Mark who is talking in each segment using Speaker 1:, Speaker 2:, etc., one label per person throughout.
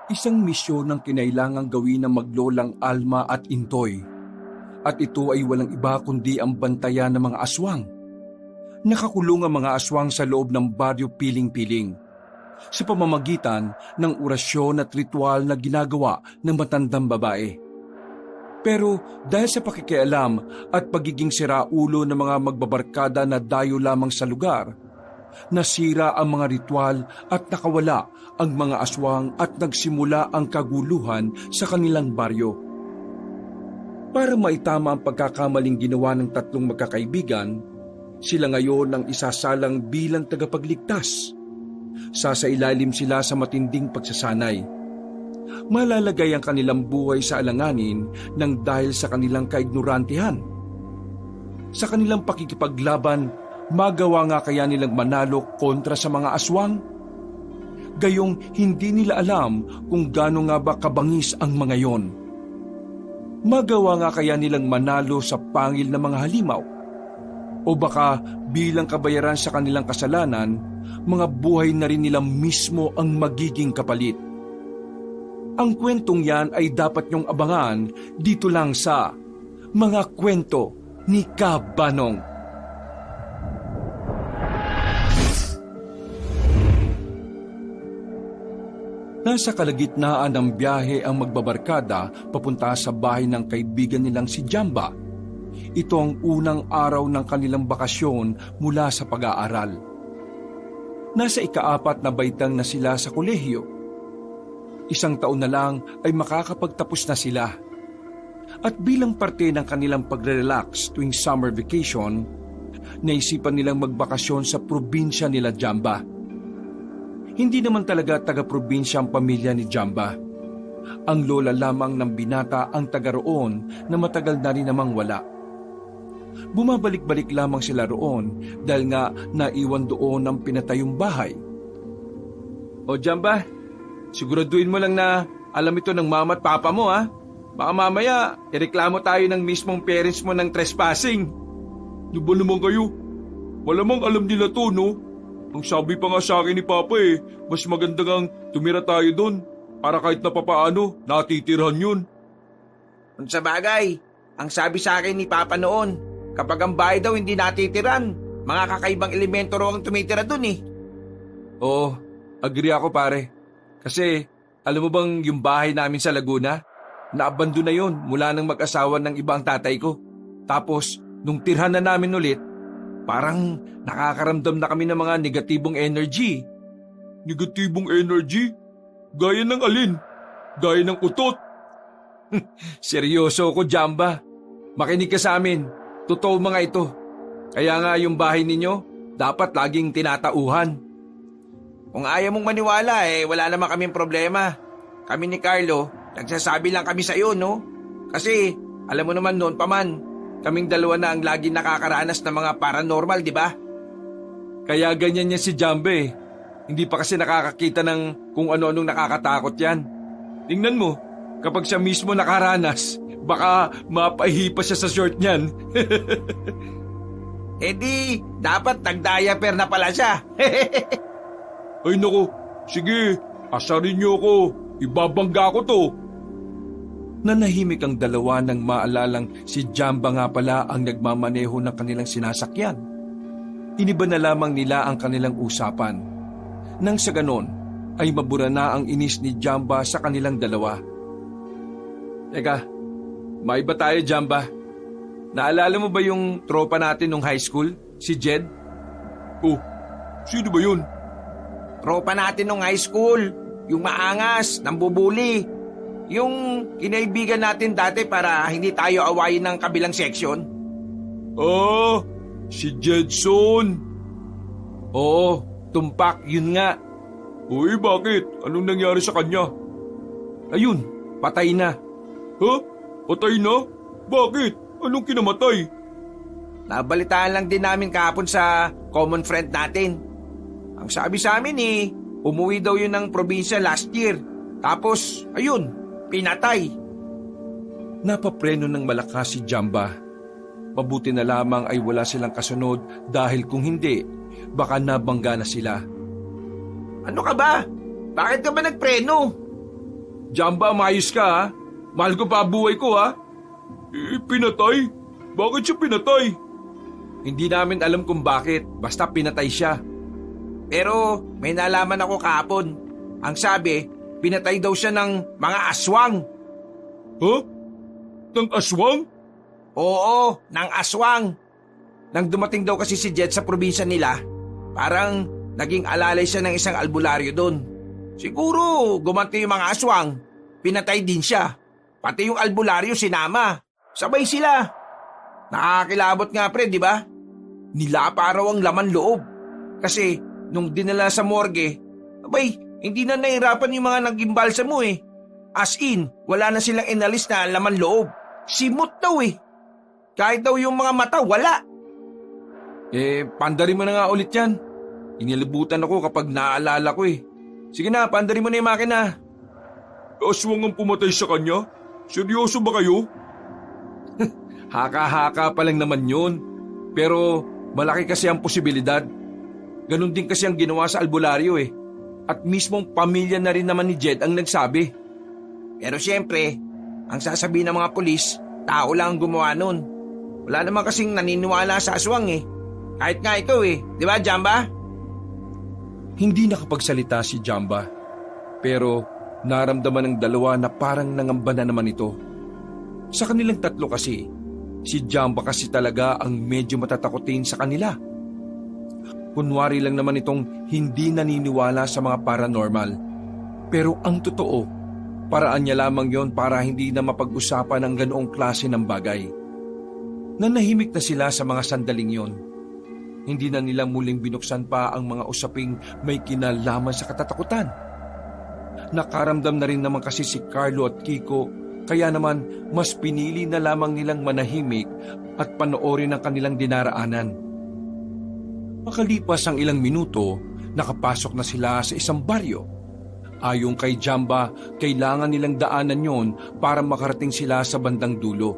Speaker 1: Isang misyon ang kinailangang gawin ng maglolang Alma at Intoy. At ito ay walang iba kundi ang bantayan ng mga aswang. Nakakulong ang mga aswang sa loob ng baryo piling-piling sa pamamagitan ng orasyon at ritual na ginagawa ng matandang babae. Pero dahil sa pakikialam at pagiging siraulo ng mga magbabarkada na dayo lamang sa lugar, nasira ang mga ritual at nakawala ang mga aswang at nagsimula ang kaguluhan sa kanilang baryo. Para maitama ang pagkakamaling ginawa ng tatlong magkakaibigan, sila ngayon ang isasalang bilang tagapagligtas. Sasailalim sila sa matinding pagsasanay. Malalagay ang kanilang buhay sa alanganin nang dahil sa kanilang kaignorantihan. Sa kanilang pakikipaglaban, magawa nga kaya nilang manalo kontra sa mga aswang? Gayong hindi nila alam kung gaano nga ba kabangis ang mga yon. Magawa nga kaya nilang manalo sa pangil ng mga halimaw? O baka bilang kabayaran sa kanilang kasalanan, mga buhay na rin nila mismo ang magiging kapalit. Ang kwentong yan ay dapat niyong abangan dito lang sa Mga Kwento ni Kabanong. Nasa kalagitnaan ng biyahe ang magbabarkada papunta sa bahay ng kaibigan nilang si Jamba. Ito ang unang araw ng kanilang bakasyon mula sa pag-aaral. Nasa ika-4 na baitang na sila sa kolehiyo. 1 taon na lang ay makakapagtapos na sila. At bilang parte ng kanilang pagre-relax tuwing summer vacation, naisipan nilang magbakasyon sa probinsya nila Jamba. Hindi naman talaga taga-probinsya ang pamilya ni Jamba. Ang lola lamang ng binata ang taga roon na matagal na rin namang wala. Bumabalik-balik lamang sila roon dahil nga naiwan doon ang pinatayong bahay. O Jamba, siguraduhin mo lang na alam ito ng mama at papa mo ha. Baka mamaya, ireklamo tayo ng mismong parents mo ng trespassing.
Speaker 2: Di ba naman kayo? Malamang alam nila to, no? Ang sabi pa nga sa akin ni Papa mas maganda ngang tumira tayo doon para kahit na papaano, natitirhan yun.
Speaker 3: Kung sa bagay, ang sabi sa akin ni Papa noon, kapag ang bahay daw hindi natitiran, mga kakaibang elemento raw ang tumitira doon eh.
Speaker 1: Oo, agree ako pare. Kasi, alam mo bang yung bahay namin sa Laguna, naabando na yun mula nang mag-asawa ng iba ang tatay ko. Tapos, nung tirhan na namin ulit, parang nakakaramdam na kami ng mga negatibong energy.
Speaker 2: Negatibong energy? Gaya ng alin? Gaya ng utot?
Speaker 1: Seryoso ko, Jamba. Makinig ka sa amin. Totoo mga ito. Kaya nga yung bahay ninyo, dapat laging tinatauhan.
Speaker 3: Kung ayaw mong maniwala wala naman kaming problema. Kami ni Carlo, nagsasabi lang kami sa iyo, no? Kasi, alam mo naman noon pa man, kaming dalawa na ang lagi nakakaranas ng mga paranormal, di ba?
Speaker 1: Kaya ganyan yan si Jambe. Hindi pa kasi nakakakita ng kung ano-anong nakakatakot yan. Tingnan mo, kapag siya mismo nakaranas, baka mapahipa siya sa short niyan.
Speaker 3: Di, dapat nag-diaper na pala siya.
Speaker 2: Ay naku, sige, asarin niyo ako. Ibabangga ko to.
Speaker 1: Nanahimik ang dalawa nang maalalang si Jamba nga pala ang nagmamaneho ng kanilang sinasakyan. Iniba na lamang nila ang kanilang usapan. Nang sa ganon, ay mabura na ang inis ni Jamba sa kanilang dalawa. Teka, may ba tayo Jamba? Naalala mo ba yung tropa natin nung high school, si Jed?
Speaker 2: Oh, sino ba yun?
Speaker 3: Tropa natin nung high school, yung maangas, nambubuli. Yung kinaibigan natin dati para hindi tayo awayin ng kabilang section.
Speaker 2: Ah, si Jedson.
Speaker 1: Oo, tumpak, yun nga.
Speaker 2: Uy, bakit? Anong nangyari sa kanya?
Speaker 1: Ayun, patay na.
Speaker 2: Ha? Patay na? Bakit? Anong kinamatay?
Speaker 3: Nabalitaan lang din namin kahapon sa common friend natin. Ang sabi sa amin umuwi daw yun ng probinsya last year. Tapos, ayun, pinatay.
Speaker 1: Napapreno ng malakas si Jamba. Mabuti na lamang ay wala silang kasunod dahil kung hindi, baka nabangga na sila.
Speaker 3: Ano ka ba? Bakit ka ba nagpreno?
Speaker 1: Jamba, maayos ka ha. Mahal ko pa ang buhay ko ha.
Speaker 2: Pinatay? Bakit siya pinatay?
Speaker 1: Hindi namin alam kung bakit, basta pinatay siya.
Speaker 3: Pero may nalaman ako kahapon. Ang sabi, pinatay daw siya ng mga aswang.
Speaker 2: Ha? Ng aswang?
Speaker 3: Oo, ng aswang. Nang dumating daw kasi si Jet sa probinsya nila, parang naging alalay siya ng isang albularyo doon. Siguro gumanti yung mga aswang, pinatay din siya. Pati yung albularyo sinama. Sabay sila. Nakakilabot nga pre, di ba? Nilapa raw ang laman loob. Kasi nung dinala sa morgue, abay, hindi na nahirapan yung mga nag-imbalsa mo eh. As in, wala na silang inalis na laman loob. Simot daw eh. Kahit daw yung mga mata, wala.
Speaker 1: Pandarin mo na nga ulit yan. Inilabutan ako kapag naaalala ko eh. Sige na, pandarin mo na yung makina.
Speaker 2: Aswang ang pumatay sa kanya? Seryoso ba kayo?
Speaker 1: Haka-haka pa lang naman yun. Pero malaki kasi ang posibilidad. Ganon din kasi ang ginawa sa albularyo eh. At mismong pamilya na rin naman ni Jed ang nagsabi.
Speaker 3: Pero siyempre, ang sasabihin ng mga pulis, tao lang ang gumawa nun. Wala naman kasing naniniwala sa aswang eh. Kahit nga ikaw eh, di ba Jamba?
Speaker 1: Hindi nakapagsalita si Jamba. Pero naramdaman ng dalawa na parang nangamba na naman ito. Sa kanilang tatlo kasi, si Jamba kasi talaga ang medyo matatakotin sa kanila. Kunwari lang naman itong hindi naniniwala sa mga paranormal. Pero ang totoo, paraan niya lamang yon para hindi na mapag-usapan ang ganoong klase ng bagay. Nanahimik na sila sa mga sandaling yon. Hindi na nila muling binuksan pa ang mga usaping may kinalaman sa katatakutan. Nakaramdam na rin naman kasi si Carlo at Kiko, kaya naman mas pinili na lamang nilang manahimik at panoorin ang kanilang dinaraanan. Makalipas ang ilang minuto, nakapasok na sila sa isang baryo. Ayon kay Jamba, kailangan nilang daanan yon para makarating sila sa bandang dulo.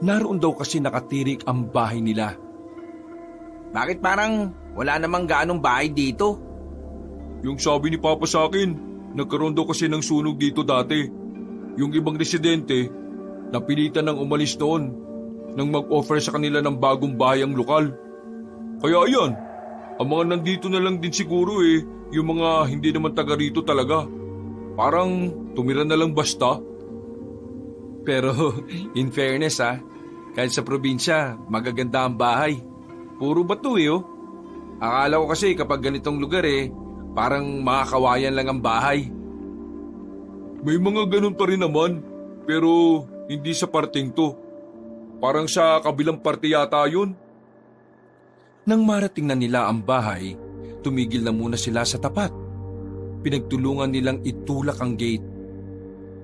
Speaker 1: Naroon daw kasi nakatirik ang bahay nila.
Speaker 3: Bakit parang wala namang gaanong bahay dito?
Speaker 2: Yung sabi ni Papa sa akin, nagkaroon daw kasi ng sunog dito dati. Yung ibang residente, napilitan ng umalis doon nang mag-offer sa kanila ng bagong bayang lokal. Kaya ayan, ang mga nandito na lang din siguro eh, yung mga hindi naman taga rito talaga. Parang tumira na lang basta.
Speaker 1: Pero in fairness kahit sa probinsya, magaganda ang bahay. Puro bato eh oh. Akala ko kasi kapag ganitong lugar parang mga kawayan lang ang bahay.
Speaker 2: May mga ganun pa rin naman, pero hindi sa parting to. Parang sa kabilang parte yata yun.
Speaker 1: Nang marating na nila ang bahay, tumigil na muna sila sa tapat. Pinagtulungan nilang itulak ang gate.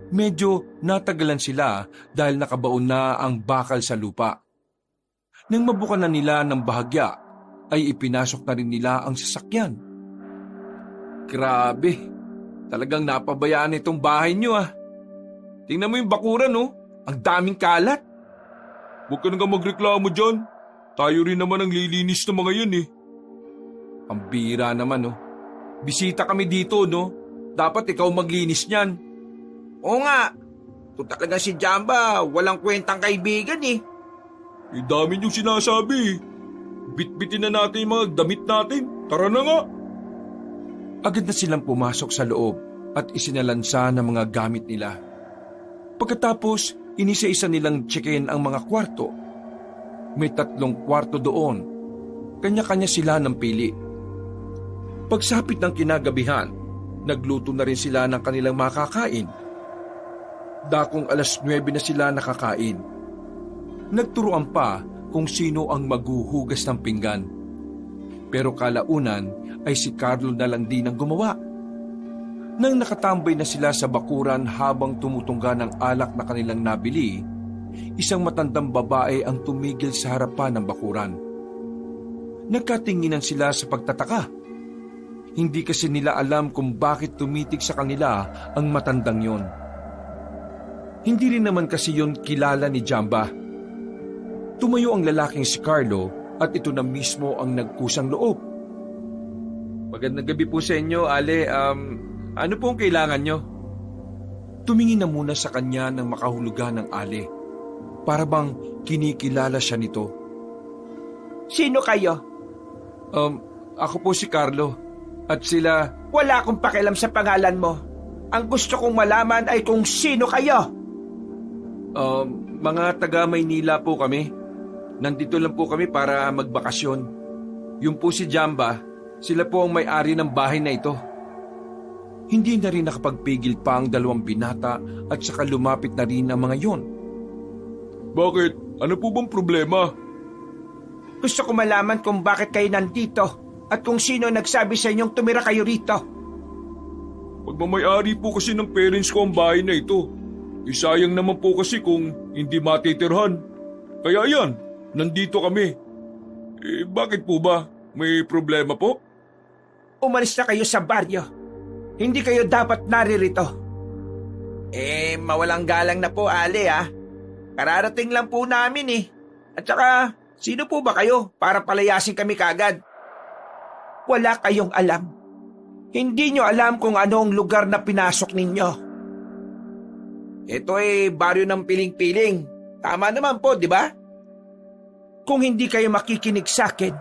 Speaker 1: Medyo natagalan sila dahil nakabaon na ang bakal sa lupa. Nang mabukan na nila ng bahagya, ay ipinasok na rin nila ang sasakyan. Grabe, talagang napabayaan itong bahay niyo Tingnan mo yung bakuran ang daming kalat.
Speaker 2: Huwag ka na nga magreklamo dyan. Tayo rin naman ang lilinis ng mga yan eh.
Speaker 1: Ang bira naman Bisita kami dito Dapat ikaw maglinis niyan.
Speaker 3: Oo nga, ito talaga si Jamba, walang kwentang kaibigan eh.
Speaker 2: Dami niyong sinasabi. Bitbitin na natin yung mga damit natin. Tara na nga.
Speaker 1: Agad na silang pumasok sa loob at isinalansa ng mga gamit nila. Pagkatapos, inisa-isa nilang check-in ang mga kwarto. May 3 kwarto doon. Kanya-kanya sila ng pili. Pagsapit ng kinagabihan, nagluto na rin sila ng kanilang makakain. Dakong 9:00 na sila nakakain. Nagturuan pa kung sino ang maghuhugas ng pinggan. Pero kalaunan ay si Carlo na lang din ang gumawa. Nang nakatambay na sila sa bakuran habang tumutungga ng alak na kanilang nabili, isang matandang babae ang tumigil sa harapan ng bakuran. Nagkatinginan sila sa pagtataka. Hindi kasi nila alam kung bakit tumitig sa kanila ang matandang yon. Hindi rin naman kasi yon kilala ni Jamba. Tumayo ang lalaking si Carlo at ito na mismo ang nagkusang loob. Magandang gabi po sa inyo, Ale. Ano pong kailangan nyo? Tumingin na muna sa kanya ng makahulugan ng Ali. Para bang kinikilala siya nito.
Speaker 3: Sino kayo?
Speaker 1: Ako po si Carlo. At sila...
Speaker 3: Wala akong pakialam sa pangalan mo. Ang gusto kong malaman ay kung sino kayo.
Speaker 1: Mga taga Maynila po kami. Nandito lang po kami para magbakasyon. Yung po si Jamba, sila po ang may-ari ng bahay na ito. Hindi na rin nakapagpigil pa ang dalawang binata at saka lumapit na rin ang mga yon.
Speaker 2: Bakit? Ano po bang problema?
Speaker 3: Gusto ko malaman kung bakit kayo nandito at kung sino nagsabi sa inyong tumira kayo rito.
Speaker 2: Pagmamayari po kasi ng parents ko ang bahay na ito. Isayang naman po kasi kung hindi matitirhan. Kaya yan, nandito kami. Bakit po ba? May problema po?
Speaker 3: Umalis na kayo sa baryo. Hindi kayo dapat naririto. Mawalang galang na po, Ali Kararating lang po namin At saka, sino po ba kayo para palayasin kami kagad? Wala kayong alam. Hindi nyo alam kung anong lugar na pinasok ninyo. Ito baryo ng piling-piling. Tama naman po, di ba? Kung hindi kayo makikinig sa akin,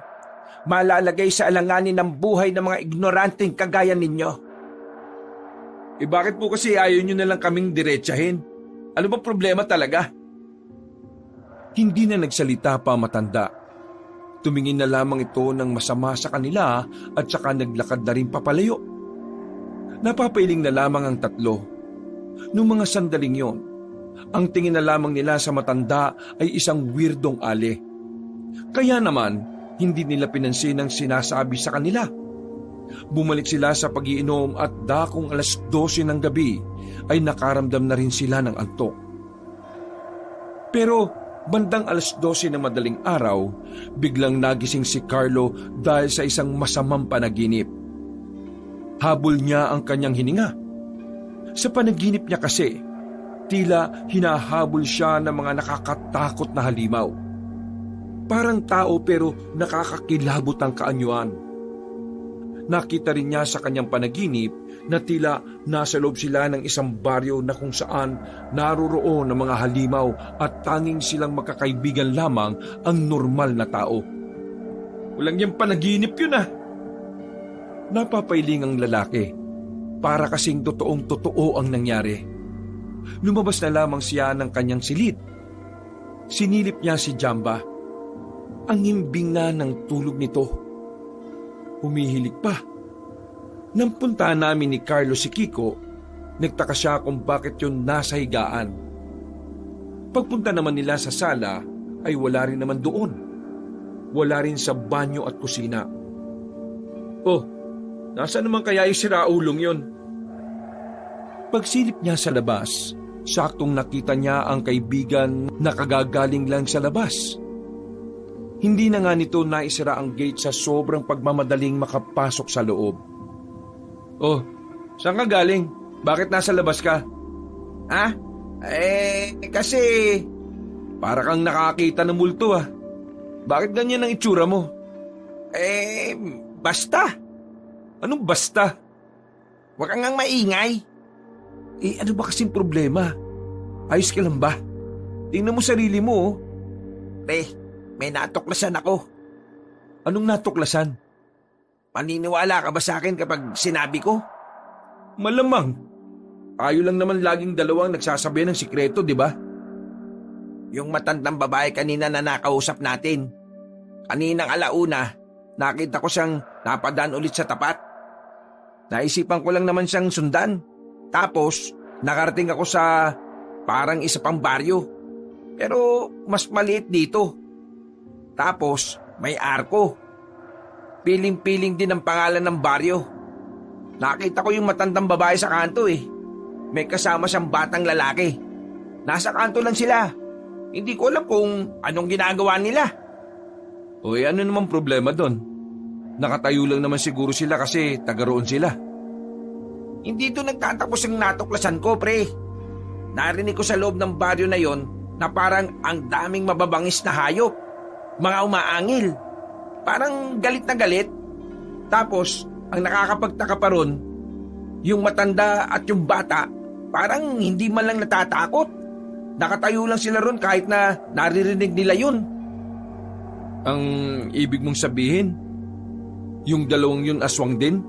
Speaker 3: malalagay sa alanganin ng buhay ng mga ignoranteng kagaya ninyo.
Speaker 1: Bakit po kasi ayaw nyo na lang kaming diretsahin? Ano ba problema talaga? Hindi na nagsalita pa matanda. Tumingin na lamang ito ng masama sa kanila at saka naglakad na rin papalayo. Napapailing na lamang ang tatlo. Noong mga sandaling yon, ang tingin na lamang nila sa matanda ay isang weirdong Ali. Kaya naman, hindi nila pinansin ang sinasabi sa kanila. Bumalik sila sa pag-iinom at dakong 12:00 ng gabi ay nakaramdam na rin sila ng antok. Pero bandang 12:00 ng madaling araw, biglang nagising si Carlo dahil sa isang masamang panaginip. Habol niya ang kanyang hininga. Sa panaginip niya kasi, tila hinahabol siya ng mga nakakatakot na halimaw. Parang tao pero nakakakilabot ang kaanyuan. Nakita rin niya sa kanyang panaginip na tila nasa loob sila ng isang baryo na kung saan naroroon ang mga halimaw at tanging silang magkakaibigan lamang ang normal na tao. Walang yung panaginip yun Napapailing ang lalaki. Para kasing totoong-totoo ang nangyari. Lumabas na lamang siya ng kanyang silid. Sinilip niya si Jamba. Ang himbing na ng tulog nito. Humihilig pa. Nang puntahan namin ni Carlo si Kiko, nagtaka siya kung bakit yun nasa higaan. Pagpunta naman nila sa sala ay wala rin naman doon. Wala rin sa banyo at kusina. Nasa naman kaya yung siraulong yun? Pagsilip niya sa labas, saktong nakita niya ang kaibigan na kagagaling lang sa labas. Hindi na nga nito naisara ang gate sa sobrang pagmamadaling makapasok sa loob. Saan ka galing? Bakit nasa labas ka?
Speaker 3: Kasi...
Speaker 1: Para kang nakakita ng multo Bakit ganyan ang itsura mo?
Speaker 3: Basta.
Speaker 1: Anong basta?
Speaker 3: Huwag kang ngang maingay.
Speaker 1: Ano ba kasing problema? Ayos ka lang ba? Tingnan mo sarili mo
Speaker 3: Pre, may natuklasan ako.
Speaker 1: Anong natuklasan?
Speaker 3: Maniniwala ka ba sa akin kapag sinabi ko?
Speaker 1: Malamang. Tayo lang naman laging dalawang nagsasabi ng sikreto, di ba?
Speaker 3: Yung matandang babae kanina na nakausap natin. Kaninang alauna, nakita ko siyang napadaan ulit sa tapat. Naisipan ko lang naman siyang sundan. Tapos, nakarating ako sa parang isa pang baryo. Pero mas maliit dito. Tapos, may arko. Piling-piling din ang pangalan ng baryo. Nakita ko yung matandang babae sa kanto May kasama siyang batang lalaki. Nasa kanto lang sila. Hindi ko alam kung anong ginagawa nila.
Speaker 1: Ano naman problema doon? Nakatayo lang naman siguro sila kasi taga roon sila.
Speaker 3: Hindi ito nagtatapos ang natuklasan ko, pre. Narinig ko sa loob ng baryo na yon na parang ang daming mababangis na hayop. Mga umaangil. Parang galit na galit. Tapos, ang nakakapagtaka pa ron, yung matanda at yung bata, Parang hindi man lang natatakot. Nakatayo lang sila ron kahit na naririnig nila yun.
Speaker 1: Ang ibig mong sabihin, yung dalawang yun aswang din?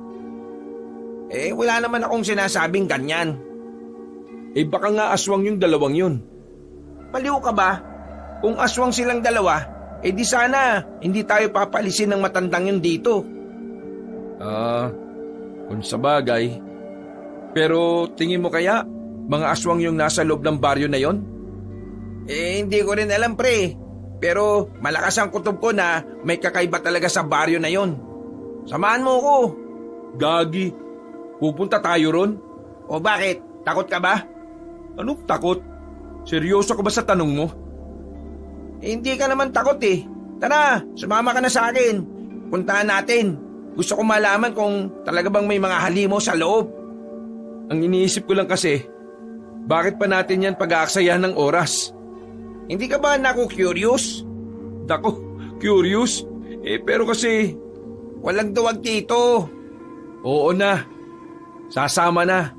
Speaker 3: Wala naman akong sinasabing ganyan.
Speaker 1: Baka nga aswang yung dalawang yun.
Speaker 3: Baliw ka ba? Kung aswang silang dalawa, di sana hindi tayo papalisin ng matandang yun dito.
Speaker 1: Kung sa bagay. Pero tingin mo kaya, mga aswang yung nasa loob ng baryo na yon?
Speaker 3: Hindi ko rin alam, pre. Pero malakas ang kutob ko na may kakaiba talaga sa baryo na yon. Samahan mo ko.
Speaker 1: Gagi, pupunta tayo ron?
Speaker 3: O bakit? Takot ka ba?
Speaker 1: Anong takot? Seryoso ka ba sa tanong mo?
Speaker 3: Hindi ka naman takot eh. Tara, sumama ka na sa akin. Puntahan natin. Gusto ko malaman kung talaga bang may mga halimaw sa loob.
Speaker 1: Ang iniisip ko lang kasi, bakit pa natin yan pag-aaksayahan ng oras?
Speaker 3: Hindi ka ba naku-curious?
Speaker 1: Dako, curious? Pero kasi...
Speaker 3: Walang duwag dito.
Speaker 1: Oo na. Sasama na.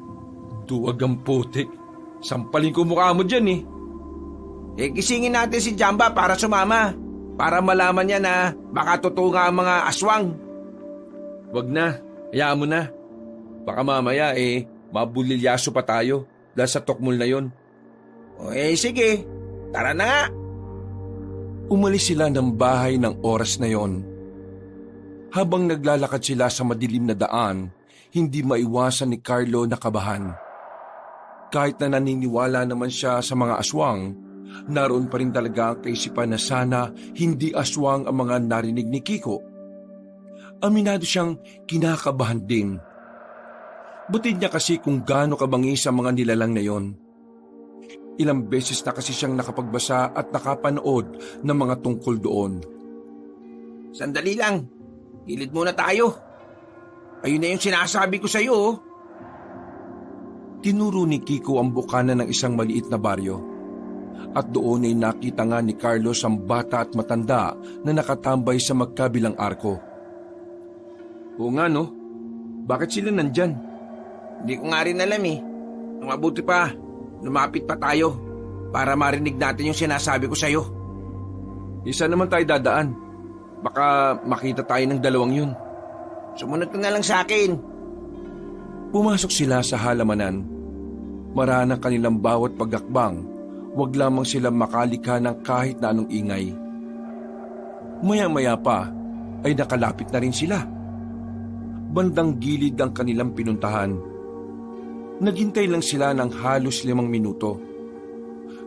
Speaker 1: Duwag ang putik. Sampalin ko mukha mo dyan eh.
Speaker 3: Gisingin natin si Jamba para sumama. Para malaman niya na baka totoo nga ang mga aswang.
Speaker 1: Wag na. Hayaan mo na. Baka mamaya mabulilyaso pa tayo dahil sa tukmol na yon.
Speaker 3: Sige. Tara na nga.
Speaker 1: Umalis sila ng bahay ng oras na yon. Habang naglalakad sila sa madilim na daan, hindi maiwasan ni Carlo na kabahan. Kahit na naniniwala naman siya sa mga aswang, naroon pa rin talaga ang kaisipan na sana hindi aswang ang mga narinig ni Kiko. Aminado siyang kinakabahan din. Butid niya kasi kung gaano kabangis ang mga nilalang na yon. Ilang beses na kasi siyang nakapagbasa at nakapanood ng mga tungkol doon.
Speaker 3: Sandali lang. Gilid muna tayo. Ayun na yung sinasabi ko sa iyo.
Speaker 1: Tinuro ni Kiko ang bukana ng isang maliit na baryo. At doon ay nakita nga ni Carlos ang bata at matanda na nakatambay sa magkabilang arko. Oo nga no, bakit sila nandyan?
Speaker 3: Hindi ko nga rin alam eh. Mabuti pa, lumapit pa tayo para marinig natin yung sinasabi ko sa iyo.
Speaker 1: Isa naman tayo dadaan. Baka makita tayo ng dalawang yun.
Speaker 3: Sumunod ka na lang sa akin.
Speaker 1: Pumasok sila sa halamanan. Maraan ang kanilang bawat pagakbang, wag lamang sila makalika ng kahit na anong ingay. Maya-maya pa ay nakalapit na rin sila. Bandang gilid ang kanilang pinuntahan. Naghintay lang sila ng halos 5 minuto.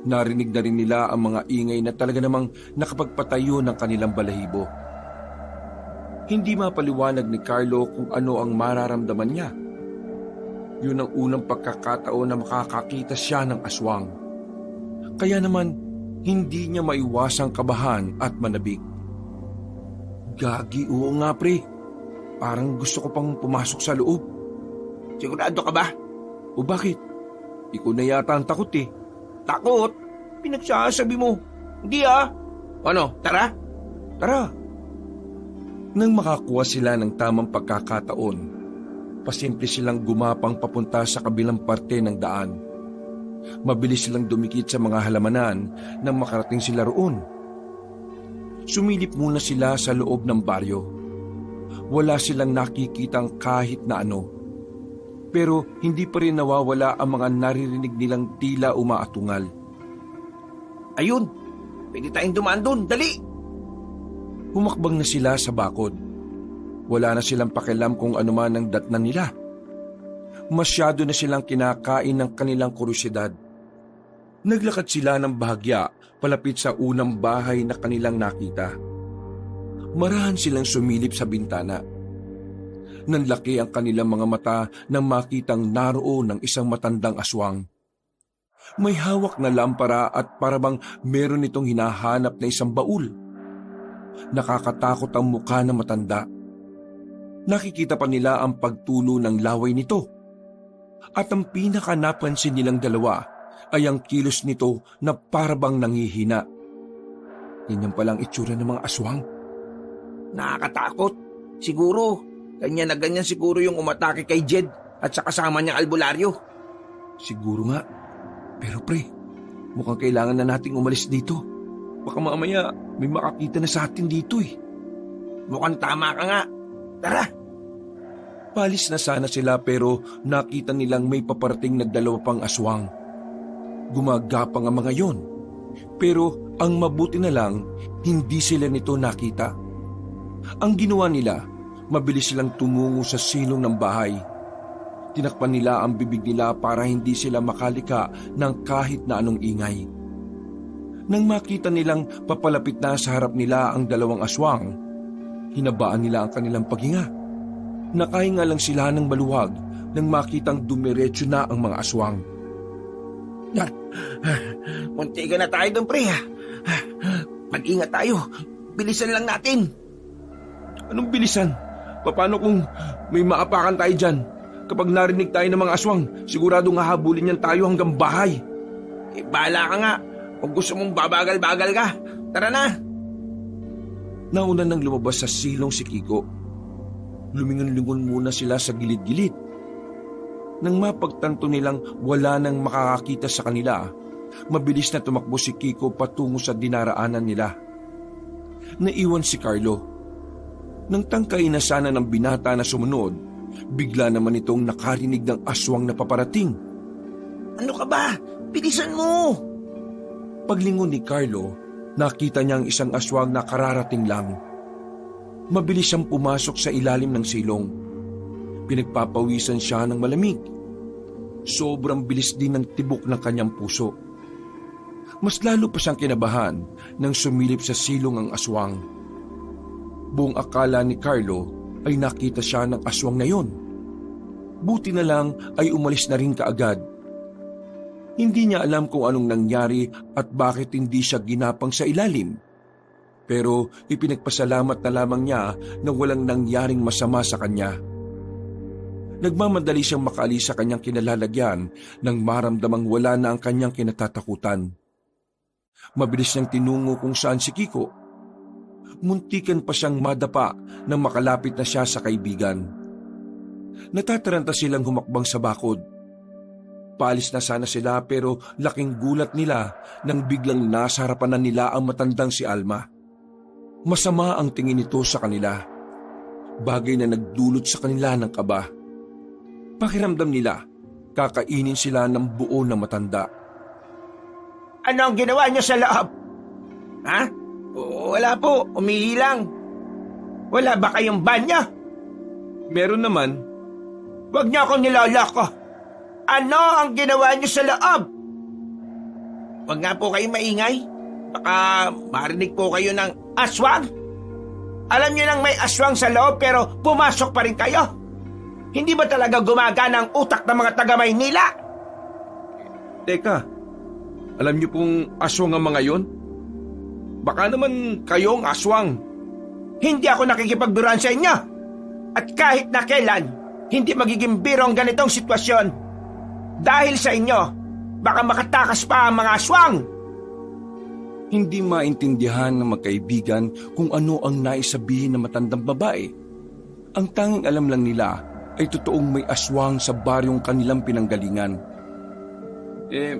Speaker 1: Narinig na rin nila ang mga ingay na talaga namang nakapagpatayo ng kanilang balahibo. Hindi mapaliwanag ni Carlo kung ano ang mararamdaman niya. Yun ang unang pagkakataon na makakakita siya ng aswang. Kaya naman, hindi niya maiwasang kabahan at manabik. Gagi, oo nga pre. Parang gusto ko pang pumasok sa loob.
Speaker 3: Sigurado ka ba?
Speaker 1: O bakit? Ikaw na yata ang takot eh.
Speaker 3: Takot? Pinagsasabi mo. Hindi ah. Ano, tara?
Speaker 1: Tara. Nang makakuha sila ng tamang pagkakataon, pasimple silang gumapang papunta sa kabilang parte ng daan. Mabilis silang dumikit sa mga halamanan nang makarating sila roon. Sumilip muna sila sa loob ng baryo. Wala silang nakikitang kahit na ano. Pero hindi pa rin nawawala ang mga naririnig nilang tila umaatungal.
Speaker 3: Ayun! Pwede tayong dumaan doon. Dali!
Speaker 1: Humakbang na sila sa bakod. Wala na silang pakialam kung ano man ang datnan nila. Masyado na silang kinakain ng kanilang kuryosidad. Naglakad sila ng bahagya palapit sa unang bahay na kanilang nakita. Marahan silang sumilip sa bintana. Nanlaki ang kanilang mga mata nang makitang naroon ng isang matandang aswang. May hawak na lampara at parabang meron itong hinahanap na isang baul. Nakakatakot ang mukha ng matanda. Nakikita pa nila ang pagtulo ng laway nito. At ang pinaka-napansin nilang dalawa ay ang kilos nito na parabang nangihina. Ganyan palang itsura ng mga aswang.
Speaker 3: Nakakatakot. Siguro, ganyan na ganyan siguro yung umatake kay Jed at sa kasama niyang albularyo.
Speaker 1: Siguro nga. Pero pre, mukhang kailangan na nating umalis dito. Baka mamaya may makakita na sa atin dito eh.
Speaker 3: Mukhang tama ka nga. Tara!
Speaker 1: Palis na sana sila pero nakita nilang may paparating na 2 pang aswang. Gumagapang ang mga yon. Pero ang mabuti na lang, hindi sila nito nakita. Ang ginawa nila, mabilis silang tumungo sa silong ng bahay. Tinakpan nila ang bibig nila para hindi sila makalika ng kahit na anong ingay. Nang makita nilang papalapit na sa harap nila ang 2 aswang, hinabaan nila ang kanilang paghinga. Nakahinga lang sila ng maluwag nang makitang dumiretso na ang mga aswang.
Speaker 3: Munti ka na tayo doon, pre. Mag-ingat tayo. Bilisan lang natin.
Speaker 1: Anong bilisan? Paano kung may maapakan tayo dyan? Kapag narinig tayo ng mga aswang, siguradong hahabulin niyan tayo hanggang bahay.
Speaker 3: Bahala ka nga. Kung gusto mong babagal-bagal ka, tara na.
Speaker 1: Nauna nang lumabas sa silong si Kiko. Lumingon-lingon muna sila sa gilid-gilid. Nang mapagtanto nilang wala nang makakakita sa kanila, mabilis na tumakbo si Kiko patungo sa dinaraanan nila. Naiwan si Carlo. Nang tangkay na sana ng binata na sumunod, bigla naman itong nakarinig ng aswang na paparating.
Speaker 3: Ano ka ba? Bilisan mo!
Speaker 1: Paglingon ni Carlo, nakita niya ang isang aswang na kararating lang. Mabilis siyang pumasok sa ilalim ng silong. Pinagpapawisan siya ng malamig. Sobrang bilis din ng tibok ng kanyang puso. Mas lalo pa siyang kinabahan nang sumilip sa silong ang aswang. Buong akala ni Carlo ay nakita siya ng aswang na yon. Buti na lang ay umalis na rin kaagad. Hindi niya alam kung anong nangyari at bakit hindi siya ginapang sa ilalim. Pero ipinagpasalamat na lamang niya na walang nangyaring masama sa kanya. Nagmamadali siyang makaalis sa kanyang kinalalagyan nang maramdamang wala na ang kanyang kinatatakutan. Mabilis niyang tinungo kung saan si Kiko. Muntikan pa siyang madapa nang makalapit na siya sa kaibigan. Natataranta silang humakbang sa bakod. Paalis na sana sila pero laking gulat nila nang biglang nasa harapan na nila ang matandang si Alma. Masama ang tingin nito sa kanila. Bagay na nagdulot sa kanila ng kaba. Pakiramdam nila, kakainin sila ng buo na matanda.
Speaker 3: Ano ang ginawa niyo sa loob? Ha? Wala po, umihi lang. Wala ba kayong banya?
Speaker 1: Meron naman.
Speaker 3: Huwag niyo akong niloloko. Ano ang ginawa niyo sa loob? Huwag nga po kayo maingay. Baka marinig po kayo ng aswang. Alam niyo nang may aswang sa loob pero pumasok pa rin kayo. Hindi ba talaga gumagana ang utak ng mga taga-Maynila?
Speaker 1: Teka, alam niyo pong aswang ang mga yon? Baka naman kayong aswang.
Speaker 3: Hindi ako nakikipagbiruan sa inyo. At kahit na kailan, hindi magiging biro ang ganitong sitwasyon. Dahil sa inyo, baka makatakas pa ang mga aswang.
Speaker 1: Hindi maintindihan ng magkaibigan kung ano ang naisabihin ng matandang babae. Ang tanging alam lang nila ay totoong may aswang sa baryong kanilang pinanggalingan.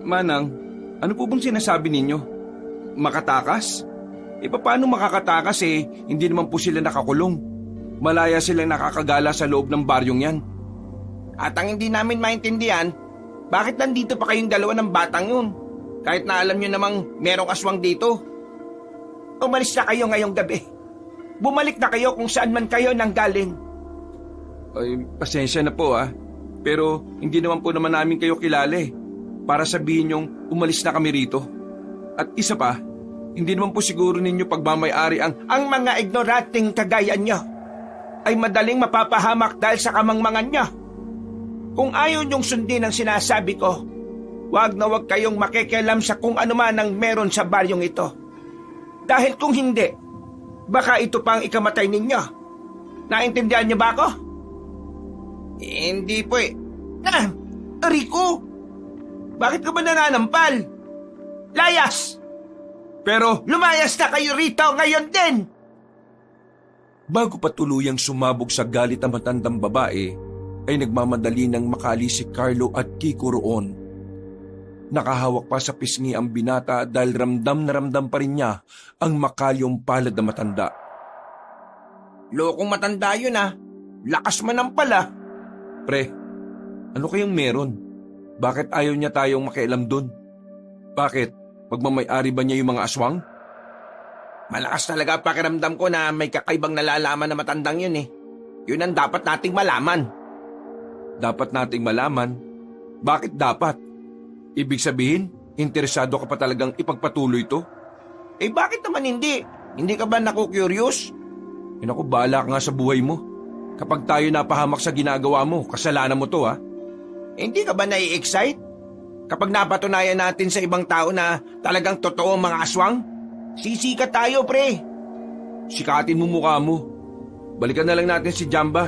Speaker 1: Manang, ano po bang sinasabi ninyo? Makatakas? Paano makakatakas hindi naman po sila nakakulong. Malaya silang nakakagala sa loob ng baryong yan.
Speaker 3: At ang hindi namin maintindihan, bakit nandito pa kayong dalawa ng batang yun? Kahit na alam nyo namang merong aswang dito. Umalis na kayo ngayong gabi. Bumalik na kayo kung saan man kayo nanggaling.
Speaker 1: Ay, pasensya na po Pero hindi naman po naman namin kayo kilala para sabihin nyong umalis na kami rito. At isa pa, hindi naman po siguro ninyo pagmamayari ang
Speaker 3: mga ignoranting kagaya nyo ay madaling mapapahamak dahil sa kamangmangan nyo. Kung ayaw nyong sundin ang sinasabi ko, wag na wag kayong makikialam sa kung ano man ang meron sa baryong ito. Dahil kung hindi, baka ito pa ang ikamatay ninyo. Naintindihan niyo ba ako? Hindi po Rico! Bakit ka ba nananampal? Layas!
Speaker 1: Pero
Speaker 3: lumayas na kayo rito ngayon din!
Speaker 1: Bago pa tuluyang sumabog sa galit ang matandang babae, ay nagmamadali ng makaalis si Carlo at Kiko roon. Nakahawak pa sa pisngi ang binata dahil ramdam na ramdam pa rin niya ang makalyong palad na matanda.
Speaker 3: Lokong matanda yun ah. Lakas manampal ah.
Speaker 1: Pre, ano kayang meron? Bakit ayaw niya tayong makialam dun? Bakit? Pagmamayari ba niya yung mga aswang?
Speaker 3: Malakas talaga pakiramdam ko na may kakaibang nalalaman na matandang yun eh. Yun ang dapat nating malaman.
Speaker 1: Dapat nating malaman? Bakit dapat? Ibig sabihin, interesado ka pa talagang ipagpatuloy to?
Speaker 3: Eh bakit naman hindi? Hindi ka ba naku-curious?
Speaker 1: Naku, bahala ka nga sa buhay mo. Kapag tayo napahamak sa ginagawa mo, kasalanan mo to ha.
Speaker 3: Eh, hindi ka ba nai-excite? Kapag napatunayan natin sa ibang tao na talagang totoo ang mga aswang? Sisikat tayo, pre.
Speaker 1: Sikatin mo mukha mo. Balikan na lang natin si Jamba.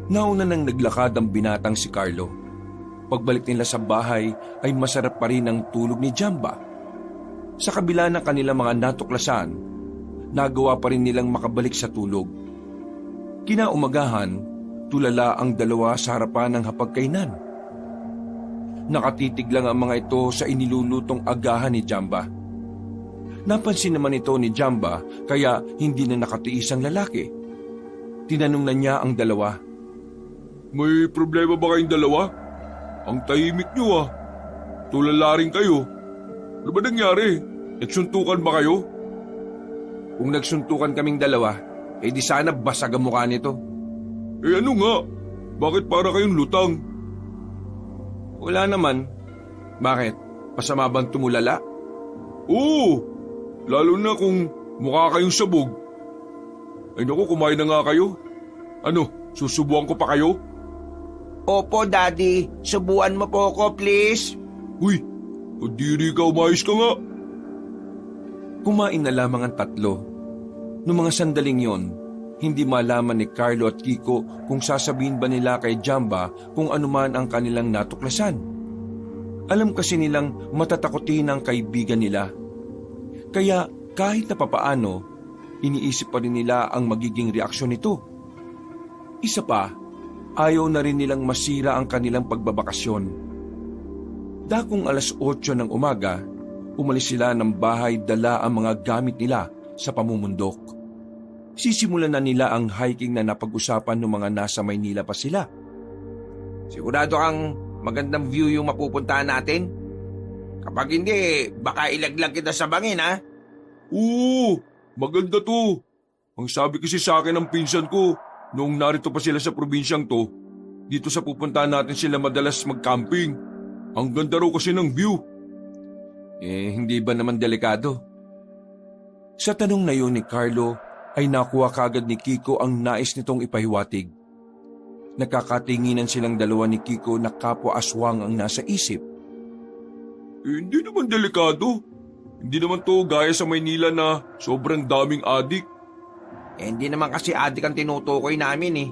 Speaker 1: Nauna nang naglakad ang binatang si Carlo. Pagbalik nila sa bahay ay masarap pa rin ang tulog ni Jamba. Sa kabila ng kanilang mga natuklasan, nagawa pa rin nilang makabalik sa tulog. Kinaumagahan, tulala ang dalawa sa harapan ng hapagkainan. Nakatitig lang ang mga ito sa inilulutong agahan ni Jamba. Napansin naman ito ni Jamba kaya hindi na nakatiis ang lalaki. Tinanong na niya ang dalawa.
Speaker 2: May problema ba kayong dalawa? Ang tahimik niyo ah. Tulala rin kayo. Ano ba nangyari? Nagsuntukan ba kayo?
Speaker 1: Kung nagsuntukan kaming dalawa, eh di sana basag ang mukha nito.
Speaker 2: Eh ano nga? Bakit para kayong lutang?
Speaker 1: Wala naman. Bakit? Masama bang tumulala?
Speaker 2: Oo! Lalo na kung mukha kayong sabog. Ay naku, kumain na nga kayo. Ano, susubuan ko pa kayo?
Speaker 3: Opo, Daddy. Subuan mo po ako, please.
Speaker 2: Uy, diri ka, umayos ka nga.
Speaker 1: Kumain na lamang ang tatlo. Noong mga sandaling yon, hindi malaman ni Carlo at Kiko kung sasabihin ba nila kay Jamba kung anuman ang kanilang natuklasan. Alam kasi nilang matatakotin ang kaibigan nila. Kaya kahit na papaano, iniisip pa rin nila ang magiging reaksyon nito. Isa pa, ayaw na rin nilang masira ang kanilang pagbabakasyon. Dakong 8:00 ng umaga, umalis sila ng bahay dala ang mga gamit nila sa pamumundok. Sisimulan na nila ang hiking na napag-usapan ng mga nasa Maynila pa sila.
Speaker 3: Sigurado kang magandang view yung mapupuntahan natin? Kapag hindi, baka ilaglag kita sa bangin, ha?
Speaker 2: Oo, maganda to. Ang sabi kasi sa akin ng pinsan ko, noong narito pa sila sa probinsyang to, dito sa pupuntahan natin sila madalas mag-camping. Ang ganda raw kasi ng view.
Speaker 1: Hindi ba naman delikado? Sa tanong na yun ni Carlo, ay nakuha kagad ni Kiko ang nais nitong ipahiwatig. Nakakatinginan silang dalawa ni Kiko na kapwa aswang ang nasa isip.
Speaker 2: Hindi naman delikado. Hindi naman to gaya sa Maynila na sobrang daming adik.
Speaker 3: Hindi naman kasi adik ang tinutukoy namin eh.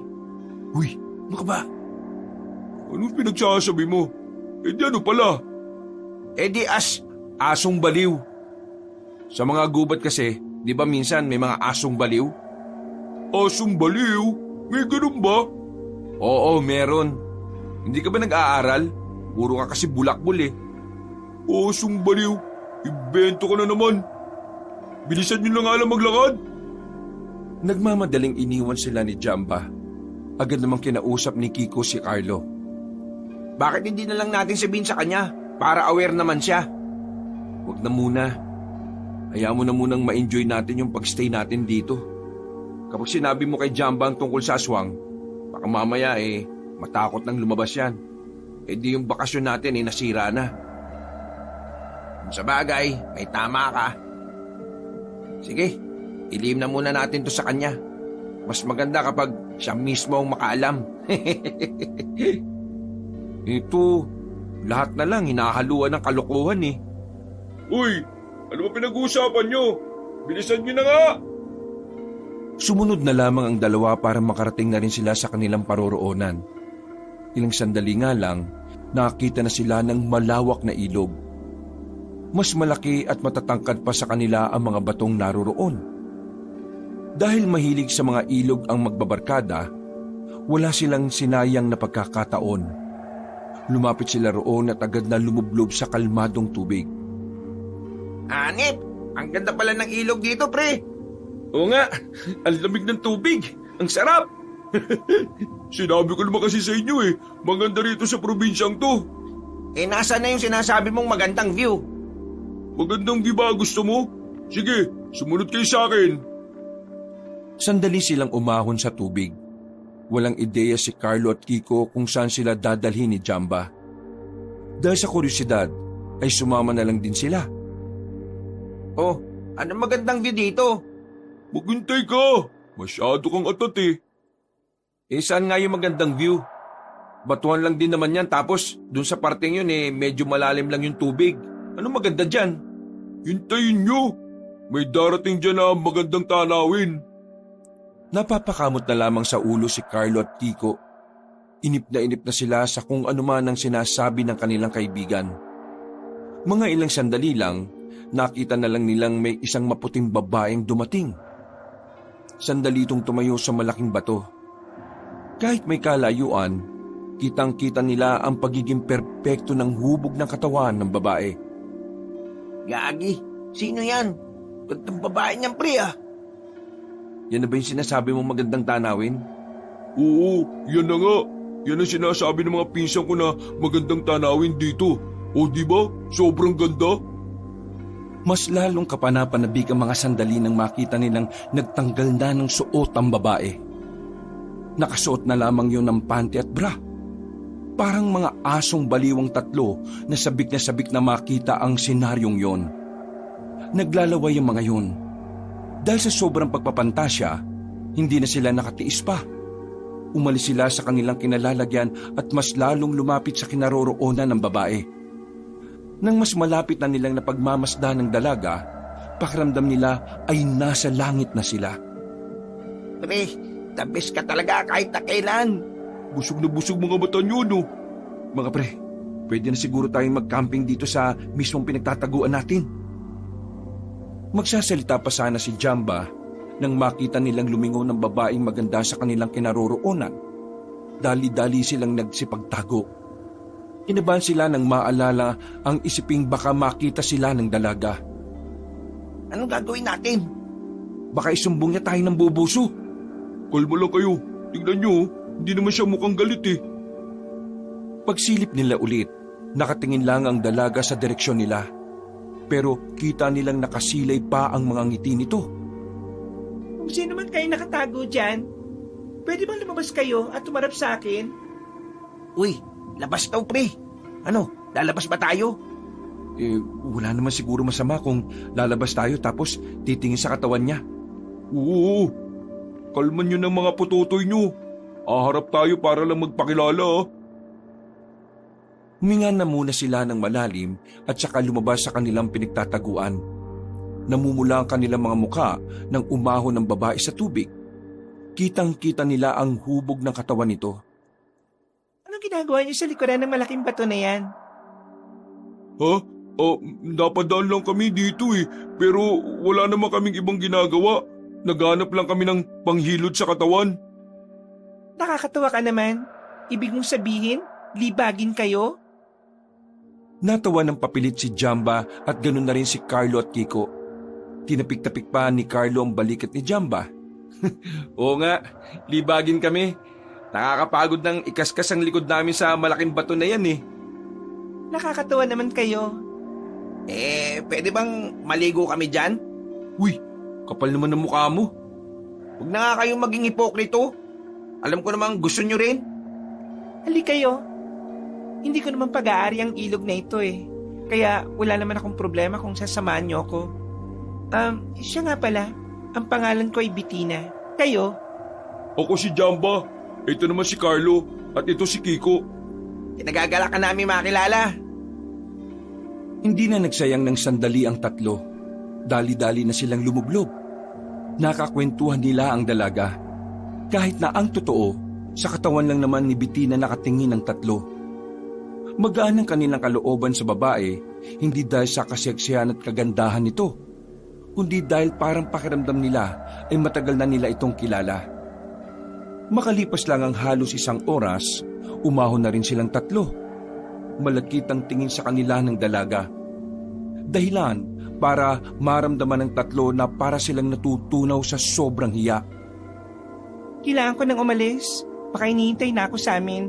Speaker 1: Uy, ano ka ba?
Speaker 2: Anong pinagsasabi mo? Di ano pala?
Speaker 1: Asong baliw. Sa mga gubat kasi, di ba minsan may mga asong baliw?
Speaker 2: Asong baliw? May ganun ba?
Speaker 1: Oo, meron. Hindi ka ba nag-aaral? Puro ka kasi bulakbol eh.
Speaker 2: Asong baliw? Ibento ka na naman. Bilisan nyo na nga lang maglakad.
Speaker 1: Nagmamadaling iniwan sila ni Jamba. Agad namang kinausap ni Kiko si Carlo.
Speaker 3: Bakit hindi na lang natin sabihin sa kanya para aware naman siya?
Speaker 1: Huwag na muna. Hayaan mo na munang ma-enjoy natin yung pagstay natin dito. Kapag sinabi mo kay Jamba ang tungkol sa aswang, baka mamaya matakot nang lumabas yan. Di yung bakasyon natin nasira na.
Speaker 3: Sa bagay, may tama ka. Sige, ilihim na muna natin to sa kanya. Mas maganda kapag siya mismo ang makaalam.
Speaker 1: Ito, lahat na lang hinahaluan ng kalokohan eh.
Speaker 2: Uy, ano ba pinag-uusapan nyo? Bilisan nyo na nga!
Speaker 1: Sumunod na lamang ang dalawa para makarating na rin sila sa kanilang paroroonan. Ilang sandali nga lang, nakakita na sila ng malawak na ilog. Mas malaki at matatangkad pa sa kanila ang mga batong naroroon. Dahil mahilig sa mga ilog ang magbabarkada, wala silang sinayang na pagkakataon. Lumapit sila roon at agad na lumublob sa kalmadong tubig.
Speaker 3: Hanep, ang ganda pala ng ilog dito, pre.
Speaker 2: Oo nga, ang lamig ng tubig. Ang sarap. Sinabi ko naman kasi sa inyo maganda rito sa probinsyang to.
Speaker 3: Nasaan na yung sinasabi mong magandang view?
Speaker 2: Magandang view ba gusto mo? Sige, sumunod kayo sa akin.
Speaker 1: Sandali silang umahon sa tubig. Walang ideya si Carlo at Kiko kung saan sila dadalhin ni Jamba. Dahil sa kuryosidad, ay sumama na lang din sila.
Speaker 3: Oh, anong magandang view dito?
Speaker 2: Maghintay ka. Masyado kang atat
Speaker 3: Saan nga yung magandang view? Batuhan lang din naman yan, tapos dun sa parteng yun medyo malalim lang yung tubig. Anong maganda dyan?
Speaker 2: Hintayin nyo. May darating dyan na magandang tanawin.
Speaker 1: Napapakamot na lamang sa ulo si Carlo at Kiko. Inip na sila sa kung ano man ang sinasabi ng kanilang kaibigan. Mga ilang sandali lang, nakita na lang nilang may isang maputing babaeng dumating. Sandali itong tumayo sa malaking bato. Kahit may kalayuan, kitang-kita nila ang pagiging perpekto ng hubog ng katawan ng babae.
Speaker 3: Gagi, sino yan? Gandang babae niyan, pre
Speaker 1: Yan na ba yung sinasabi mong magandang tanawin?
Speaker 2: Oo, yan na nga. Yan ang sinasabi ng mga pinsan ko na magandang tanawin dito. O di ba? Sobrang ganda.
Speaker 1: Mas lalong kapanapanabik ang mga sandali nang makita nilang nagtanggal na ng suot ang babae. Nakasuot na lamang yun ng panty at bra. Parang mga asong baliwang tatlo na sabik na makita ang senaryong yon. Naglalaway ang mga yun. Dahil sa sobrang pagpapantasya, hindi na sila nakatiis pa. Umalis sila sa kanilang kinalalagyan at mas lalong lumapit sa kinaroroonan ng babae. Nang mas malapit na nilang napagmamasdan ng dalaga, pakiramdam nila ay nasa langit na sila.
Speaker 3: Pre, the best ka talaga kahit na kailan.
Speaker 2: Busog na busog mga mata nyo, no?
Speaker 1: Mga pre, pwede na siguro tayong mag-camping dito sa mismong pinagtataguan natin. Magsasalita pa sana si Jamba nang makita nilang lumingon ng babaeng maganda sa kanilang kinaroroonan. Dali-dali silang nagsipagtago. Inabahan sila nang maalala ang isiping baka makita sila ng dalaga.
Speaker 3: Anong gagawin natin?
Speaker 1: Baka isumbong niya tayo ng bubuso.
Speaker 2: Kalma lang kayo. Tingnan nyo, hindi naman siya mukhang galit
Speaker 1: Pagsilip nila ulit, nakatingin lang ang dalaga sa direksyon nila. Pero kita nilang nakasilay pa ang mga ngiti nito.
Speaker 4: Kung sino man kayo nakatago dyan, pwede bang lumabas kayo at tumarap sa akin?
Speaker 3: Uy, labas daw, pre. Ano, lalabas ba tayo?
Speaker 1: Wala naman siguro masama kung lalabas tayo tapos titingin sa katawan niya.
Speaker 2: Oo, kalman nyo ng mga putotoy nyo. Aharap tayo para lang magpakilala
Speaker 1: Huminga na muna sila ng malalim at saka lumabas sa kanilang pinagtataguan. Namumula ang kanilang mga muka nang umahon ng babae sa tubig. Kitang-kita nila ang hubog ng katawan nito.
Speaker 4: Anong ginagawa niyo sa likuran ng malaking bato na yan?
Speaker 2: Ha? Napadaan lang kami dito pero wala naman kaming ibang ginagawa. Naghanap lang kami ng panghilod sa katawan.
Speaker 4: Nakakatawa ka naman. Ibig mong sabihin, libagin kayo?
Speaker 1: Natawa ng papilit si Jamba at ganoon na rin si Carlo at Kiko. Tinapik-tapik pa ni Carlo ang balikat ni Jamba.
Speaker 3: Oo nga, libagin kami. Nakakapagod ng ikaskas ang likod namin sa malaking bato na yan
Speaker 4: Nakakatawa naman kayo.
Speaker 3: Pwede bang maligo kami dyan?
Speaker 1: Uy, kapal naman ng mukha mo.
Speaker 3: Huwag na nga kayong maging hipokrito. Alam ko namang gusto nyo rin.
Speaker 4: Hali kayo. Hindi ko naman pag-aari ang ilog na ito Kaya wala naman akong problema kung sasamahan niyo ako. Siya nga pala. Ang pangalan ko ay Bettina. Kayo?
Speaker 2: Ako si Jamba. Ito naman si Carlo. At ito si Kiko.
Speaker 3: Nagagala ka namin makilala.
Speaker 1: Hindi na nagsayang ng sandali ang tatlo. Dali-dali na silang lumublob. Nakakwentuhan nila ang dalaga. Kahit na ang totoo, sa katawan lang naman ni Bettina nakatingin ang tatlo. Magaan ang kanilang kalooban sa babae, hindi dahil sa kaseksihan at kagandahan nito, kundi dahil parang pakiramdam nila ay matagal na nila itong kilala. Makalipas lang ang halos 1 oras, umahon na rin silang tatlo. malakit ang tingin sa kanila ng dalaga. Dahilan para maramdaman ng tatlo na para silang natutunaw sa sobrang hiya.
Speaker 4: Kailangan ko nang umalis. Baka hinihintay na ako sa amin.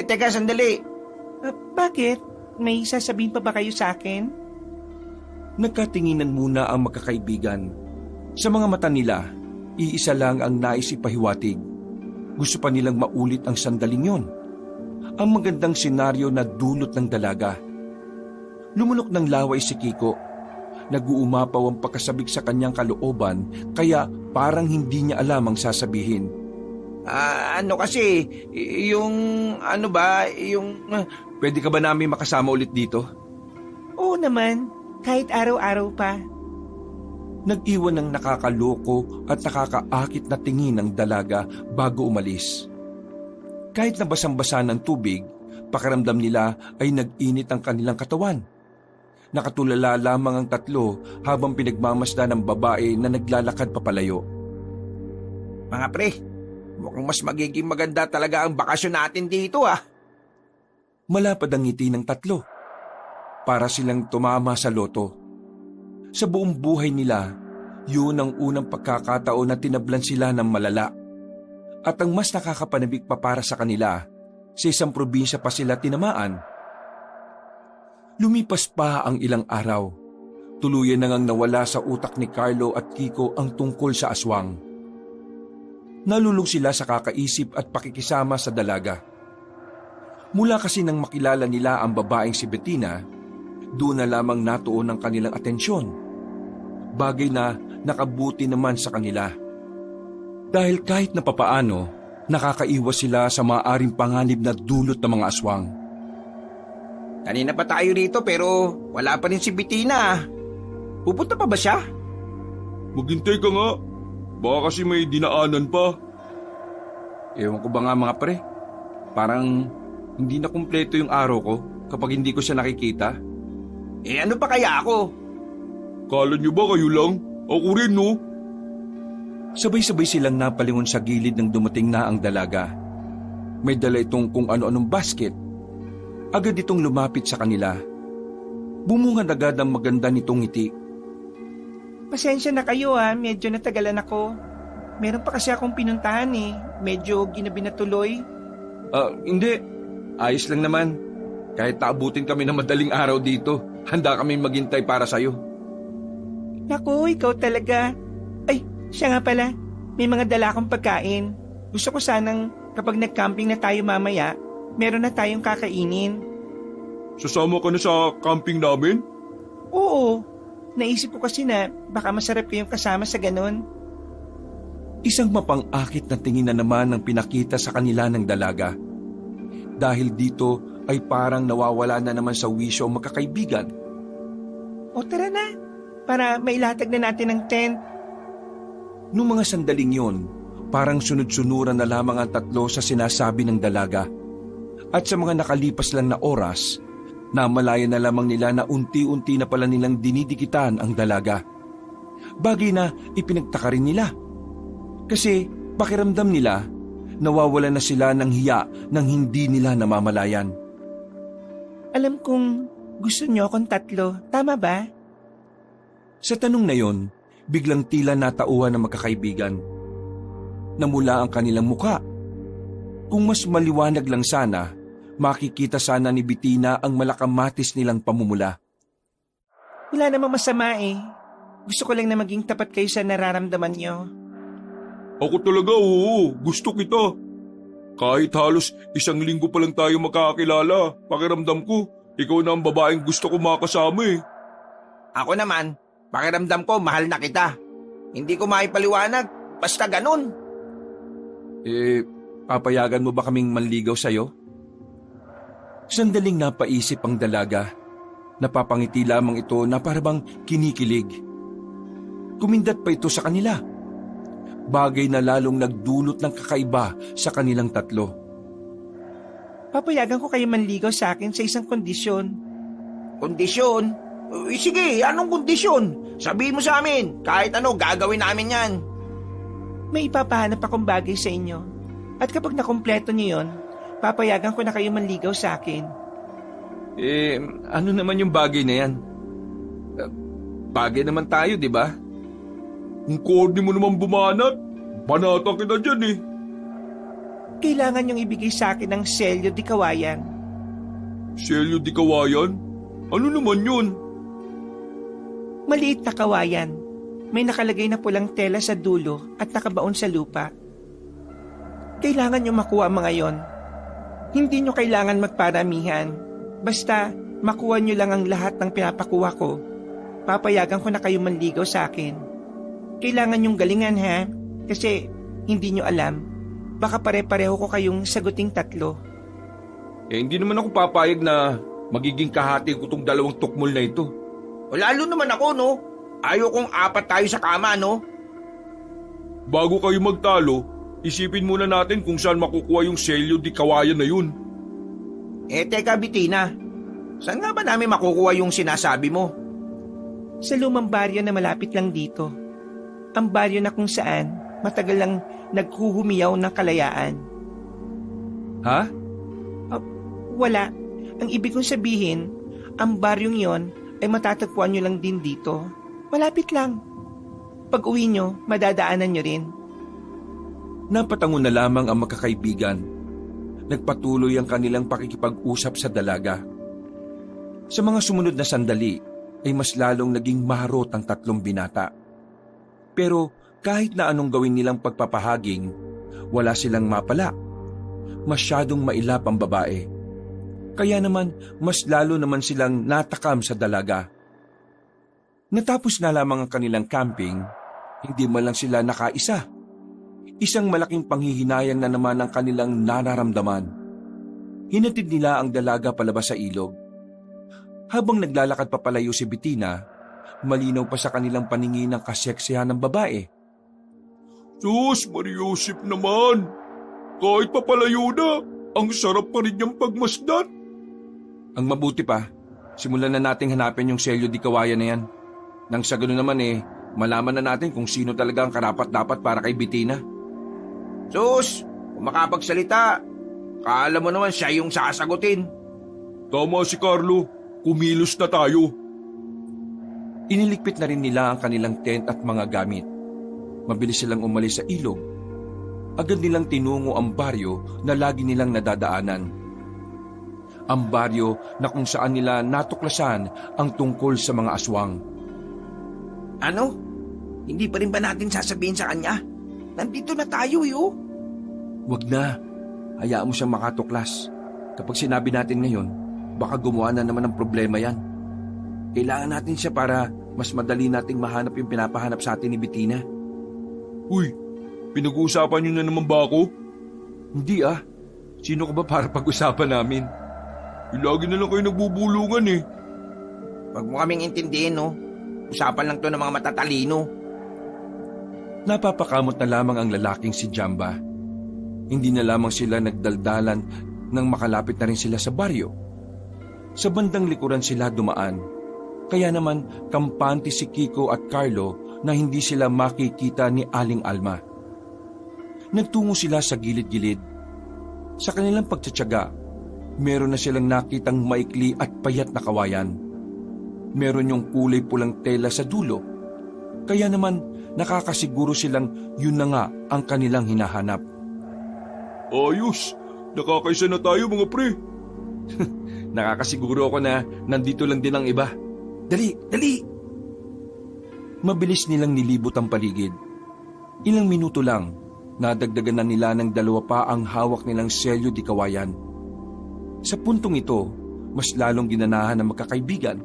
Speaker 3: Teka, sandali.
Speaker 4: Bakit? May sasabihin pa ba kayo sa akin?
Speaker 1: Nagkatinginan muna ang magkakaibigan. Sa mga mata nila, iisa lang ang nais ipahiwatig. Gusto pa nilang maulit ang sandaling yon. Ang magandang senaryo na dulot ng dalaga. Lumunok ng laway si Kiko. Nag-uumapaw ang pagkasabik sa kanyang kalooban kaya parang hindi niya alam ang sasabihin. Pwede ka ba namin makasama ulit dito?
Speaker 4: Oo naman, kahit araw-araw pa.
Speaker 1: Nag-iwan ng nakakaloko at nakakaakit na tingin ng dalaga bago umalis. Kahit nabasang-basa ng tubig, pakiramdam nila ay nag-init ang kanilang katawan. Nakatulala lamang ang tatlo habang pinagmamasdan ng babae na naglalakad papalayo.
Speaker 3: Mga pre, mukhang mas magiging maganda talaga ang bakasyon natin dito
Speaker 1: Malapad ang ngiti ng tatlo. Para silang tumama sa loto. Sa buong buhay nila, yun ang unang pagkakataon na tinablan sila ng malala. At ang mas nakakapanabik pa para sa kanila, sa isang probinsya pa sila tinamaan. Lumipas pa ang ilang araw. Tuluyan na ngang nawala sa utak ni Carlo at Kiko ang tungkol sa aswang. Nalulung sila sa kakaisip at pakikisama sa dalaga. Mula kasi nang makilala nila ang babaeng si Bettina, doon na lamang natuon ang kanilang atensyon. Bagay na nakabuti naman sa kanila. Dahil kahit na papaano, nakakaiwas sila sa maaaring panganib na dulot ng mga aswang.
Speaker 3: Kanina pa tayo rito pero wala pa rin si Bettina. Pupunta pa ba siya?
Speaker 2: Maghintay ka nga. Baka kasi may dinaanan pa.
Speaker 1: Ewan ko ba nga mga pre, parang hindi na kumpleto yung araw ko kapag hindi ko siya nakikita.
Speaker 3: Ano pa kaya ako?
Speaker 2: Kala niyo ba kayo lang? Ako rin, no?
Speaker 1: Sabay-sabay silang napalingon sa gilid ng dumating na ang dalaga. May dala itong kung ano-anong basket. Agad itong lumapit sa kanila. Bumungad agad ang maganda nitong ngiti.
Speaker 4: Pasensya na kayo medyo natagalan ako. Meron pa kasi akong pinuntahan Medyo ginabi na tuloy.
Speaker 1: Hindi. Ayos lang naman. Kahit naabutin kami ng madaling araw dito, handa kami maghintay para sa'yo.
Speaker 4: Naku, ikaw talaga. Ay, siya nga pala. May mga dala akong pagkain. Gusto ko sanang kapag nag-camping na tayo mamaya, meron na tayong kakainin.
Speaker 2: Sasama ka na sa camping namin?
Speaker 4: Oo. Naisip ko kasi na baka masarap kayong kasama sa ganun.
Speaker 1: Isang mapang-akit na tingin na naman ang pinakita sa kanila ng dalaga. Dahil dito ay parang nawawala na naman sa wisyo ang magkakaibigan.
Speaker 4: O tara na, para mailatag na natin ang tent.
Speaker 1: Noong mga sandaling yon, parang sunod-sunuran na lamang ang tatlo sa sinasabi ng dalaga. At sa mga nakalipas lang na oras, namalaya na lamang nila na unti-unti na pala nilang dinidikitan ang dalaga. Bagay na ipinagtaka rin nila. Kasi pakiramdam nila, nawawala na sila ng hiya nang hindi nila namamalayan.
Speaker 4: Alam kong gusto niyo akong tatlo, tama ba?
Speaker 1: Sa tanong na yon, biglang tila natauhan ng magkakaibigan. Namula ang kanilang muka. Kung mas maliwanag lang sana, makikita sana ni Bettina ang malakamatis nilang pamumula.
Speaker 4: Wala namang masama Gusto ko lang na maging tapat kayo sa nararamdaman niyo.
Speaker 2: Ako talaga, oo. Gusto kita. Kahit halos 1 linggo pa lang tayo magkakakilala, pakiramdam ko, ikaw na ang babaeng gusto ko makasama
Speaker 3: Ako naman, pakiramdam ko mahal na kita. Hindi ko maipaliwanag, basta ganun.
Speaker 1: Papayagan mo ba kaming manligaw sa'yo? Sandaling napaisip ang dalaga. Napapangiti lamang ito na parabang kinikilig. Kumindat pa ito sa kanila. Bagay na lalong nagdulot ng kakaiba sa kanilang tatlo.
Speaker 4: Papayagan ko kayo manligaw sa akin sa isang kondisyon.
Speaker 3: Kondisyon? Sige, anong kondisyon? Sabihin mo sa amin, kahit ano gagawin namin yan.
Speaker 4: May ipapahanap akong bagay sa inyo. At kapag nakumpleto niyo yon, papayagan ko na kayo manligaw sa akin.
Speaker 3: Ano naman yung bagay na yan? Bagay naman tayo, di ba?
Speaker 2: Ang corny mo naman bumanat. Banata kita dyan eh.
Speaker 4: Kailangan niyong ibigay sa akin ng selyo di kawayan.
Speaker 2: Selyo di kawayan? Ano naman yun?
Speaker 4: Maliit na kawayan. May nakalagay na pulang tela sa dulo at nakabaon sa lupa. Kailangan niyo makuha mga yon. Hindi niyo kailangan magparamihan. Basta makuha niyo lang ang lahat ng pinapakuha ko. Papayagan ko na kayo manligaw sa akin. Kailangan niyong galingan ha, kasi hindi niyo alam. Baka pare-pareho ko kayong saguting 3.
Speaker 3: Hindi naman ako papayag na magiging kahati ko tong 2 tukmol na ito. O lalo naman ako, no? Ayaw kong 4 tayo sa kama, no?
Speaker 2: Bago kayo magtalo, isipin muna natin kung saan makukuha yung selyo di kawayan na yun.
Speaker 3: Teka Bitina, saan nga ba namin makukuha yung sinasabi mo?
Speaker 4: Sa lumang baryo na malapit lang dito. Ang baryo na kung saan matagal lang naghuhumiyaw ng kalayaan.
Speaker 3: Ha?
Speaker 4: Wala. Ang ibig kong sabihin, ang baryong yon ay matatagpuan nyo lang din dito. Malapit lang. Pag uwi nyo, madadaanan nyo rin.
Speaker 1: Napatango na lamang ang magkakaibigan. Nagpatuloy ang kanilang pakikipag-usap sa dalaga. Sa mga sumunod na sandali, ay mas lalong naging maharot ang 3 binata. Pero kahit na anong gawin nilang pagpapahaging, wala silang mapala. Masyadong mailap ang babae. Kaya naman, mas lalo naman silang natakam sa dalaga. Natapos na lamang ang kanilang camping, hindi man lang sila nakaisa. Isang malaking panghihinayang na naman ang kanilang nararamdaman. Hinatid nila ang dalaga palabas sa ilog. Habang naglalakad papalayo si Bitina, malinaw pa sa kanilang paningin ang kaseksihan ng babae.
Speaker 2: Sus, Mariusip naman. Kahit papalayo na, ang sarap pa rin niyang pagmasdan.
Speaker 1: Ang mabuti pa, simulan na nating hanapin yung selyo di kawayan na yan. Nang sa gano'n naman malaman na natin kung sino talaga ang karapat-dapat para kay Bitina.
Speaker 3: Sus, kung makapagsalita, kala mo naman siya yung sasagutin.
Speaker 2: Tama si Carlo, kumilos na tayo.
Speaker 1: Iniligpit na rin nila ang kanilang tent at mga gamit. Mabilis silang umalis sa ilog. Agad nilang tinungo ang baryo na lagi nilang nadadaanan. Ang baryo na kung saan nila natuklasan ang tungkol sa mga aswang.
Speaker 3: Ano? Hindi pa rin ba natin sasabihin sa kanya? Nandito na tayo, yo.
Speaker 1: Wag na. Hayaan mo siyang makatuklas. Kapag sinabi natin ngayon, baka gumawa na naman ng problema yan. Kailangan natin siya para mas madali nating mahanap yung pinapahanap sa atin ni Bitina.
Speaker 2: Uy, pinag-uusapan niyo na naman ba ako?
Speaker 1: Hindi ah. Sino ka ba para pag-usapan namin?
Speaker 2: Lagi na lang kayo nagbubulungan eh.
Speaker 3: Huwag mo kaming intindihin, no? Usapan lang to ng mga matatalino.
Speaker 1: Napapakamot na lamang ang lalaking si Jamba. Hindi na lamang sila nagdaldalan nang makalapit na rin sila sa baryo. Sa bandang likuran sila dumaan. Kaya naman kampante si Kiko at Carlo na hindi sila makikita ni Aling Alma. Nagtungo sila sa gilid-gilid. Sa kanilang pagtsatsaga, meron na silang nakitang maikli at payat na kawayan. Meron yung kulay pulang tela sa dulo. Kaya naman nakakasiguro silang yun na nga ang kanilang hinahanap.
Speaker 2: Ayos, nakakaisa na tayo mga pre.
Speaker 1: Nakakasiguro ako na nandito lang din ang iba. Dali, dali! Mabilis nilang nilibot ang paligid. Ilang minuto lang, nadagdagan na nila ng 2 pa ang hawak nilang selyo di kawayan. Sa puntong ito, mas lalong ginanahan ng magkakaibigan.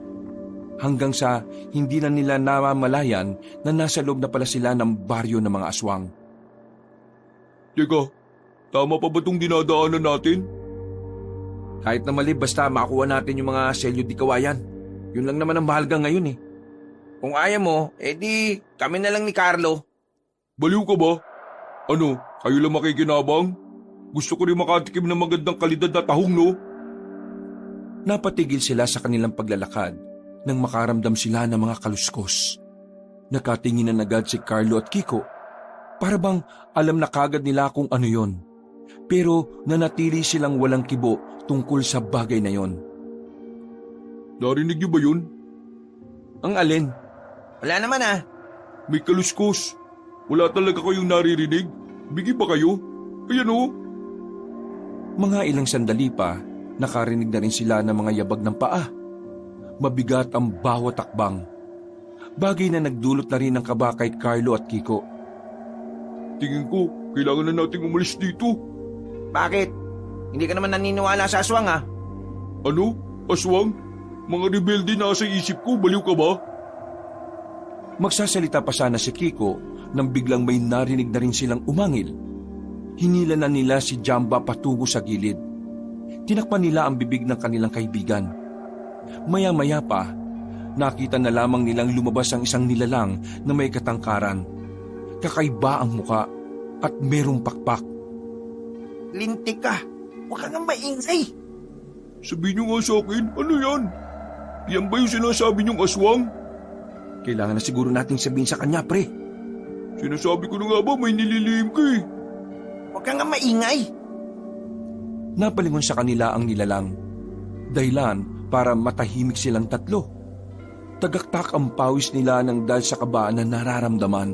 Speaker 1: Hanggang sa hindi na nila namamalayan na nasa loob na pala sila ng baryo ng mga aswang.
Speaker 2: Teka, tama pa ba itong dinadaanan natin?
Speaker 1: Kahit na mali, basta makuha natin yung mga selyo di kawayan. Yun lang naman ang mahalaga ngayon eh.
Speaker 3: Kung ayaw mo, edi kami na lang ni Carlo.
Speaker 2: Baliw ka ba? Ano, kayo lang makikinabang? Gusto ko rin makatikim ng magandang kalidad na tahong, no?
Speaker 1: Napatigil sila sa kanilang paglalakad nang makaramdam sila ng mga kaluskos. Nakatinginan agad si Carlo at Kiko. Para bang alam na kagad nila kung ano yon. Pero nanatili silang walang kibo tungkol sa bagay na yon.
Speaker 2: Narinig niyo ba yun?
Speaker 1: Ang alin?
Speaker 3: Wala naman ah.
Speaker 2: May kaluskos. Wala talaga kayong naririnig? Bigi ba kayo? Ayan o.
Speaker 1: Mga ilang sandali pa, nakarinig na rin sila ng mga yabag ng paa. Mabigat ang bawat takbang. Bagay na nagdulot na rin ng kaba kay Carlo at Kiko.
Speaker 2: Tingin ko, kailangan na nating umalis dito.
Speaker 3: Bakit? Hindi ka naman naniniwala sa aswang ah.
Speaker 2: Ano? Aswang? Mga rebelde nasa isip ko, baliw ka ba?
Speaker 1: Magsasalita pa sana si Kiko nang biglang may narinig na rin silang umangil. Hinila na nila si Jamba patungo sa gilid. Tinakpan nila ang bibig ng kanilang kaibigan. Maya-maya pa, nakita na lamang nilang lumabas ang isang nilalang na may katangkaran. Kakaiba ang muka at merong pakpak.
Speaker 3: Lintik ka. Huwag kang maingay.
Speaker 2: Sabihin niyo nga sa akin, ano yan? Yan ba yung sinasabi niyong aswang?
Speaker 1: Kailangan na siguro nating sabihin sa kanya, pre.
Speaker 2: Sinasabi ko na nga ba may nililihim ka eh.
Speaker 3: Huwag kang maingay.
Speaker 1: Napalingon sa kanila ang nilalang. Dahilan para matahimik silang tatlo. Tagaktak ang pawis nila ng dahil sa kaba na nararamdaman.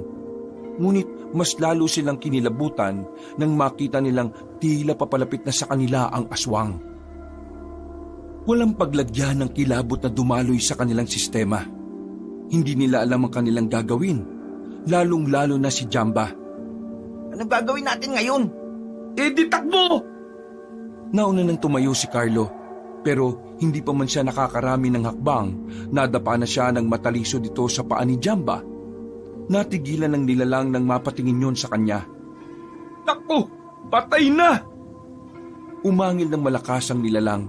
Speaker 1: Ngunit mas lalo silang kinilabutan nang makita nilang tila papalapit na sa kanila ang aswang. Walang paglagyan ng kilabot na dumaloy sa kanilang sistema. Hindi nila alam ang kanilang gagawin, lalong-lalo na si Jamba.
Speaker 3: Anong gagawin natin ngayon?
Speaker 2: Di takbo!
Speaker 1: Nauna nang tumayo si Carlo, pero hindi pa man siya nakakarami ng hakbang, nadapa na siya ng mataliso dito sa paa ni Jamba. Natigilan ng nilalang nang mapatingin yon sa kanya.
Speaker 2: Takbo! Patay na!
Speaker 1: Umangil ng malakas ang nilalang.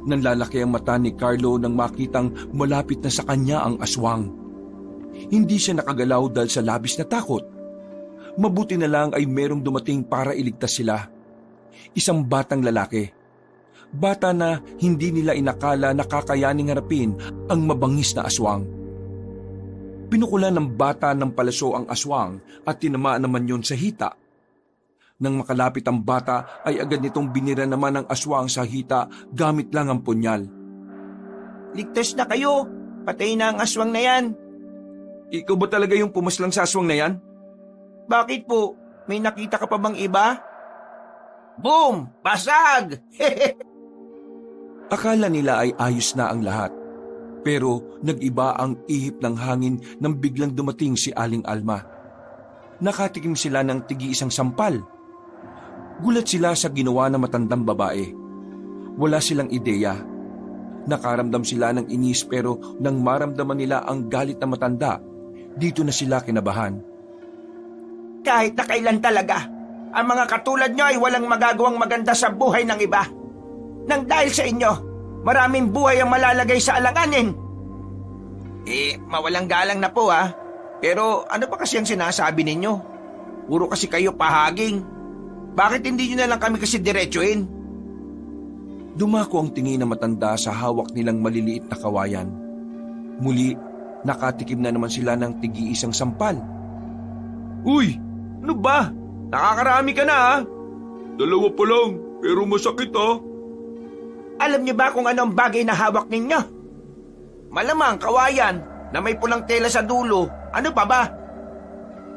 Speaker 1: Nanlalaki ang mata ni Carlo nang makitang malapit na sa kanya ang aswang. Hindi siya nakagalaw dahil sa labis na takot. Mabuti na lang ay merong dumating para iligtas sila. Isang batang lalaki. Bata na hindi nila inakala na kakayaning harapin ang mabangis na aswang. Pinukulan ng bata ng palaso ang aswang at tinamaan naman yon sa hita. Nang makalapit ang bata ay agad nitong binira naman ang aswang sa hita gamit lang ang punyal.
Speaker 3: Ligtas na kayo. Patay na ang aswang na yan.
Speaker 1: Ikaw ba talaga yung pumaslang sa aswang na yan?
Speaker 3: Bakit po? May nakita ka pa bang iba? Boom! Basag!
Speaker 1: Akala nila ay ayos na ang lahat. Pero nag-iba ang ihip ng hangin nang biglang dumating si Aling Alma. Nakatikim sila ng tigi-isang sampal. Gulat sila sa ginawa ng matandang babae. Wala silang ideya. Nakaramdam sila ng inis pero nang maramdaman nila ang galit na matanda, dito na sila kinabahan.
Speaker 3: Kahit na kailan talaga, ang mga katulad nyo ay walang magagawang maganda sa buhay ng iba. Nang dahil sa inyo, maraming buhay ang malalagay sa alanganin. Mawalang galang na po ha. Pero ano pa kasi ang sinasabi ninyo? Puro kasi kayo pahaging. Bakit hindi nyo na lang kami kasi diretsuin?
Speaker 1: Dumako ang tingin na matanda sa hawak nilang maliliit na kawayan. Muli, nakatikim na naman sila ng tigi-isang sampal.
Speaker 2: Uy!
Speaker 3: Ano ba? Nakakarami ka na ha?
Speaker 2: Dalawa pa lang, pero masakit ha.
Speaker 3: Alam niyo ba kung ano ang bagay na hawak ninyo? Malamang kawayan na may pulang tela sa dulo. Ano pa ba?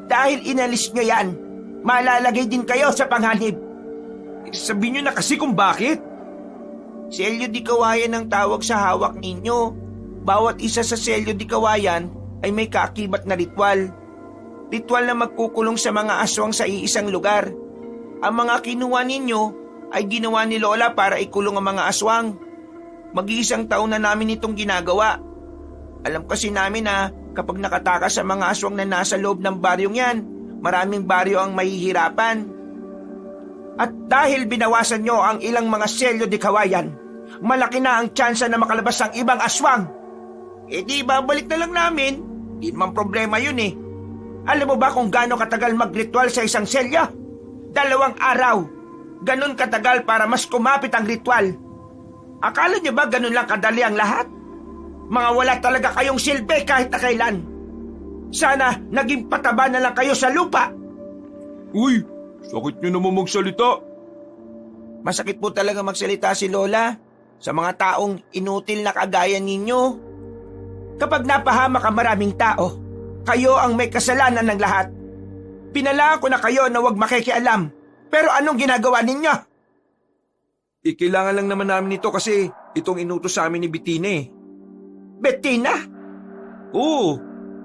Speaker 3: Dahil inalis nyo yan, malalagay din kayo sa panghanib.
Speaker 2: Sabihin nyo na kasi kung bakit.
Speaker 3: Selyo di kawayan ang tawag sa hawak ninyo. Bawat isa sa selyo di kawayan ay may kaakibat na ritual. Ritual na magkukulong sa mga aswang sa iisang lugar. Ang mga kinuha ninyo ay ginawa ni Lola para ikulong ang mga aswang. Mag-iisang taon na namin itong ginagawa. Alam kasi namin na kapag nakatakas sa mga aswang na nasa loob ng baryong yan, maraming baryo ang mahihirapan. At dahil binawasan nyo ang ilang mga selyo di kawayan, malaki na ang tsansa na makalabas ang ibang aswang. Di babalik na lang namin. Di naman problema yun eh. Alam mo ba kung gaano katagal mag-ritual sa isang selyo? 2 araw. Ganon katagal para mas kumapit ang ritual. Akala niyo ba ganon lang kadali ang lahat? Mga wala talaga kayong silbi kahit na kailan. Sana naging pataba na lang kayo sa lupa.
Speaker 2: Uy, sakit nyo naman magsalita.
Speaker 3: Masakit po talaga magsalita si Lola sa mga taong inutil na kagaya ninyo.
Speaker 4: Kapag napahamak ang maraming tao, kayo ang may kasalanan ng lahat. Pinalaan ko na kayo na huwag makikialam. Pero anong ginagawa ninyo?
Speaker 1: Kailangan lang naman namin ito kasi itong inutos sa amin ni Bettina eh.
Speaker 4: Bettina?
Speaker 1: Oo,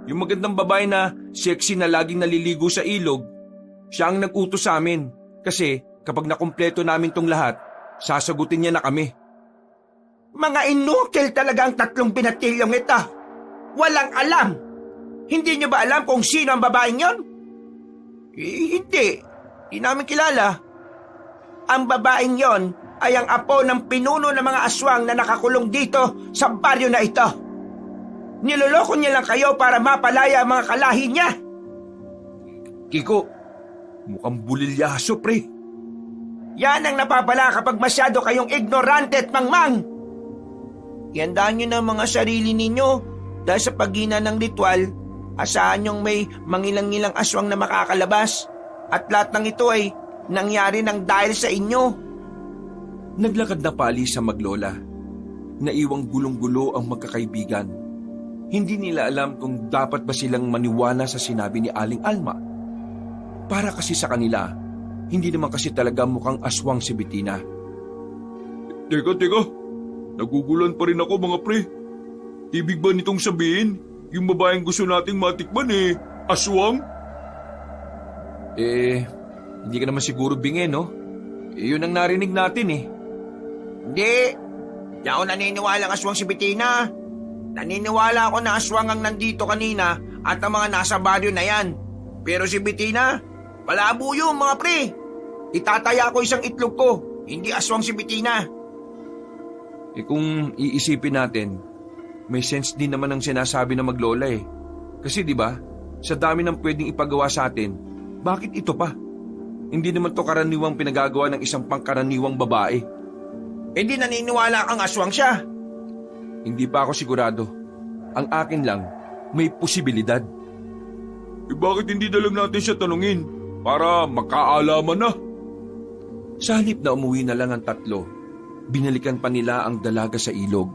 Speaker 1: yung magandang babae na sexy na laging naliligo sa ilog. Siya ang nag-utos sa amin kasi kapag nakumpleto namin tong lahat, sasagutin niya na kami.
Speaker 4: Mga inukil talaga ang 3 binatilyong ito. Walang alam. Hindi nyo ba alam kung sino ang babaeng yon?
Speaker 3: Hindi. Di namin kilala.
Speaker 4: Ang babaeng yon ay ang apo ng pinuno ng mga aswang na nakakulong dito sa baryo na ito. Niloloko niya lang kayo para mapalaya ang mga kalahi niya.
Speaker 1: Kiko, mukhang bulilyaso pre.
Speaker 4: Yan ang napapala kapag masyado kayong ignorante at mangmang.
Speaker 3: Iandaan nyo na mga sarili ninyo dahil sa paghina ng ritual, asahan nyong may mangilang-ilang aswang na makakalabas at lahat ng ito ay nangyari ng dahil sa inyo.
Speaker 1: Naglakad na paalis sa maglola. Naiwang gulong-gulo ang magkakaibigan. Hindi nila alam kung dapat ba silang maniwala sa sinabi ni Aling Alma. Para kasi sa kanila, hindi naman kasi talaga mukhang aswang si Bettina.
Speaker 2: Teka. Nagugulan pa rin ako mga pre. Ibig ba nitong sabihin, yung babaeng gusto nating matikman aswang?
Speaker 1: Hindi ka naman siguro bingi, no? Yun ang narinig natin eh.
Speaker 3: Hindi. Di ako naniniwala ang aswang si Bettina. Naniniwala ako na aswang ang nandito kanina at ang mga nasa baryo na yan. Pero si Bettina, palabo yun mga pre. Itataya ko isang itlog ko. Hindi aswang si Bettina.
Speaker 1: Kung iisipin natin, may sense din naman ang sinasabi ng maglola eh. Kasi di ba, sa dami ng pwedeng ipagawa sa atin, bakit ito pa? Hindi naman to karaniwang pinagagawa ng isang pangkaraniwang babae.
Speaker 3: Hindi naniniwala kang aswang siya.
Speaker 1: Hindi pa ako sigurado. Ang akin lang, may posibilidad.
Speaker 2: Bakit hindi na lang natin siya tanungin para makaalaman na?
Speaker 1: Sa halip na umuwi na lang ang 3, binalikan pa nila ang dalaga sa ilog.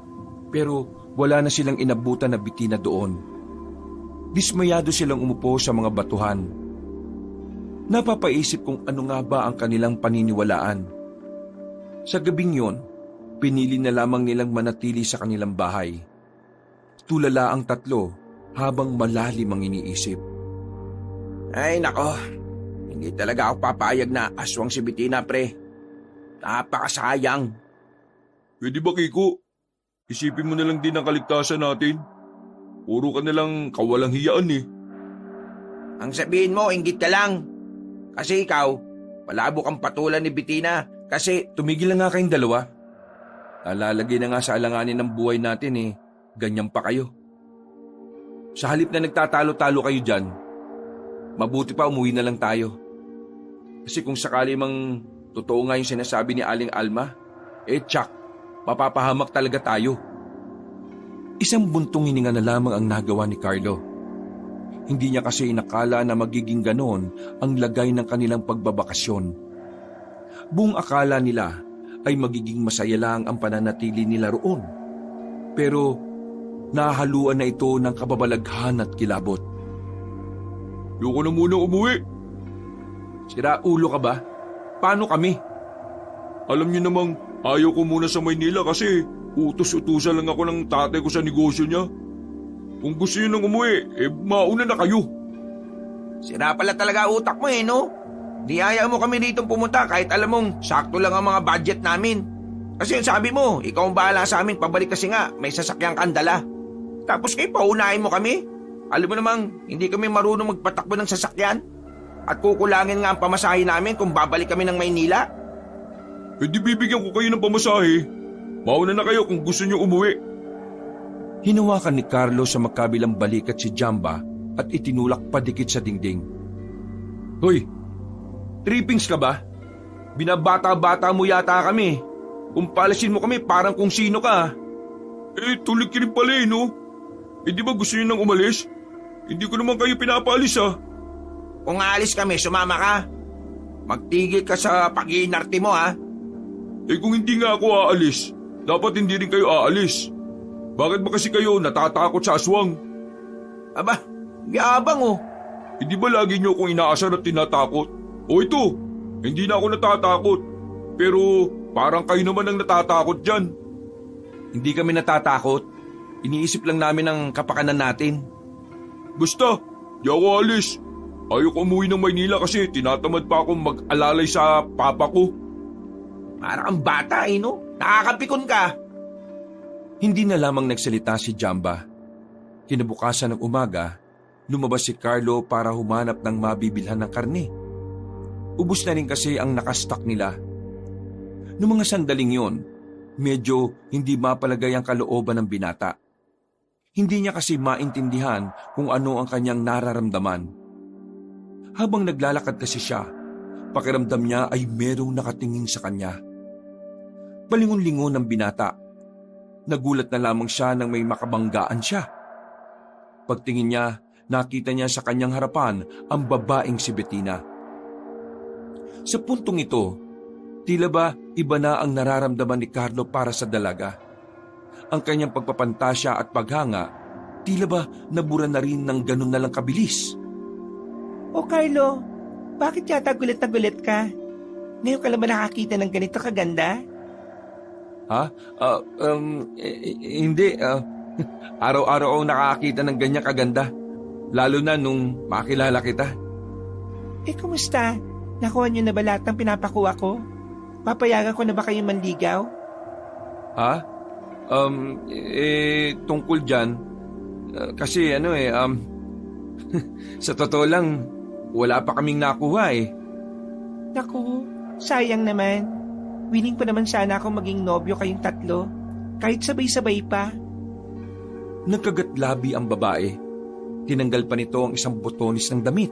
Speaker 1: Pero wala na silang inabutan na Bettina doon. Dismayado silang umupo sa mga batuhan. Napapaisip kung ano nga ba ang kanilang paniniwalaan. Sa gabing yon, pinili na lamang nilang manatili sa kanilang bahay. Tulala ang 3 habang malalim ang iniisip.
Speaker 3: Ay nako, hindi talaga ako papayag na aswang si Bettina pre. Napakasayang.
Speaker 2: Pwede ba Kiko? Isipin mo na lang din ang kaligtasan natin. Puro ka na lang kawalang hiyaan eh.
Speaker 3: Ang sabihin mo, inggit ka lang. Kasi ikaw, palabo kang patulan ni Bettina kasi
Speaker 1: Tumigil na nga kayong dalawa. Nalalagay na nga sa alanganin ng buhay natin eh. Ganyan pa kayo. Sa halip na nagtatalo-talo kayo dyan, mabuti pa umuwi na lang tayo. Kasi kung sakali mang totoo nga yung sinasabi ni Aling Alma, tsak, mapapahamak talaga tayo. Isang buntong hininga na lamang ang nagawa ni Carlo. Hindi niya kasi inakala na magiging ganon ang lagay ng kanilang pagbabakasyon. Buong akala nila ay magiging masaya lang ang pananatili nila roon. Pero nahaluan na ito ng kababalaghan at kilabot.
Speaker 2: Ayoko na muna umuwi.
Speaker 1: Sira ulo ka ba? Paano kami?
Speaker 2: Alam niyo namang ayaw ko muna sa Maynila kasi utos-utusan lang ako ng tatay ko sa negosyo niya. Kung gusto niyo nang umuwi, mauna na kayo.
Speaker 3: sira pala talaga utak mo no? Niyaya mo kami dito pumunta kahit alam mong sakto lang ang mga budget namin. Kasi yung sabi mo, ikaw ang bahala sa amin pabalik kasi nga may sasakyang kandala. Tapos kayo paunahin mo kami. Alam mo namang hindi kami marunong magpatakbo ng sasakyan. At kukulangin nga ang pamasahe namin kung babalik kami ng Maynila.
Speaker 2: Di bibigyan ko kayo ng pamasahe. Mauna na kayo kung gusto niyo umuwi.
Speaker 1: Hinawakan ni Carlo sa magkabilang balikat si Jamba at itinulak pa dikit sa dingding. Hoy, trippings ka ba? Binabata-bata mo yata kami. Kung palasin mo kami parang kung sino ka.
Speaker 2: Tulig ka rin pala no? Di ba gusto niyo nang umalis? Hindi ko naman kayo pinapaalis
Speaker 3: Kung aalis kami, sumama ka. Magtigil ka sa pag-iinarte mo ha.
Speaker 2: kung hindi nga ako aalis, dapat hindi rin kayo aalis. Bakit ba kasi kayo natatakot sa aswang?
Speaker 3: Aba, yabang oh.
Speaker 2: Hindi ba lagi niyo akong inaasar at tinatakot? O ito, hindi na ako natatakot. Pero parang kayo naman ang natatakot dyan.
Speaker 3: Hindi kami natatakot. Iniisip lang namin ang kapakanan natin.
Speaker 2: Basta, di ako alis. Ayoko umuwi ng Maynila kasi tinatamad pa akong mag-alalay sa papa ko.
Speaker 3: Parang ang bata no? Nakakapikon ka.
Speaker 1: Hindi na lamang nagsalita si Jamba. Kinabukasan ng umaga, lumabas si Carlo para humanap ng mabibilhan ng karne. Ubus na rin kasi ang nakastock nila. Noong mga sandaling yon, medyo hindi mapalagay ang kalooban ng binata. Hindi niya kasi maintindihan kung ano ang kanyang nararamdaman. Habang naglalakad kasi siya, pakiramdam niya ay merong nakatingin sa kanya. Palingon-lingon ng binata. Nagulat na lamang siya nang may makabanggaan siya. Pagtingin niya, nakita niya sa kanyang harapan ang babaeng si Bettina. Sa puntong ito, tila ba iba na ang nararamdaman ni Carlo para sa dalaga. Ang kanyang pagpapantasya at paghanga, tila ba nabura na rin ng ganun na lang kabilis.
Speaker 4: O Carlo, bakit yata gulat na gulat ka? Ngayon ka lang ba nakakita ng ganito kaganda?
Speaker 1: Ha? Hindi. Araw-araw ako nakakita ng ganyan kaganda. Lalo na nung makilala kita.
Speaker 4: Kumusta? Nakuha niyo na ba lahat ng pinapakuha ko? Papayagan ko na ba kayo manligaw?
Speaker 1: Ha? Tungkol dyan, kasi sa totoo lang, wala pa kaming nakuha eh.
Speaker 4: Naku, sayang naman. Willing pa naman sana akong maging nobyo kayong tatlo. Kahit sabay-sabay pa.
Speaker 1: Nagkagatlabi ang babae. Tinanggal pa nito ang isang botones ng damit.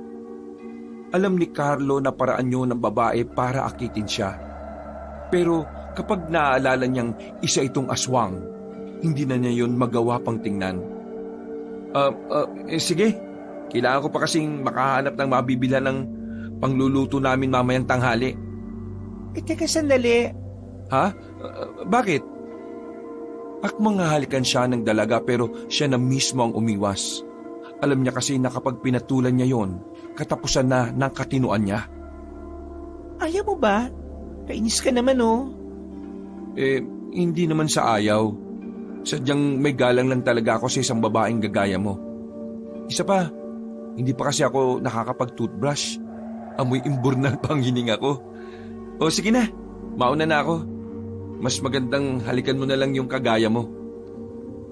Speaker 1: Alam ni Carlo na paraan yun ng babae para akitin siya. Pero kapag naaalala niyang isa itong aswang, hindi na niya yun magawa pang tingnan. Sige, kailangan ko pa kasing makahanap ng mabibilhan ng pangluluto namin mamayang tanghali.
Speaker 4: Teka sandali.
Speaker 1: Ha? Bakit? Akmang hahalikan siya ng dalaga pero siya na mismo ang umiwas. Alam niya kasi na kapag pinatulan niya yon, katapusan na ng katinuan niya.
Speaker 4: Ayaw mo ba? Kainis ka naman oh.
Speaker 1: Hindi naman sa ayaw. Sadyang may galang lang talaga ako sa isang babaeng gagaya mo. Isa pa, hindi pa kasi ako nakakapag-toothbrush. Amoy imburnal pang hininga ko. O sige na, mauna na ako. Mas magandang halikan mo na lang yung kagaya mo.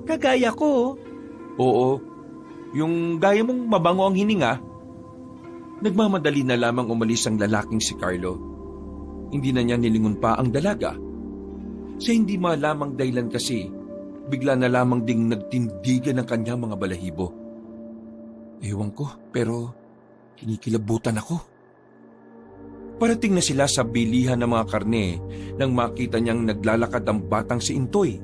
Speaker 4: Kagaya ko?
Speaker 1: Oo, yung gaya mong mabango ang hininga. Nagmamadali na lamang umalis ang lalaking si Carlo. Hindi na niya nilingon pa ang dalaga. Sa hindi malamang dahilan kasi, bigla na lamang ding nagtindigan ng kanyang mga balahibo. Ewan ko, pero kinikilabutan ako. Parating na sila sa bilihan ng mga karne nang makita niyang naglalakad ang batang si Intoy.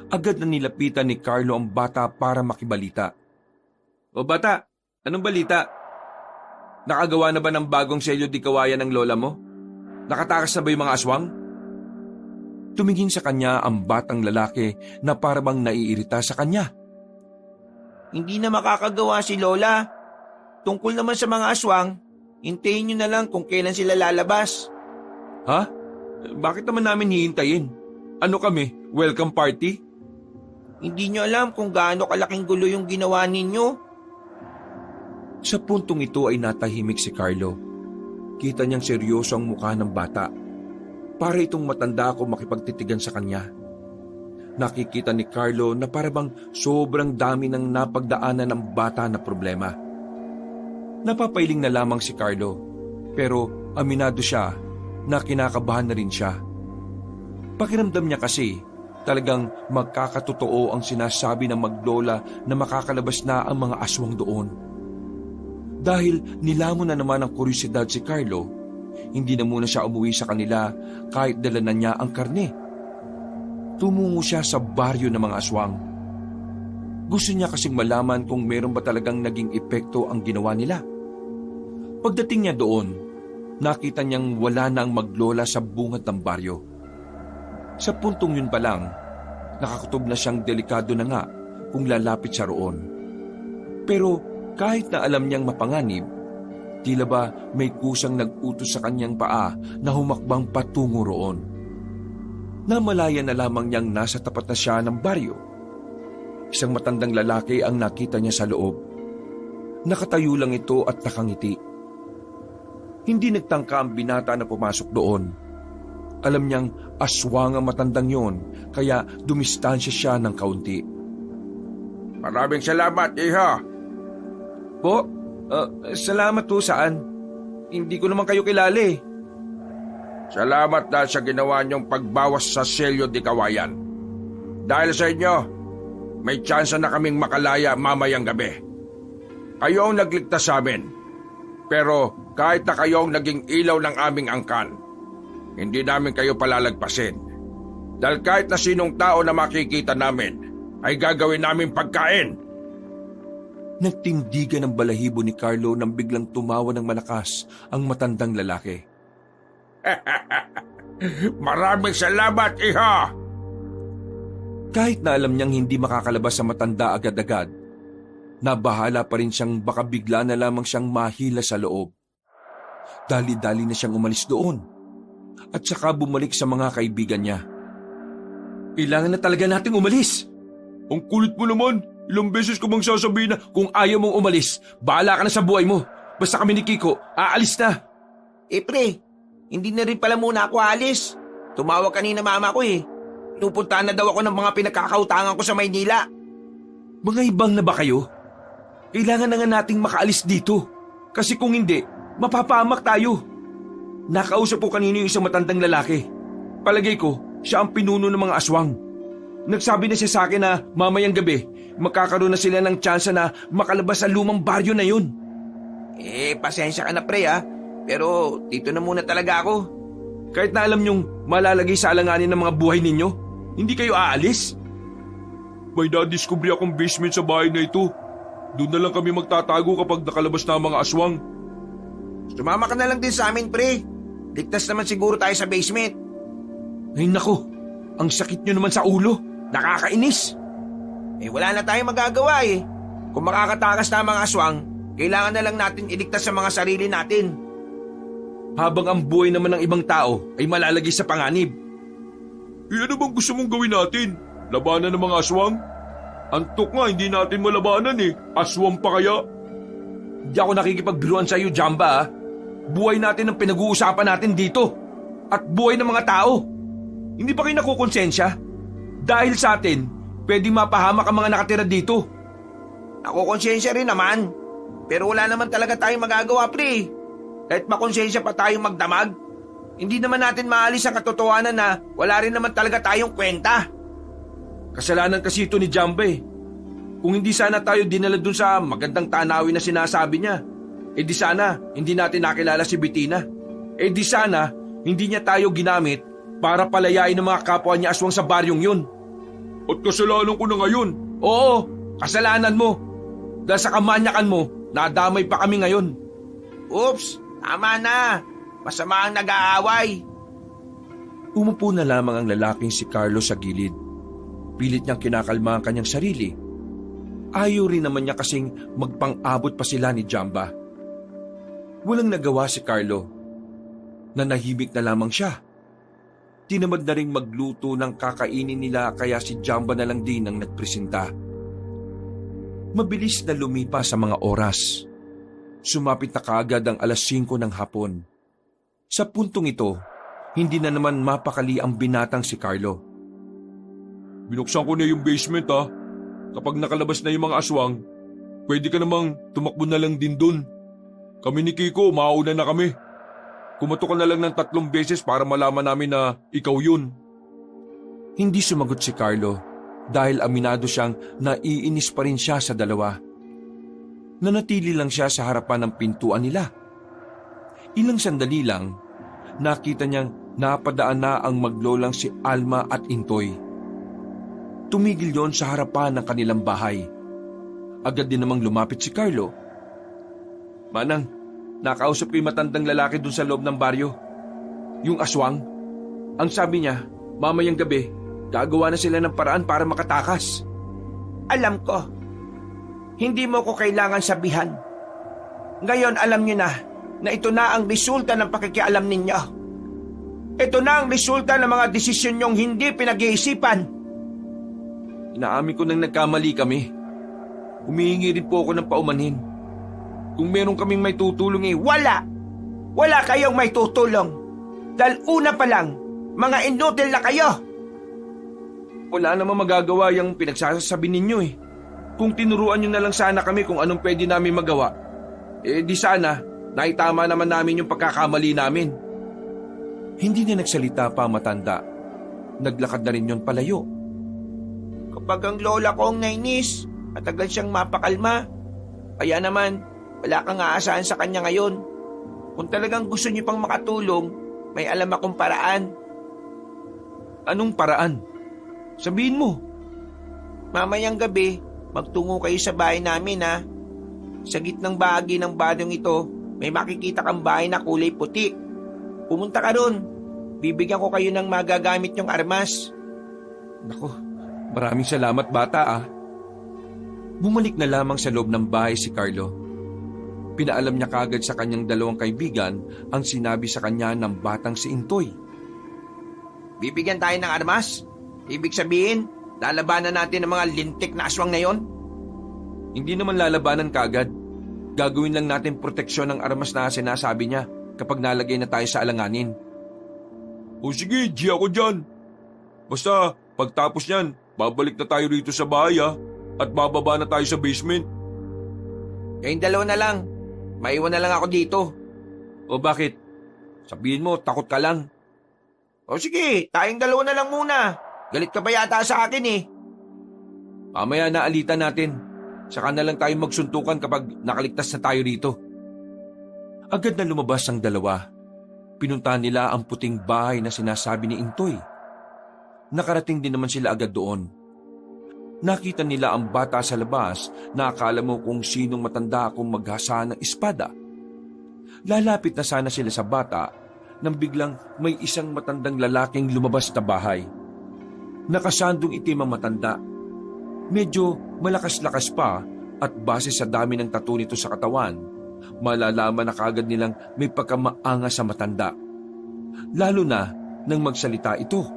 Speaker 1: Agad na nilapitan ni Carlo ang bata para makibalita. O bata, anong balita? Nakagawa na ba ng bagong selyo di kawayan ng lola mo? Nakatakas na ba yung mga aswang? Tumingin sa kanya ang batang lalaki na parabang naiirita sa kanya.
Speaker 3: Hindi na makakagawa si Lola. Tungkol naman sa mga aswang, hintayin nyo na lang kung kailan sila lalabas.
Speaker 1: Ha? Bakit naman namin hihintayin? Ano kami? Welcome party?
Speaker 3: Hindi nyo alam kung gaano kalaking gulo yung ginawa ninyo.
Speaker 1: Sa puntong ito ay natahimik si Carlo. Kita niyang seryoso ang mukha ng bata. Para itong matanda ako makipagtitigan sa kanya. Nakikita ni Carlo na parabang sobrang dami ng napagdaanan ng bata na problema. Napapailing na lamang si Carlo, pero aminado siya na kinakabahan na rin siya. Pakiramdam niya kasi talagang magkakatotoo ang sinasabi ng maglola na makakalabas na ang mga aswang doon. Dahil nilamon na naman ang kuryosidad si Carlo, hindi na muna siya umuwi sa kanila kahit dala na niya ang karne. Tumungo siya sa baryo ng mga aswang. Gusto niya kasing malaman kung meron ba talagang naging epekto ang ginawa nila. Pagdating niya doon, nakita niyang wala na ang maglola sa bungad ng baryo. Sa puntong yun pa lang, nakakutob na siyang delikado na nga kung lalapit siya roon. Pero kahit na alam niyang mapanganib, tila ba may kusang nag-utos sa kanyang paa na humakbang patungo roon. Namalaya na lamang niyang nasa tapat na siya ng baryo. Isang matandang lalaki ang nakita niya sa loob. Nakatayo lang ito at nakangiti. Hindi nagtangka ang binata na pumasok doon. Alam niyang aswang ang matandang yon, kaya dumistansya siya ng kaunti.
Speaker 3: Maraming salamat, iha.
Speaker 1: Po, salamat po saan? Hindi ko naman kayo kilala eh.
Speaker 3: Salamat dahil sa ginawa niyong pagbawas sa selyo di kawayan. Dahil sa inyo, may tsansa na kaming makalaya mamayang gabi. Kayo ang nagligtas sa amin. Pero kahit na kayo ang naging ilaw ng aming angkan, hindi namin kayo palalagpasin. Dahil kahit na sinong tao na makikita namin, ay gagawin namin pagkain.
Speaker 1: Nagtindigan ng balahibo ni Carlo nang biglang tumawa ng malakas ang matandang lalaki.
Speaker 3: Maraming salamat, iha!
Speaker 1: Kahit na alam niyang hindi makakalabas sa matanda agad-agad, nabahala pa rin siyang baka bigla na lamang siyang mahila sa loob. Dali-dali na siyang umalis doon at saka bumalik sa mga kaibigan niya. Kailangan na talaga nating umalis.
Speaker 2: Ang kulit mo naman. Ilang beses ko bang sasabihin na
Speaker 1: Kung ayaw mong umalis, bahala ka na sa buhay mo. Basta kami ni Kiko, aalis na.
Speaker 3: Pre, hindi na rin pala muna ako alis. Tumawag kanina mama ko eh. Pinupuntahan na daw ako ng mga pinagkakautangan ko sa Maynila.
Speaker 1: Mga ibang na ba kayo? Kailangan na nga nating makaalis dito. Kasi kung hindi, mapapahamak tayo. Nakausap ko kanina yung isang matandang lalaki. Palagay ko, siya ang pinuno ng mga aswang. Nagsabi na siya sa akin na mamayang gabi, magkakaroon na sila ng tsansa na makalabas sa lumang baryo na yun.
Speaker 3: Pasensya ka na pre ha. Pero dito na muna talaga ako.
Speaker 1: Kahit na alam niyong malalagay sa alanganin ng mga buhay ninyo, hindi kayo aalis?
Speaker 2: may nadiskubre akong basement sa bahay na ito. Doon na lang kami magtatago kapag nakalabas na ang mga aswang.
Speaker 3: Sumama ka na lang din sa amin, pre. Ligtas naman siguro tayo sa basement.
Speaker 1: Ay nako, ang sakit nyo naman sa ulo. Nakakainis.
Speaker 3: Wala na tayong magagawa eh. Kung makakatakas na ang mga aswang, kailangan na lang natin iligtas sa mga sarili natin.
Speaker 1: Habang ang buhay naman ng ibang tao ay malalagay sa panganib.
Speaker 2: Ano bang gusto mong gawin natin? Labanan ng mga aswang? Antok nga, hindi natin malabanan eh. Aswang pa kaya?
Speaker 1: Di ako nakikipagbiruan sa iyo, Jamba ha. Buhay natin ang pinag-uusapan natin dito. At buhay ng mga tao. Hindi ba kayo nakukonsensya? Dahil sa atin, pwedeng mapahamak ang mga nakatira dito.
Speaker 3: Nakukonsensya rin naman. Pero wala naman talaga tayong magagawa, pre. Kahit makonsensya pa tayong magdamag, hindi naman natin maalis ang katotohanan na wala rin naman talaga tayong kwenta.
Speaker 1: Kasalanan kasi ito ni Jamba eh. Kung hindi sana tayo dinala dun sa magandang tanawin na sinasabi niya, di sana hindi natin nakilala si Bettina. Di sana hindi niya tayo ginamit para palayain ng mga kapwa niya aswang sa baryong yun.
Speaker 2: At kasalanan ko na ngayon.
Speaker 1: Oo, kasalanan mo. Dahil sa kamanyakan mo, nadamay pa kami ngayon.
Speaker 3: Oops, tama na. Masama ang nag-aaway.
Speaker 1: Umupo na lamang ang lalaking si Carlo sa gilid. Pilit niyang kinakalma ang kanyang sarili. Ayaw rin naman niya kasing magpang-abot pa sila ni Jamba. Walang nagawa si Carlo. Nanahimik na lamang siya. Tinamad na ring magluto ng kakainin nila kaya si Jamba na lang din ang nagpresenta. Mabilis na lumipas sa mga oras. Sumapit na kaagad ang 5:00 ng hapon. Sa puntong ito, hindi na naman mapakali ang binatang si Carlo.
Speaker 2: Binuksan ko na yung basement ha. Kapag nakalabas na yung mga aswang, pwede ka namang tumakbo na lang din dun. Kami ni Kiko, mauna na kami. Kumato ka na lang ng 3 beses para malaman namin na ikaw yun.
Speaker 1: Hindi sumagot si Carlo dahil aminado siyang naiinis pa rin siya sa dalawa. Nanatili lang siya sa harapan ng pintuan nila. Ilang sandali lang, nakita niyang napadaan na ang maglolang si Alma at Intoy. Tumigil yon sa harapan ng kanilang bahay. Agad din namang lumapit si Carlo. Manang, nakausap ko yung matandang lalaki dun sa loob ng baryo. Yung aswang. Ang sabi niya, Mamayang gabi, gagawa na sila ng paraan para makatakas.
Speaker 3: Alam ko. Hindi mo ko kailangan sabihan. Ngayon alam niyo na ito na ang resulta ng pakikialam ninyo. Ito na ang resulta ng mga desisyon niyong hindi pinag-iisipan.
Speaker 1: Inaamin ko nang nagkamali kami. Humihingi rin po ako ng paumanhin. Kung meron kaming may tutulong
Speaker 3: Wala! Wala kayong may tutulong. Dahil una pa lang, mga inutil na kayo.
Speaker 1: wala namang magagawa yung pinagsasabi ninyo eh. Kung tinuruan nyo na lang sana kami kung anong pwede namin magawa, di sana, naitama naman namin yung pagkakamali namin. Hindi na nagsalita pa ang matanda. Naglakad na rin yon palayo.
Speaker 3: Kapag ang lola ko ang nainis, matagal siyang mapakalma. Kaya naman, wala kang aasahan sa kanya ngayon. Kung talagang gusto niyo pang makatulong, may alam akong paraan.
Speaker 1: Anong paraan? Sabihin mo.
Speaker 3: Mamayang gabi, magtungo kayo sa bahay namin ha. Sa gitnang bahagi ng badyong ito, may makikita kang bahay na kulay puti. Pumunta ka ron. Bibigyan ko kayo ng magagamit yung armas.
Speaker 1: Naku, maraming salamat bata ah. Bumalik na lamang sa loob ng bahay si Carlo. Pinaalam niya kagad sa kanyang dalawang kaibigan ang sinabi sa kanya ng batang si Intoy.
Speaker 3: Bibigyan tayo ng armas? Ibig sabihin, lalabanan natin ang mga lintik na aswang na yon?
Speaker 1: Hindi naman lalabanan kagad. Gagawin lang natin proteksyon ng armas na sinasabi niya kapag nalagay na tayo sa alanganin.
Speaker 2: O sige, G ako dyan. Basta, pagtapos niyan, babalik na tayo rito sa bahay at bababa na tayo sa basement.
Speaker 3: Kayong dalawa na lang. Maiwan na lang ako dito.
Speaker 1: O bakit? Sabihin mo, takot ka lang.
Speaker 3: O sige, tayong dalawa na lang muna. Galit ka ba yata sa akin eh?
Speaker 1: Mamaya naalitan natin. Saka na lang tayo magsuntukan kapag nakaligtas na tayo rito. Agad na lumabas ang dalawa. Pinuntahan nila ang puting bahay na sinasabi ni Intoy. Nakarating din naman sila agad doon. Nakita nila ang bata sa labas na akala mo kung sinong matanda akong maghasa ng espada. Lalapit na sana sila sa bata nang biglang may isang matandang lalaking lumabas na bahay. Nakasandong itim ang matanda. Medyo malakas-lakas pa at base sa dami ng tattoo nito sa katawan, malalaman na kagad nilang may pagkamaanga sa matanda. Lalo na nang magsalita ito.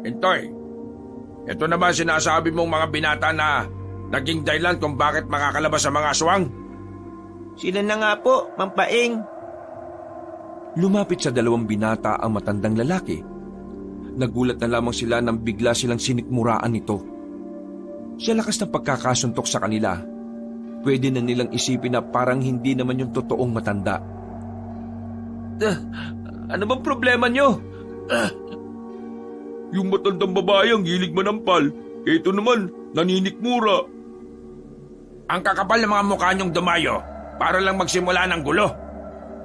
Speaker 3: Intoy, ito na ba sinasabi mong mga binata na naging dahilan kung bakit makakalabas sa mga aswang? Sila na nga po, Mampaing.
Speaker 1: Lumapit sa dalawang binata ang matandang lalaki. Nagulat na lamang sila nang bigla silang sinikmuraan nito. Sa lakas ng pagkakasuntok sa kanila, pwede na nilang isipin na parang hindi naman yung totoong matanda. Ano bang problema nyo?
Speaker 2: Yung matandang babae ang hilig manampal, ito naman, naninikmura.
Speaker 3: Ang kakapal ng mga mukha niyong dumayo para lang magsimula ng gulo.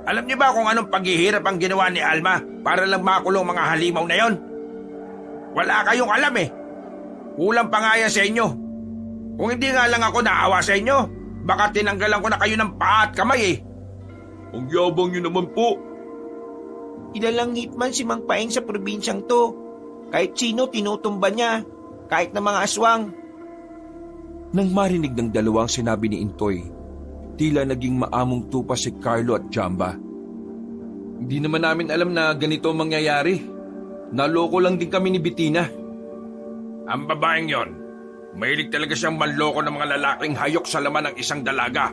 Speaker 3: Alam niyo ba kung anong paghihirap ang ginawa ni Alma para lang makulong mga halimaw na yon? Wala kayong alam eh. Kulang pa nga yan sa inyo. Kung hindi nga lang ako naawa sa inyo, baka tinanggalan ko na kayo ng paa at kamay eh.
Speaker 2: Ang yabang niyo naman po.
Speaker 3: Ilalang hitman si Mang Paeng sa probinsyang to. Kahit sino tinutumba niya, kahit na mga aswang.
Speaker 1: Nang marinig ng dalawang sinabi ni Intoy, tila naging maamong tupa si Carlo at Jamba. Hindi naman namin alam na ganito ang mangyayari. Naloko lang din kami ni Bettina.
Speaker 3: Ang babaeng yon, mahilig talaga siyang manloko ng mga lalaking hayok sa laman ng isang dalaga.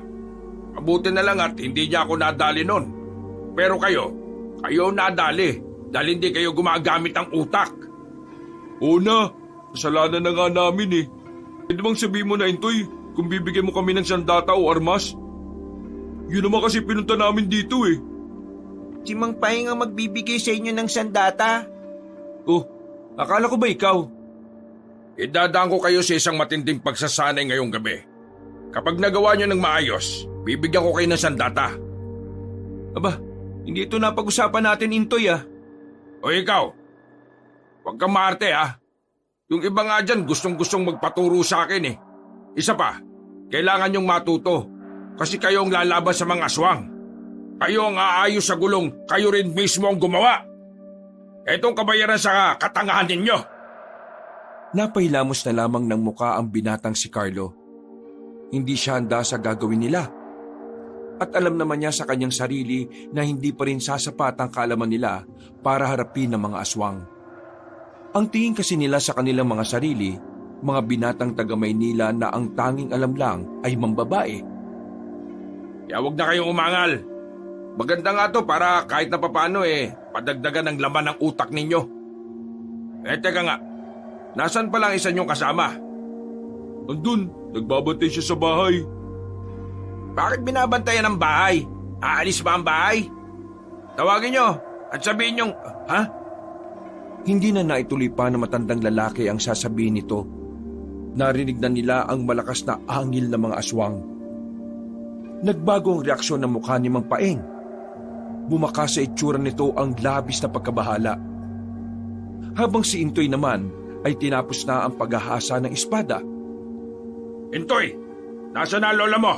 Speaker 3: Mabuti na lang at hindi niya ako nadali nun. Pero kayo nadali dahil hindi kayo gumagamit ng utak.
Speaker 2: Oo na, kasalanan na nga namin eh. Pwede bang sabihin mo na, Intoy, kung bibigyan mo kami ng sandata o armas? Yun naman kasi pinunta namin dito eh.
Speaker 3: Si Mang Paeng ang magbibigay sa inyo ng sandata.
Speaker 1: Oh, akala ko ba ikaw?
Speaker 3: Idadaan ko kayo sa isang matinding pagsasanay ngayong gabi. Kapag nagawa niyo ng maayos, bibigyan ko kayo ng sandata.
Speaker 1: Aba, hindi ito napag-usapan natin, Intoy ah.
Speaker 3: O ikaw, huwag kang maarte ha. Yung iba nga dyan gustong-gustong magpaturo sa akin eh. Isa pa, kailangan niyong matuto kasi kayo ang lalaban sa mga aswang. Kayo ang aayos sa gulong, kayo rin mismo ang gumawa. Etong kabayaran sa katangahan ninyo.
Speaker 1: Napahilamos na lamang ng muka ang binatang si Carlo. Hindi siya handa sa gagawin nila. At alam naman niya sa kanyang sarili na hindi pa rin sasapat ang kaalaman nila para harapin ang mga aswang. Ang tingin kasi nila sa kanilang mga sarili, mga binatang taga Maynila na ang tanging alam lang ay mambabae.
Speaker 3: Kaya huwag na kayong umangal. Maganda nga to para kahit na papano padagdagan ng laman ng utak ninyo. Teka nga, nasan pa lang isa niyong kasama?
Speaker 2: Andun, nagbabantay siya sa bahay.
Speaker 3: Bakit binabantayan ang bahay? Aalis ba ang bahay? Tawagin nyo at sabihin nyong, ha?
Speaker 1: Hindi na naituloy pa na matandang lalaki ang sasabihin nito. Narinig na nila ang malakas na angil ng mga aswang. Nagbago ang reaksyon ng mukha ni Mang Paeng. Bumaka sa itsura nito ang labis na pagkabahala. Habang si Intoy naman ay tinapos na ang paghahasa ng espada.
Speaker 3: Intoy, nasa na lola mo?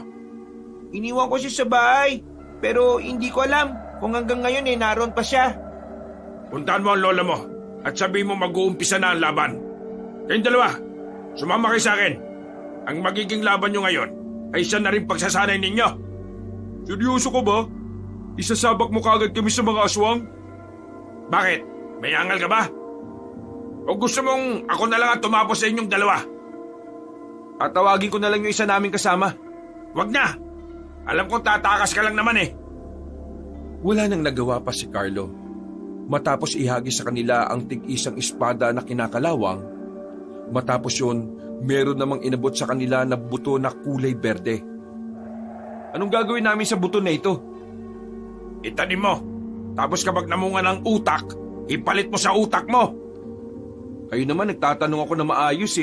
Speaker 4: Iniwan ko siya sa bahay, pero hindi ko alam kung hanggang ngayon naroon pa siya.
Speaker 3: Puntahan mo ang lola mo at sabihin mo mag-uumpisa na ang laban. Kayong dalawa, sumama kayo sa akin. Ang magiging laban nyo ngayon ay isa na rin pagsasanay ninyo.
Speaker 2: Seryoso ka ba? Isasabak mo kagad kami sa mga aswang?
Speaker 3: Bakit? May angal ka ba? O gusto mong ako na lang ang tumapos sa inyong dalawa?
Speaker 1: Tatawagin ko na lang yung isa naming kasama.
Speaker 3: Wag na! Alam kong tatakas ka lang naman
Speaker 1: Wala nang nagawa pa si Carlo. Matapos ihagis sa kanila ang tig-isang espada na kinakalawang, matapos yun, meron namang inabot sa kanila na buto na kulay berde. Anong gagawin namin sa buto na ito?
Speaker 3: Itanim mo. Tapos kapag namunga ng utak, ipalit mo sa utak mo.
Speaker 1: Kayo naman nagtatanong ako na maayos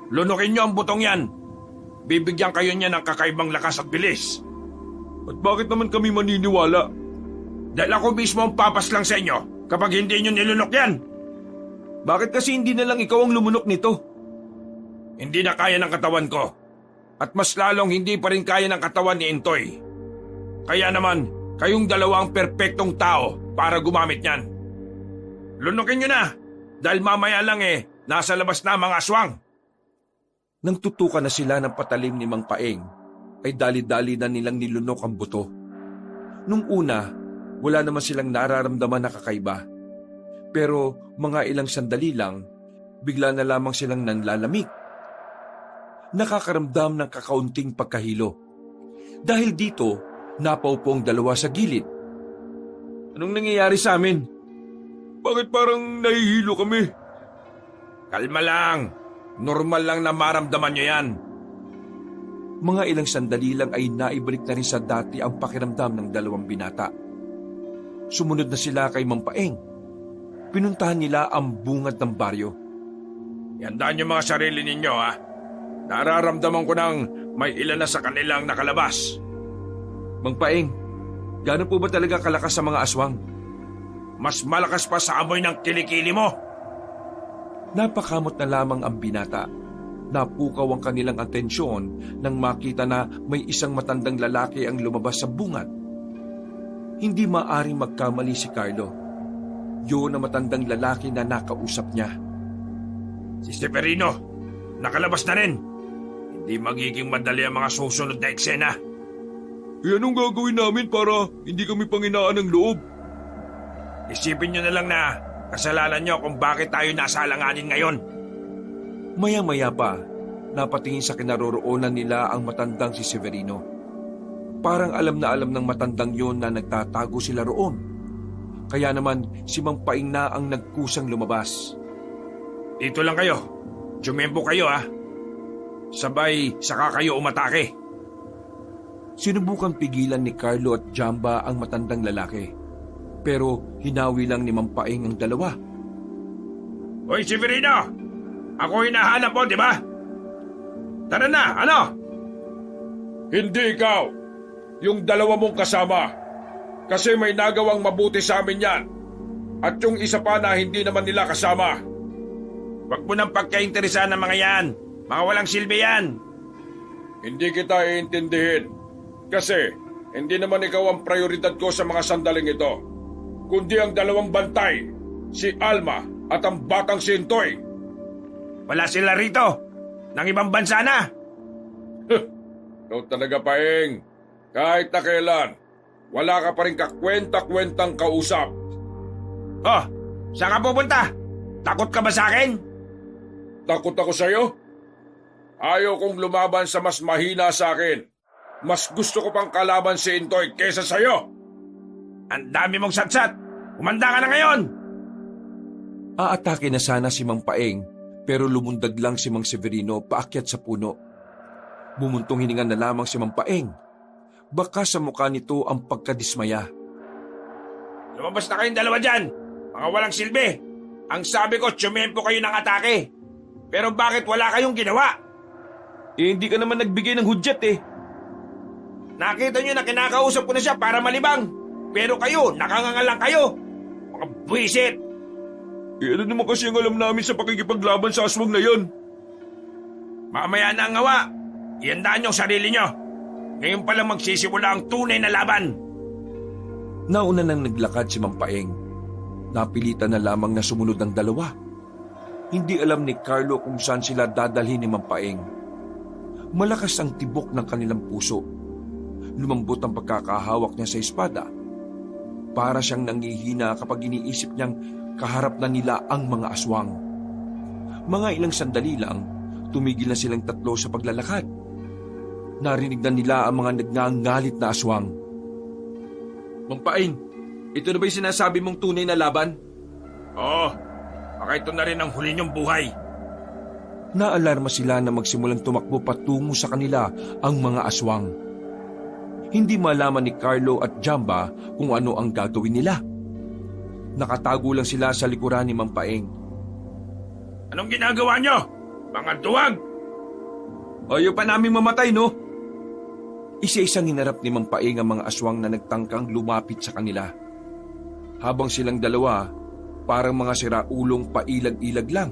Speaker 3: Lunukin nyo ang butong yan. Bibigyan kayo niya ng kakaibang lakas at bilis.
Speaker 2: At bakit naman kami maniniwala?
Speaker 3: Dahil ako mismo ang papaslang sa inyo kapag hindi nyo nilunok yan.
Speaker 1: Bakit kasi hindi na lang ikaw ang lumunok nito?
Speaker 3: Hindi na kaya ng katawan ko. At mas lalong hindi pa rin kaya ng katawan ni Intoy. Kaya naman, kayong dalawa ang perpektong tao para gumamit niyan. Lunukin nyo na, dahil mamaya lang nasa labas na mga aswang.
Speaker 1: Nang tutukan na sila ng patalim ni Mang Paeng, ay dali-dali na nilang nilunok ang buto. Nung una, wala naman silang nararamdaman na kakaiba. Pero mga ilang sandali lang, bigla na lamang silang nanlalamig. Nakakaramdam ng kakaunting pagkahilo. Dahil dito, napaupo ang dalawa sa gilid. Anong nangyayari sa amin?
Speaker 2: Bakit parang nahihilo kami?
Speaker 3: Kalma lang. Normal lang na maramdaman nyo yan.
Speaker 1: Mga ilang sandali lang ay naibalik na rin sa dati ang pakiramdam ng dalawang binata. Sumunod na sila kay Mang Paeng. Pinuntahan nila ang bungad ng baryo.
Speaker 3: Yandaan yung mga sarili ninyo Nararamdaman ko nang may ilan na sa kanilang nakalabas.
Speaker 1: Mang Paeng, gaano po ba talaga kalakas sa mga aswang?
Speaker 3: Mas malakas pa sa amoy ng kilikili mo.
Speaker 1: Napakamot na lamang ang binata. Napukaw ang kanilang atensyon nang makita na may isang matandang lalaki ang lumabas sa bungad. Hindi maaring magkamali si Carlo. Yun ang matandang lalaki na nakausap niya.
Speaker 3: Si Severino, nakalabas na rin. Hindi magiging madali ang mga susunod na eksena.
Speaker 2: Anong gagawin namin para hindi kami panghinaan ng loob?
Speaker 3: Isipin nyo na lang na kasalanan nyo kung bakit tayo nasa alanganin ngayon.
Speaker 1: Maya-maya pa, napatingin sa kinaroroonan nila ang matandang si Severino. Parang alam na alam ng matandang yon na nagtatago sila roon. Kaya naman si Mang Paeng na ang nagkusang lumabas.
Speaker 3: Dito lang kayo. Tsumempo kayo Sabay saka kayo umatake.
Speaker 1: Sinubukan pigilan ni Carlo at Jamba ang matandang lalaki. Pero hinawi lang ni Mang Paeng ang dalawa.
Speaker 3: Hoy Severino! Ako hinahanap mo, di ba? Tara na, ano? Hindi ikaw. Yung dalawa mong kasama. Kasi may nagawang mabuti sa amin yan. At yung isa pa na hindi naman nila kasama. Huwag mo nang pagkainteresan ng mga yan. Mga walang silbi yan. Hindi kita iintindihin. Kasi hindi naman ikaw ang prioridad ko sa mga sandaling ito. Kundi ang dalawang bantay
Speaker 2: si Alma at ang batang si Intoy.
Speaker 3: Wala sila rito. Nang ibang bansa na.
Speaker 2: Ikaw talaga, Paeng. Kahit na kailan, wala ka pa rin kakwenta-kwentang kausap.
Speaker 3: Oh, saan ka pupunta? Takot ka ba sa akin?
Speaker 2: Takot ako sa'yo? Ayaw kong lumaban sa mas mahina sa akin. Mas gusto ko pang kalaban si Intoy kesa sa'yo.
Speaker 3: Ang dami mong satsat. Umanda ka na ngayon.
Speaker 1: Aatake na sana si Mang Paeng pero lumundag lang si Mang Severino paakyat sa puno. Bumuntong hininga na lamang si Mang Paeng. Baka sa mukha nito ang pagkadismaya.
Speaker 3: Lumabas na kayong dalawa dyan. Mga walang silbi. Ang sabi ko, tsumempo kayo ng atake. Pero bakit wala kayong ginawa?
Speaker 2: Hindi ka naman nagbigay ng hudyat eh.
Speaker 3: Nakita nyo na kinakausap ko na siya para malibang. Pero kayo, nakangangal lang kayo. Mga buwisit.
Speaker 2: Ano naman kasi ang alam namin sa pakikipaglaban sa aswang na yon?
Speaker 3: Mamaya na ang ngawa. Iandaan nyo ang sarili nyo. Ngayon pa lang magsisimula ang tunay na laban.
Speaker 1: Nauna nang naglakad si Mang Paeng. Napilitan na lamang na sumunod ang dalawa. Hindi alam ni Carlo kung saan sila dadalhin ni Mang Paeng. Malakas ang tibok ng kanilang puso. Lumambot ang pagkakahawak niya sa espada. Para siyang nangihina kapag iniisip niyang kaharap na nila ang mga aswang. Mga ilang sandali lang, tumigil na silang tatlo sa paglalakad. Narinig na nila ang mga nagngangalit na aswang.
Speaker 2: Mang Paeng, ito na ba yung sinasabi mong tunay na laban?
Speaker 3: Oo, baka ito na rin ang huli niyong buhay.
Speaker 1: Naalarma sila na magsimulang tumakbo patungo sa kanila ang mga aswang. Hindi malaman ni Carlo at Jamba kung ano ang gagawin nila. Nakatago lang sila sa likuran ni Mang Paeng.
Speaker 3: Anong ginagawa niyo? Mga duwag!
Speaker 2: Ayaw pa namin mamatay, no?
Speaker 1: Isa-isang hinarap ni Mang Paeng ang mga aswang na nagtangkang lumapit sa kanila. Habang silang dalawa, parang mga siraulong pailag-ilag lang.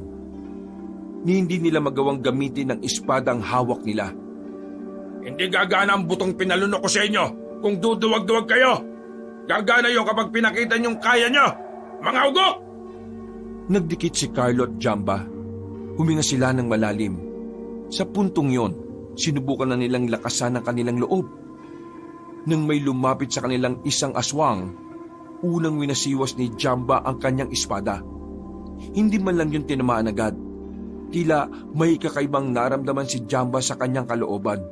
Speaker 1: Ni hindi nila magawang gamitin ng espada ang hawak nila.
Speaker 3: Hindi gagana ang butong pinalunok ko sa inyo kung duduwag-duwag kayo. Gagana yun kapag pinakita niyong kaya niyo. Mga ugok!
Speaker 1: Nagdikit si Carlo at Jamba. Huminga sila ng malalim. Sa puntong yon, sinubukan na nilang lakasan ang kanilang loob. Nang may lumapit sa kanilang isang aswang, unang winasiwas ni Jamba ang kanyang espada. Hindi man lang yun tinamaan agad. Tila may kakaibang naramdaman si Jamba sa kanyang kalooban.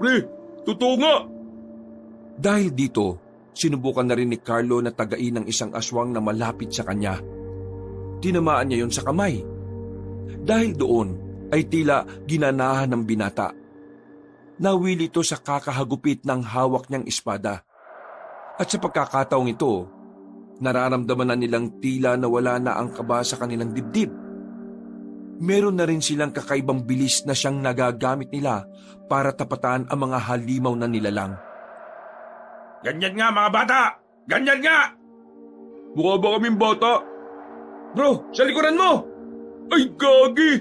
Speaker 2: Pre, totoo nga!
Speaker 1: Dahil dito, sinubukan na rin ni Carlo na tagain ng isang aswang na malapit sa kanya. Tinamaan niya yon sa kamay. Dahil doon ay tila ginanahan ng binata. Nawili ito sa kakahagupit ng hawak niyang espada. At sa pagkakataong ito, nararamdaman na nilang tila na wala na ang kaba sa kanilang dibdib. Meron na rin silang kakaibang bilis na siyang nagagamit nila para tapatan ang mga halimaw na nilalang.
Speaker 3: Ganyan nga mga bata! Ganyan nga!
Speaker 2: Mukha ba kaming bata?
Speaker 3: Bro, sa likuran mo!
Speaker 2: Ay, gagi!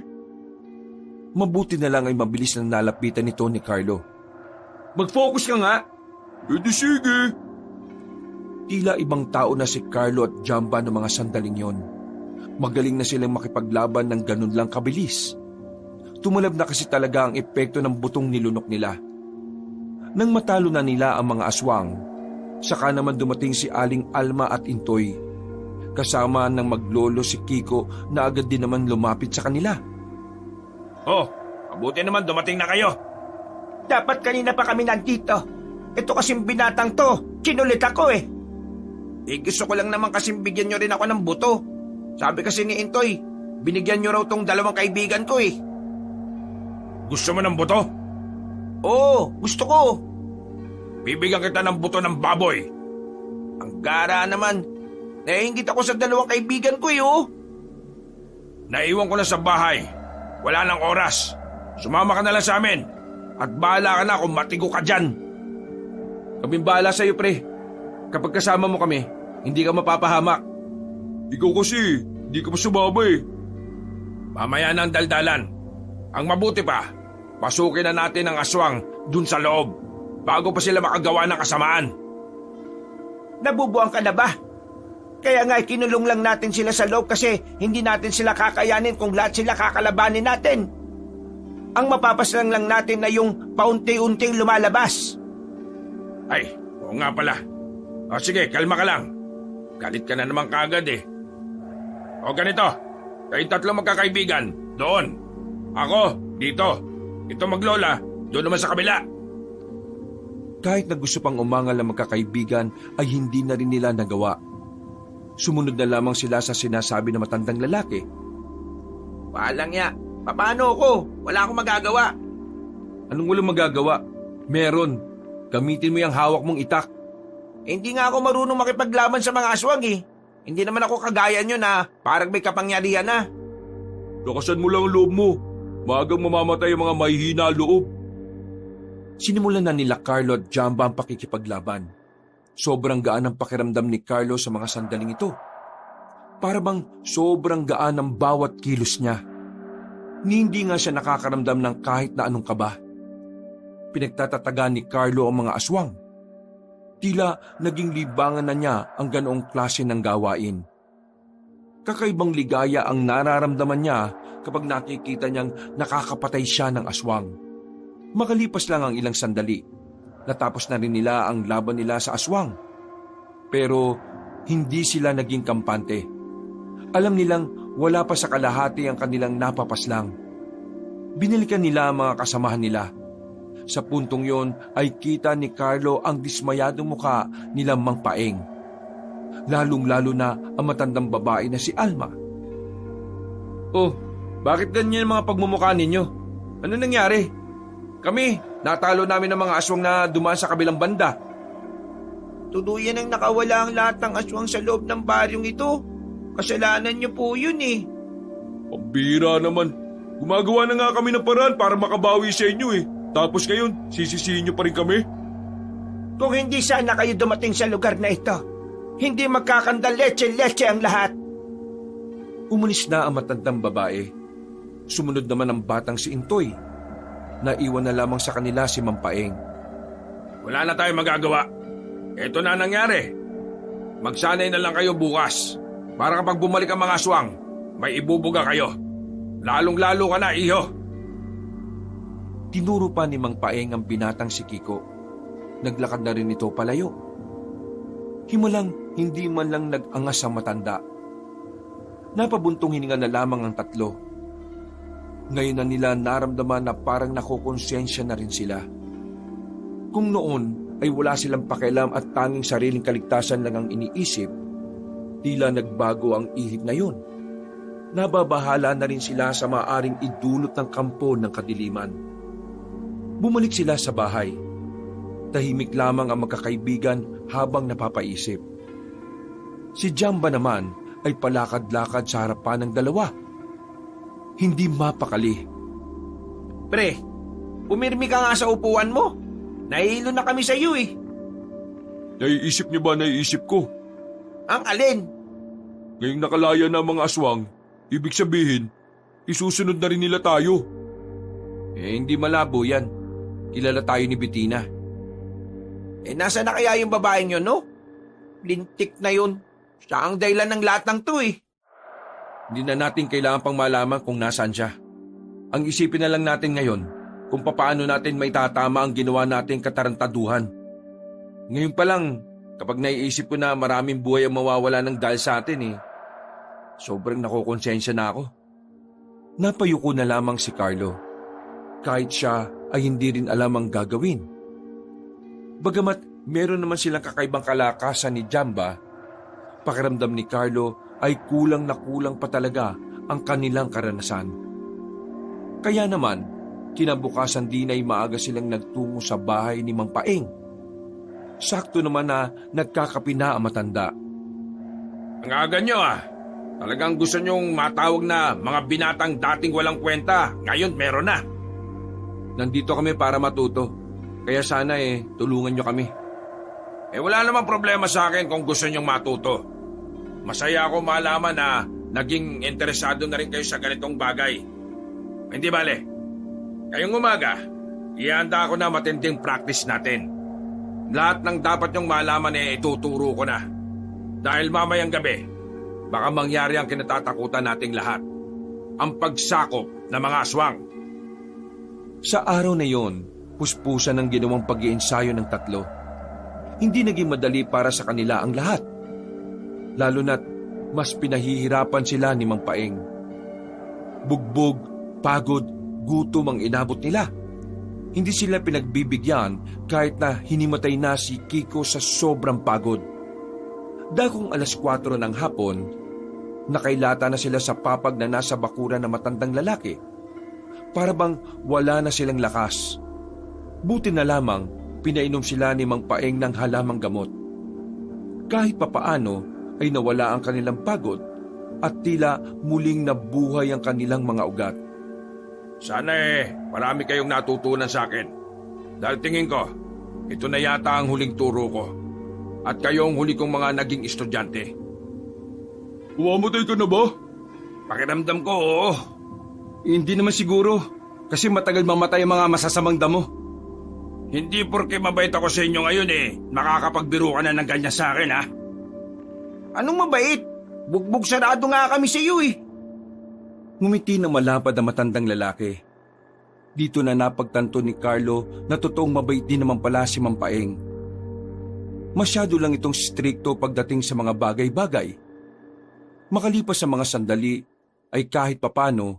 Speaker 1: Mabuti na lang ay mabilis na nalapitan nito ni Carlo.
Speaker 2: Mag-focus ka nga! Hindi sige!
Speaker 1: Tila ibang tao na si Carlo at Jamba ng mga sandaling yon. Magaling na silang makipaglaban ng ganun lang kabilis. Tumalab na kasi talaga ang epekto ng butong nilunok nila. Nang matalo na nila ang mga aswang, saka naman dumating si Aling Alma at Intoy. Kasama ng maglolo si Kiko na agad din naman lumapit sa kanila.
Speaker 3: Oh, mabuti naman dumating na kayo. Dapat kanina pa kami nandito. Ito kasing binatang to, kinulit ako eh. Gusto ko lang naman kasing bigyan nyo rin ako ng buto. Sabi kasi ni Intoy, binigyan nyo raw tong dalawang kaibigan ko eh. Gusto mo ng buto? Oo, gusto ko. Bibigyan kita ng buto ng baboy. Ang gara naman. Naiingit ako sa dalawang kaibigan ko eh oh. Naiwan ko na sa bahay. Wala nang oras. Sumama ka na lang sa amin. At bahala ka na kung matigo ka dyan.
Speaker 2: Kaming bahala sa'yo, pre. Kapag kasama mo kami, hindi ka mapapahamak. Ikaw kasi, hindi ka pa sumama eh.
Speaker 3: Mamaya na ang daldalan. Ang mabuti pa, pasukin na natin ang aswang dun sa loob bago pa sila makagawa ng kasamaan. Nabubuang ka na ba? Kaya nga kinulong lang natin sila sa loob kasi hindi natin sila kakayanin kung lahat sila kakalabanin natin. Ang mapapaslang lang natin na yung paunti-unting lumalabas. Ay, oo nga pala. O sige, kalma ka lang. Galit ka na naman kaagad eh. O ganito, kayong tatlo magkakaibigan, doon. Ako, dito. Ito maglola, doon naman sa kabila.
Speaker 1: Kahit na gusto pang umangal ang magkakaibigan ay hindi na rin nila nagawa. Sumunod na lamang sila sa sinasabi ng matandang lalaki.
Speaker 3: Walang ya, paano ako? Wala akong magagawa.
Speaker 1: Anong walang magagawa? Meron. Gamitin mo yung hawak mong itak.
Speaker 3: Hindi nga ako marunong makipaglaban sa mga aswang eh. Hindi naman ako kagaya nyo na parang may kapangyarihan na.
Speaker 2: Lakasan mo lang ang loob mo. Maagang mamamatay ang mga mahihina loob.
Speaker 1: Sinimulan na nila Carlo at Jamba ang pakikipaglaban. Sobrang gaan ang pakiramdam ni Carlo sa mga sandaling ito. Para bang sobrang gaan ang bawat kilos niya. Hindi nga siya nakakaramdam ng kahit na anong kaba. Pinagtatatagan ni Carlo ang mga aswang. Tila naging libangan na niya ang ganoong klase ng gawain. Kakaibang ligaya ang nararamdaman niya kapag nakikita niyang nakakapatay siya ng aswang. Makalipas lang ang ilang sandali, natapos na rin nila ang laban nila sa aswang. Pero hindi sila naging kampante. Alam nilang wala pa sa kalahati ang kanilang napapaslang. Binalikan nila ang mga kasamahan nila. Sa puntong yon ay kita ni Carlo ang dismayadong muka nila Mang Paeng. Lalong-lalo na ang matandang babae na si Alma.
Speaker 3: Oh, bakit ganyan ang mga pagmumukha ninyo? Ano nangyari? Kami, natalo namin ng mga aswang na dumaan sa kabilang banda. Tuluyan ang nakawala ang lahat ng aswang sa loob ng baryong ito. Kasalanan niyo po yun eh.
Speaker 2: Ang bira naman. Gumagawa na nga kami ng paraan para makabawi sa inyo eh. Tapos ngayon, sisisihin niyo pa rin kami?
Speaker 3: Kung hindi sana kayo dumating sa lugar na ito, hindi magkakanda leche-leche ang lahat.
Speaker 1: Umalis na ang matandang babae. Sumunod naman ang batang si Intoy. Naiwan na lamang sa kanila si Mang Paeng.
Speaker 3: Wala na tayong magagawa. Ito na nangyari. Magsanay na lang kayo bukas. Para kapag bumalik ang mga aswang, may ibubuga kayo. Lalong-lalo ka na, iho.
Speaker 1: Tinuro pa ni Mang Paeng ang binatang si Kiko. Naglakad na rin ito palayo. Himalang hindi man lang nag-angas ang matanda. Napabuntong hininga na lamang ang tatlo. Ngayon na nila naramdaman na parang nakukonsensya na rin sila. Kung noon ay wala silang pakialam at tanging sariling kaligtasan lang ang iniisip, tila nagbago ang ihip ngayon. Nababahala na rin sila sa maaring idulot ng kampo ng kadiliman. Bumalik sila sa bahay. Tahimik lamang ang magkakaibigan habang napapaisip. Si Jamba naman ay palakad-lakad sa harapan ng dalawa. Hindi mapakali.
Speaker 3: Pre, pumirmi ka nga sa upuan mo. Nahihilo na kami sa iyo eh.
Speaker 2: Naiisip niyo ba naiisip ko?
Speaker 3: Ang alin?
Speaker 2: Ngayong nakalaya na ang mga aswang, ibig sabihin, isusunod na rin nila tayo.
Speaker 1: Hindi malabo yan. Kilala tayo ni Bettina.
Speaker 3: Nasa na kaya yung babaeng yun, no? Lintik na yun. Siya ang dahilan ng lahat ng to eh.
Speaker 1: Hindi na natin kailangan pang malaman kung nasaan siya. Ang isipin na lang natin ngayon kung papaano natin may tatama ang ginawa nating katarantaduhan. Ngayon pa lang, kapag naiisip ko na maraming buhay ang mawawala ng dahil sa atin sobrang nakukonsensya na ako. Napayuko na lamang si Carlo. Kahit siya ay hindi rin alam ang gagawin. Bagamat meron naman silang kakaibang kalakasan ni Jamba, pakiramdam ni Carlo ay kulang na kulang pa talaga ang kanilang karanasan. Kaya naman, kinabukasan din ay maaga silang nagtungo sa bahay ni Mang Paeng. Sakto naman na nagkakape na ang matanda.
Speaker 3: Ang aga nyo Talagang gusto nyong matawag na mga binatang dating walang kwenta. Ngayon meron na.
Speaker 1: Nandito kami para matuto. Kaya sana tulungan nyo kami.
Speaker 3: Wala namang problema sa akin kung gusto nyong matuto. Masaya ako malaman na naging interesado na rin kayo sa ganitong bagay. Hindi bale. Ngayong umaga, ihanda ako na matinding practice natin. Lahat ng dapat nyong malaman ituturo ko na. Dahil mamayang gabi, baka mangyari ang kinatatakutan nating lahat. Ang pagsakop ng mga aswang.
Speaker 1: Sa araw na yon, puspusan ang ginawang pag-iensayo ng tatlo. Hindi naging madali para sa kanila ang lahat. Lalo na't mas pinahihirapan sila ni Mang Paeng. Bugbog, pagod, gutom ang inabot nila. Hindi sila pinagbibigyan kahit na hinimatay na si Kiko sa sobrang pagod. Dakong 4:00 ng hapon, nakailata na sila sa papag na nasa bakuran ng matandang lalaki. Para bang wala na silang lakas. Buti na lamang pinainom sila ni Mang Paeng ng halamang gamot. Kahit papaano ay nawala ang kanilang pagod at tila muling nabuhay ang kanilang mga ugat.
Speaker 3: Sana marami kayong natutunan sa akin. Dahil tingin ko, ito na yata ang huling turo ko. At kayong huli kong mga naging estudyante.
Speaker 2: Umamatay ka na ba?
Speaker 3: Pakiramdam ko, oo.
Speaker 1: Hindi naman siguro, kasi matagal mamatay ang mga masasamang damo.
Speaker 3: Hindi porke mabait ako sa inyo ngayon makakapagbiro ka na ng ganyan sa akin, ha? Anong mabait? Bugbog sarado nga kami sa iyo,
Speaker 1: Ngumiti na malapad ang matandang lalaki. Dito na napagtanto ni Carlo na totoong mabait din naman pala si Mang Paeng. Masyado lang itong strikto pagdating sa mga bagay-bagay. Makalipas sa mga sandali ay kahit papano,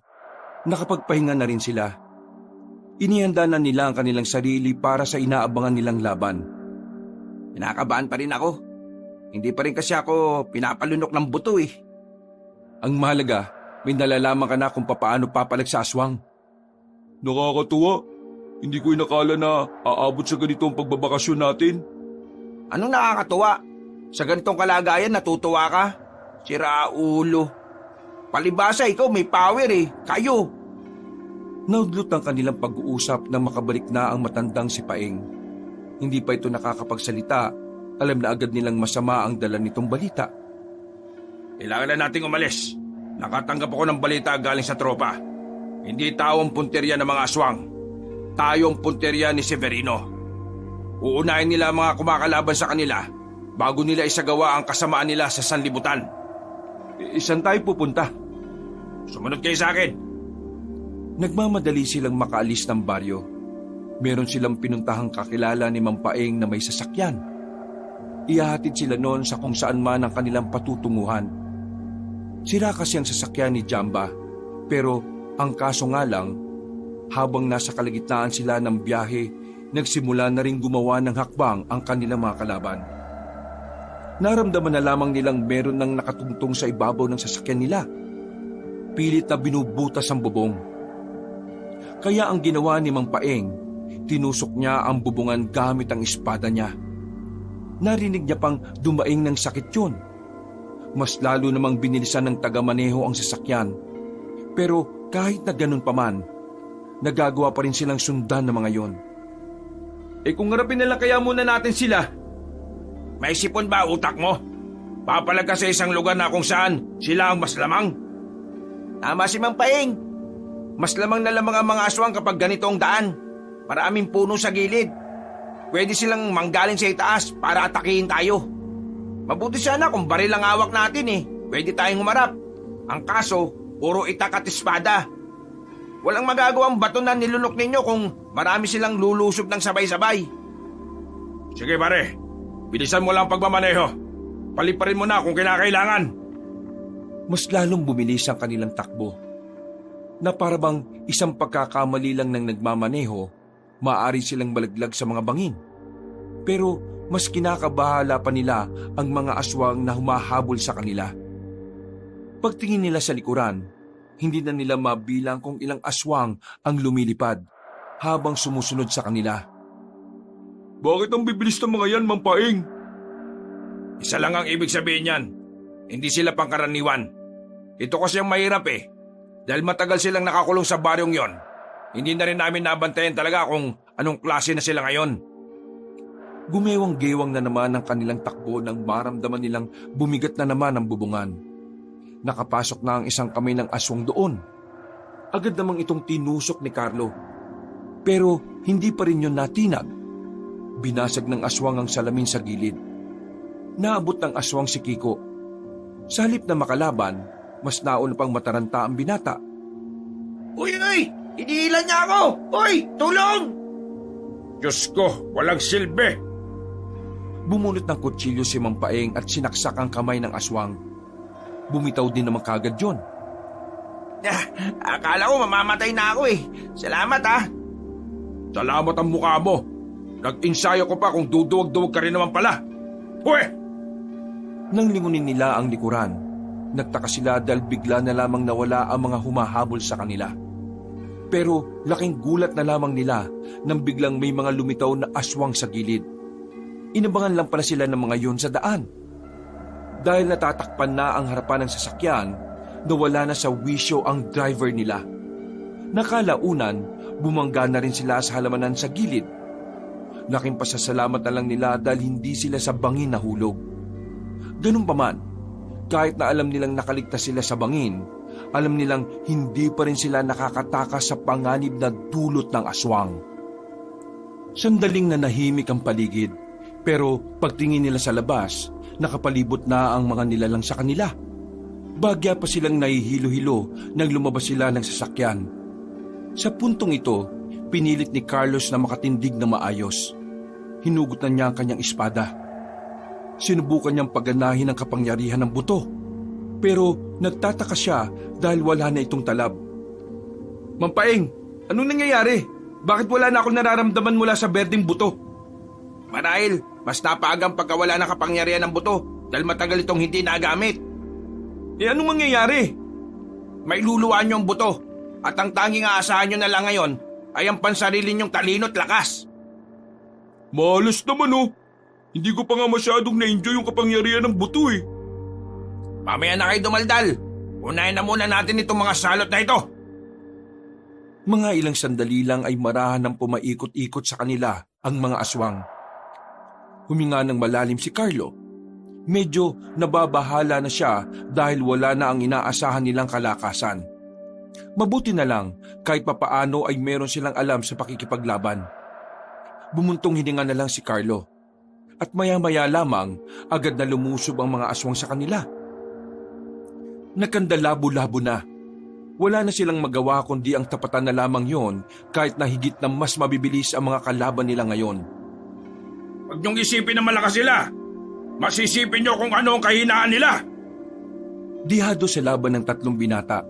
Speaker 1: nakapagpahinga na rin sila. Inihanda na nila ang kanilang sarili para sa inaabangan nilang laban.
Speaker 3: Kinakabahan pa rin ako. Hindi pa rin kasi ako pinapalunok ng buto,
Speaker 1: Ang mahalaga, may nalalaman ka na kung papaano papalag sa aswang.
Speaker 2: Nakakatuwa. Hindi ko inakala na aabot sa ganito ang pagbabakasyon natin.
Speaker 3: Anong nakakatuwa? Sa ganitong kalagayan natutuwa ka? Sira ulo. Palibasa ikaw may power, Kayo.
Speaker 1: Naudlot ang kanilang pag-uusap na makabalik na ang matandang si Paeng. Hindi pa ito nakakapagsalita, alam na agad nilang masama ang dala nitong balita.
Speaker 3: Kailangan na nating umalis. Nakatanggap ako ng balita galing sa tropa. Hindi tao ang punterya ng mga aswang. Tayo ang punterya ni Severino. Uunahin nila ang mga kumakalaban sa kanila bago nila isagawa ang kasamaan nila sa sanlibutan.
Speaker 1: Isan tayo pupunta?
Speaker 3: Sumunod kayo sa akin.
Speaker 1: Nagmamadali silang makaalis ng baryo. Meron silang pinuntahang kakilala ni Mang Paeng na may sasakyan. Ihahatid sila noon sa kung saan man ang kanilang patutunguhan. Sira kasi ang sasakyan ni Jamba, pero ang kaso nga lang, habang nasa kalagitnaan sila ng biyahe, nagsimula na rin gumawa ng hakbang ang kanilang mga kalaban. Naramdaman na lamang nilang meron nang nakatungtong sa ibabaw ng sasakyan nila. Pilit na binubutas ang bubong. Kaya ang ginawa ni Mang Paeng, tinusok niya ang bubungan gamit ang espada niya. Narinig niya pang dumaing ng sakit yun. Mas lalo namang binilisan ng taga-maneho ang sasakyan. Pero kahit na ganun pa man, nagagawa pa rin silang sundan ng mga yon.
Speaker 3: Kung harapin na lang kaya muna natin sila. May sipon ba utak mo? Papalag ka sa isang lugar na kung saan sila ang mas lamang. Tama si Mang Paeng. Mas lamang na lamang ang mga aswang kapag ganito ang daan. Maraming puno sa gilid. Pwede silang manggaling sa itaas para atakihin tayo. Mabuti sana kung baril ang hawak natin Pwede tayong humarap. Ang kaso, puro itak at espada. Walang magagawang bato na nilunok ninyo kung marami silang lulusob ng sabay-sabay. Sige pare, bilisan mo lang pagmamaneho. Paliparin mo na kung kinakailangan.
Speaker 1: Mas lalong bumilis ang kanilang takbo. Na parabang isang pagkakamali lang ng nagmamaneho, maaari silang malaglag sa mga bangin. Pero mas kinakabahala pa nila ang mga aswang na humahabol sa kanila. Pagtingin nila sa likuran, hindi na nila mabilang kung ilang aswang ang lumilipad habang sumusunod sa kanila.
Speaker 2: Bakit ang bibilis ng mga yan, Mang Paeng?
Speaker 3: Isa lang ang ibig sabihin yan. Hindi sila pangkaraniwan. Ito kasi ang mahirap Dahil matagal silang nakakulong sa baryong yon. Hindi na rin namin nabantayan talaga kung anong klase na sila ngayon.
Speaker 1: Gumewang-gewang na naman ang kanilang takbo nang maramdaman nilang bumigat na naman ang bubungan. Nakapasok na ang isang kamay ng aswang doon. Agad namang itong tinusok ni Carlo. Pero hindi pa rin yun natinag. Binasag ng aswang ang salamin sa gilid. Naabot ng aswang si Kiko. Sa halip na makalaban, mas nauna pang mataranta ang binata.
Speaker 3: Uy! Hinihilan niya ako! Uy! Tulong!
Speaker 2: Diyos ko, walang silbi!
Speaker 1: Bumunot ng kutsilyo si Mang Paeng at sinaksak ang kamay ng aswang. Bumitaw din naman kagad yon.
Speaker 3: Akala ko mamamatay na ako eh. Salamat ah.
Speaker 2: Salamat ang mukha mo. Nag-ensayo ko pa kung duduwag-duwag ka rin naman pala. Uwe!
Speaker 1: Nang lingunin nila ang likuran, nagtaka sila dahil bigla na lamang nawala ang mga humahabol sa kanila. Pero laking gulat na lamang nila nang biglang may mga lumitaw na aswang sa gilid. Inabangan lang pala sila ng mga yon sa daan. Dahil natatakpan na ang harapan ng sasakyan, nawala na sa wisyo ang driver nila. Nakalaunan, bumangga na rin sila sa halamanan sa gilid. Laking pasasalamat na lang nila dahil hindi sila sa bangin nahulog. Ganun pa man, kahit na alam nilang nakaligtas sila sa bangin, alam nilang hindi pa rin sila nakakatakas sa panganib na dulot ng aswang. Sandaling nanahimik ang paligid, pero pagtingin nila sa labas, nakapalibot na ang mga nilalang sa kanila. Bagya pa silang nahihilo-hilo nang lumabas sila ng sasakyan. Sa puntong ito, pinilit ni Carlos na makatindig na maayos. Hinugot na niya ang kanyang espada. Sinubukan niyang paganahin ang kapangyarihan ng buto. Pero nagtataka siya dahil wala na itong talab.
Speaker 2: Mang Paeng, anong nangyayari? Bakit wala na akong nararamdaman mula sa berdeng buto?
Speaker 3: Marahil, mas napaagang pagkawala ng kapangyarihan ng buto dahil matagal itong hindi nagamit.
Speaker 2: Anong mangyayari?
Speaker 3: May luluan niyo ang buto at ang tanging aasahan niyo na lang ngayon ay ang pansarili niyong talino at lakas.
Speaker 2: Malas naman oh. Hindi ko pa nga masyadong na-enjoy yung kapangyarihan ng buto eh.
Speaker 3: Mamaya na kayo dumaldal. Unahin na muna natin itong mga salot na ito.
Speaker 1: Mga ilang sandali lang ay marahan ng pumaikot-ikot sa kanila ang mga aswang. Huminga ng malalim si Carlo. Medyo nababahala na siya dahil wala na ang inaasahan nilang kalakasan. Mabuti na lang kahit papaano ay meron silang alam sa pakikipaglaban. Bumuntong hininga na lang si Carlo. At maya-maya lamang agad na lumusob ang mga aswang sa kanila. Nagkandalabo-labo na. Wala na silang magawa kundi ang tapatan na lamang yon kahit na higit na mas mabibilis ang mga kalaban nila ngayon.
Speaker 2: Huwag niyong isipin na malakas sila. Masisipin niyo kung ano ang kahinaan nila.
Speaker 1: Dihado sa laban ng tatlong binata.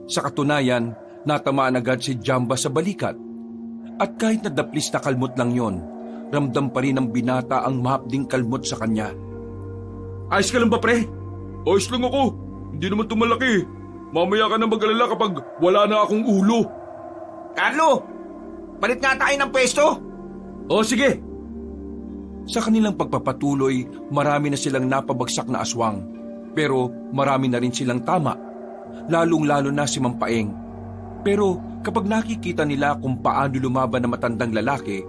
Speaker 1: Sa katunayan, natamaan agad si Jamba sa balikat. At kahit nadaplis na kalmot lang yon, ramdam pa rin ng binata ang mahapding kalmot sa kanya.
Speaker 2: Ayos ka lang ba, pre? Ayos lang ako. Hindi naman tumalaki. Mamaya ka na mag-alala kapag wala na akong ulo.
Speaker 3: Carlo, palit nga tayo ng pwesto.
Speaker 2: O sige.
Speaker 1: Sa kanilang pagpapatuloy, marami na silang napabagsak na aswang. Pero marami na rin silang tama. Lalong-lalo na si Mang Paeng. Pero kapag nakikita nila kung paano lumaban ng matandang lalaki,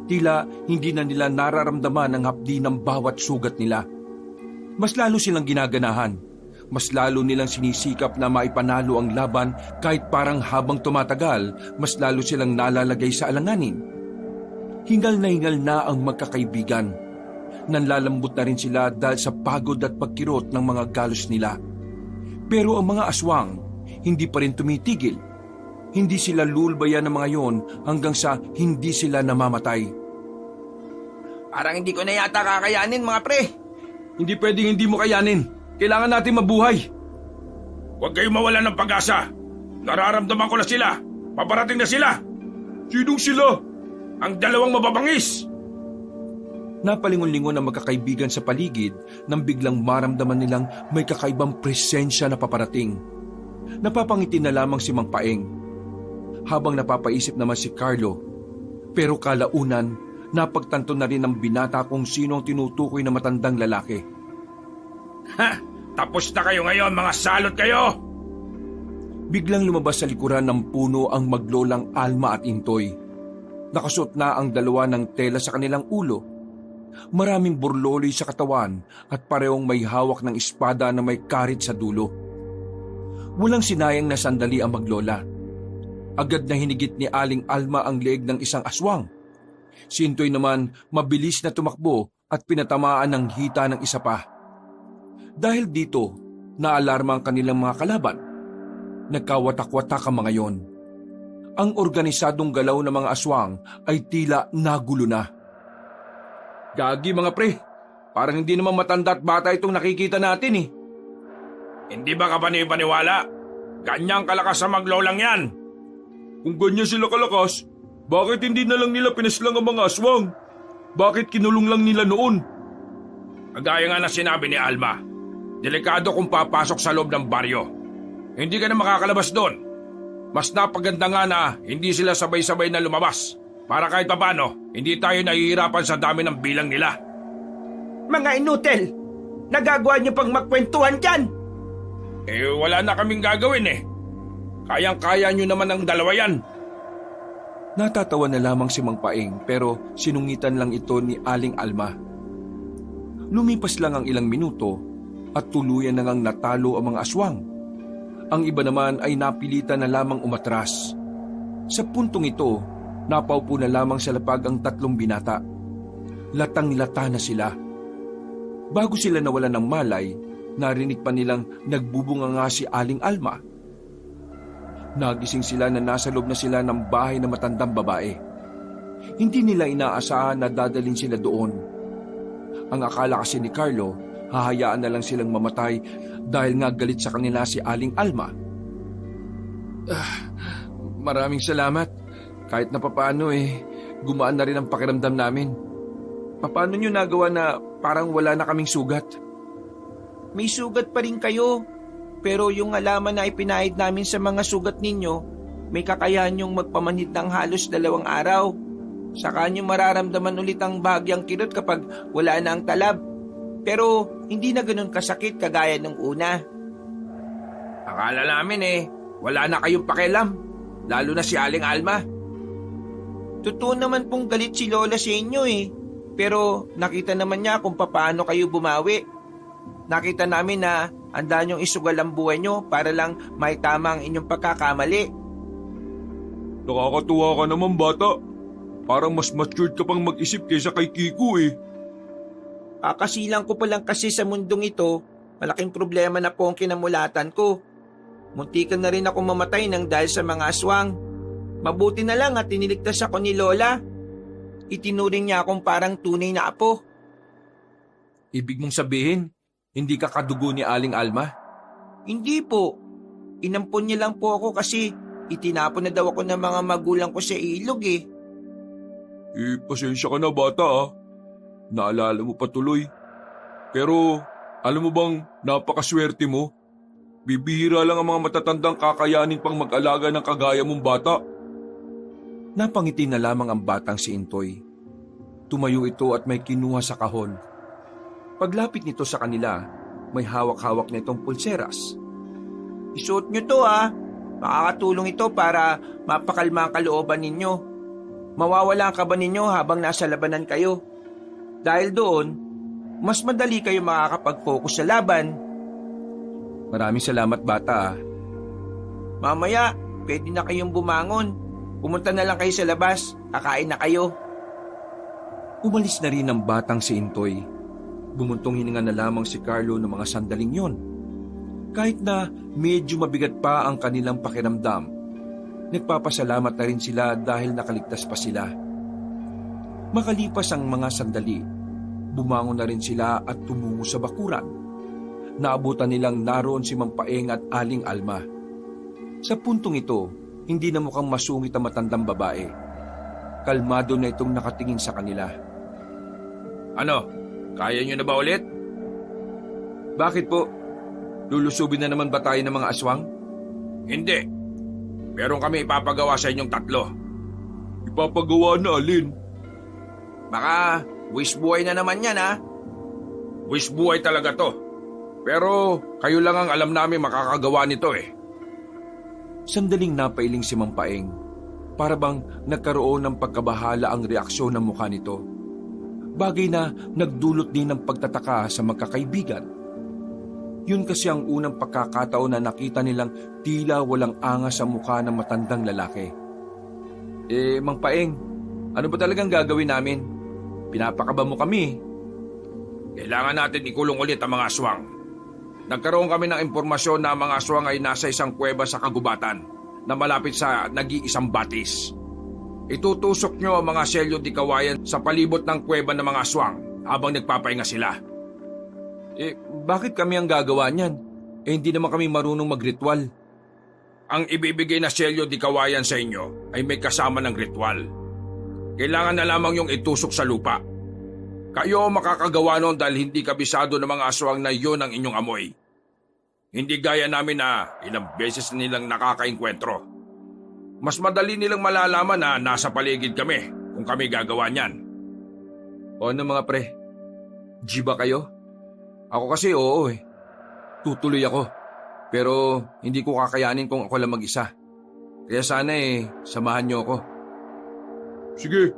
Speaker 1: tila hindi na nila nararamdaman ang hapdi ng bawat sugat nila. Mas lalo silang ginaganahan. Mas lalo nilang sinisikap na maipanalo ang laban kahit parang habang tumatagal, mas lalo silang nalalagay sa alanganin. Hingal na ang magkakaibigan. Nanlalambot na rin sila dahil sa pagod at pagkirot ng mga galos nila. Pero ang mga aswang, hindi pa rin tumitigil. Hindi sila lulbayan ng mga yon hanggang sa hindi sila namamatay.
Speaker 3: Parang hindi ko na yata kakayanin mga pre.
Speaker 2: Hindi pwedeng hindi mo kayanin. Kailangan natin mabuhay. Huwag kayong mawala ng pag-asa. Nararamdaman ko na sila. Paparating na sila. Sinong sila? Ang dalawang mababangis.
Speaker 1: Napalingon-lingon ang magkakaibigan sa paligid nang biglang maramdaman nilang may kakaibang presensya na paparating. Napapangiti na lamang si Mang Paeng. Habang napapaisip naman si Carlo. Pero kalaunan, napagtanto na rin ng binata kung sino ang tinutukoy na matandang lalaki.
Speaker 2: Ha! Tapos na kayo ngayon, mga salot kayo!
Speaker 1: Biglang lumabas sa likuran ng puno ang maglolang Alma at Intoy. Nakasuot na ang dalawa ng tela sa kanilang ulo. Maraming burloloy sa katawan at parehong may hawak ng espada na may karit sa dulo. Walang sinayang na sandali ang maglola. Agad na hinigit ni Aling Alma ang leeg ng isang aswang. Si Intoy naman mabilis na tumakbo at pinatamaan ng hita ng isa pa. Dahil dito, naalarma ang kanilang mga kalaban. Nagkawatak-watak ang mga yon. Ang organisadong galaw ng mga aswang ay tila nagulo na.
Speaker 3: Gagi mga pre, parang hindi naman matanda at bata itong nakikita natin eh.
Speaker 2: Hindi ba ka panipaniwala? Ganyang kalakas sa maglolang yan. Kung ganyan sila kalakas, bakit hindi na lang nila pinaslang ang mga aswang? Bakit kinulong lang nila noon? Kagaya nga na sinabi ni Alma, delikado kung papasok sa loob ng baryo. Hindi ka na makakalabas doon. Mas napaganda nga na hindi sila sabay-sabay na lumabas para kahit papano hindi tayo nahihirapan sa dami ng bilang nila.
Speaker 4: Mga inutil! Nagagawa niyo pang magkwentuhan dyan!
Speaker 2: Wala na kaming gagawin eh. Kayang-kaya nyo naman ang dalawa yan.
Speaker 1: Natatawa na lamang si Mang Paeng pero sinungitan lang ito ni Aling Alma. Lumipas lang ang ilang minuto at tuluyan na ngang natalo ang mga aswang. Ang iba naman ay napilitan na lamang umatras. Sa puntong ito, napaupo na lamang sa lapag ang 3 binata. Latang-lata na sila. Bago sila nawalan ng malay, narinig pa nilang nagbubunga nga si Aling Alma. Nagising sila na nasa loob na sila ng bahay na matandang babae. Hindi nila inaasahan na dadalhin sila doon. Ang akala kasi ni Carlo, hahayaan na lang silang mamatay dahil nga galit sa kanila si Aling Alma. Maraming salamat. Kahit na papaano gumaan na rin ang pakiramdam namin. Paano nyo nagawa na parang wala na kaming sugat?
Speaker 4: May sugat pa rin kayo. Pero yung halaman na ipinahid namin sa mga sugat ninyo, may kakayahan yung magpamanhid ng halos 2 araw. Saka nyo mararamdaman ulit ang bahagyang kirot kapag wala na ang talab. Pero hindi na ganun kasakit kagaya nung una.
Speaker 3: Akala namin wala na kayong pakialam. Lalo na si Aling Alma.
Speaker 4: Totoo naman pong galit si Lola sa inyo Pero nakita naman niya kung paano kayo bumawi. Nakita namin na handa niyong isugal ang buhay niyo para lang maitama ang inyong pagkakamali.
Speaker 2: Nakakatuwa ka naman bata. Parang mas matured ka pang mag-isip kaysa kay Kiko
Speaker 4: Kakasilang ko pa lang kasi sa mundong ito, malaking problema na po ang kinamulatan ko. Muntikan na rin ako mamatay nang dahil sa mga aswang. Mabuti na lang at tiniligtas ako ni Lola. Itinuring niya akong parang tunay na apo.
Speaker 1: Ibig mong sabihin, hindi ka kadugo ni Aling Alma?
Speaker 4: Hindi po. Inampon niya lang po ako kasi itinapon na daw ako ng mga magulang ko sa ilog
Speaker 2: Pasensya ka na bata Naalala mo pa tuloy. Pero alam mo bang napakaswerte mo? Bibihira lang ang mga matatandang kakayanin pang mag-alaga ng kagaya mong bata.
Speaker 1: Napangiti na lamang ang batang si Intoy. Tumayo ito at may kinuha sa kahon. Paglapit nito sa kanila, may hawak-hawak na itong pulseras.
Speaker 4: Isuot nyo to Makakatulong ito para mapakalma ang kalooban ninyo. Mawawala ang kaba ninyo habang nasa labanan kayo. Dahil doon, mas madali kayo makakapag-focus sa laban.
Speaker 1: Maraming salamat bata
Speaker 4: Mamaya, pwede na kayong bumangon. Pumunta na lang kayo sa labas, kakain na kayo.
Speaker 1: Umalis na rin ang batang si Intoy. Bumuntong hininga na lamang si Carlo ng mga sandaling yon. Kahit na medyo mabigat pa ang kanilang pakiramdam, nagpapasalamat na rin sila dahil nakaligtas pa sila. Makalipas ang mga sandali, bumangon na rin sila at tumungo sa bakuran. Naabutan nilang naroon si Mang Paeng at Aling Alma. Sa puntong ito, hindi na mukhang masungit ang matandang babae. Kalmado na itong nakatingin sa kanila.
Speaker 3: Ano? Kaya nyo na ba ulit?
Speaker 1: Bakit po? Lulusubin na naman ba tayo ng mga aswang?
Speaker 3: Hindi. Meron kami ipapagawa sa inyong 3.
Speaker 2: Ipapagawa na alin?
Speaker 3: Baka wish buhay na naman yan Wish buhay talaga to. Pero kayo lang ang alam namin makakagawa nito
Speaker 1: Sandaling napailing si Mang Paeng. Para bang nagkaroon ng pagkabahala ang reaksyon ng mukha nito. Bagay na nagdulot din ng pagtataka sa magkakaibigan. Yun kasi ang unang pagkakataon na nakita nilang tila walang angas sa mukha ng matandang lalaki.
Speaker 3: Mang Paeng, ano ba talagang gagawin namin? Pinapakaba mo kami. Kailangan natin ikulong ulit ang mga aswang. Nagkaroon kami ng impormasyon na ang mga aswang ay nasa isang kuweba sa kagubatan na malapit sa nag-iisang batis. Itutusok nyo ang mga selyo di kawayan sa palibot ng kuweba ng mga aswang habang nagpapahinga sila.
Speaker 1: Bakit kami ang gagawa niyan? Hindi naman kami marunong magritual.
Speaker 3: Ang ibibigay na selyo di kawayan sa inyo ay may kasama ng ritual. Kailangan na lamang yung itusok sa lupa. Kayo ang makakagawa nun dahil hindi kabisado ng mga aswang na yun ang inyong amoy. Hindi gaya namin na ilang beses nilang nakakainkwentro. Mas madali nilang malalaman na nasa paligid kami kung kami gagawa niyan.
Speaker 1: O ano mga pre? G ba kayo? Ako kasi oo eh. Tutuloy ako. Pero hindi ko kakayanin kung ako lang mag-isa. Kaya sana samahan niyo ako.
Speaker 2: Sige,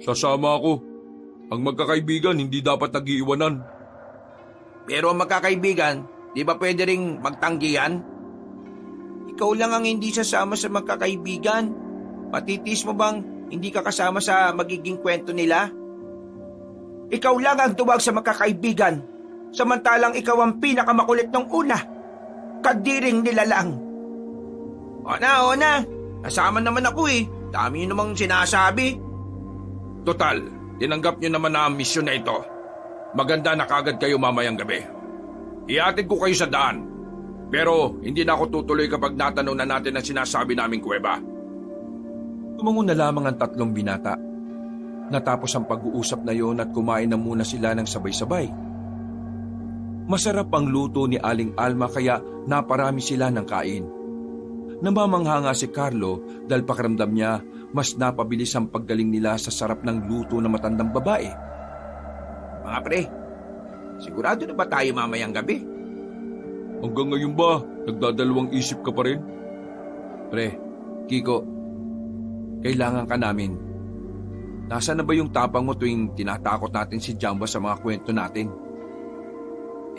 Speaker 2: sasama ako. Ang magkakaibigan hindi dapat nag-iiwanan.
Speaker 3: Pero ang magkakaibigan, di ba pwede ring magtanggihan?
Speaker 4: Ikaw lang ang hindi sasama sa magkakaibigan. Matitis mo bang hindi ka kasama sa magiging kwento nila? Ikaw lang ang tuwag sa magkakaibigan, samantalang ikaw ang pinakamakulit ng una. Kadiring nila lang.
Speaker 3: O na. Nasama naman ako eh. Dami nyo namang sinasabi. Total, tinanggap nyo naman na ang misyon na ito. Maganda na kagad kayo mamayang gabi. Iatid ko kayo sa daan. Pero hindi na ako tutuloy kapag natanaw na natin ang sinasabi naming kuweba.
Speaker 1: Tumango na lamang ang tatlong binata. Natapos ang pag-uusap na yon at kumain na muna sila ng sabay-sabay. Masarap ang luto ni Aling Alma kaya naparami sila ng kain. Namamangha nga si Carlo dahil pakiramdam niya mas napabilis ang paggaling nila sa sarap ng luto ng matandang babae.
Speaker 3: Mga pre, sigurado na ba tayo mamayang gabi?
Speaker 2: Hanggang ngayon ba, nagdadalawang isip ka pa rin?
Speaker 1: Pre, Kiko, kailangan ka namin. Nasaan na ba yung tapang mo tuwing tinatakot natin si Jamba sa mga kwento natin?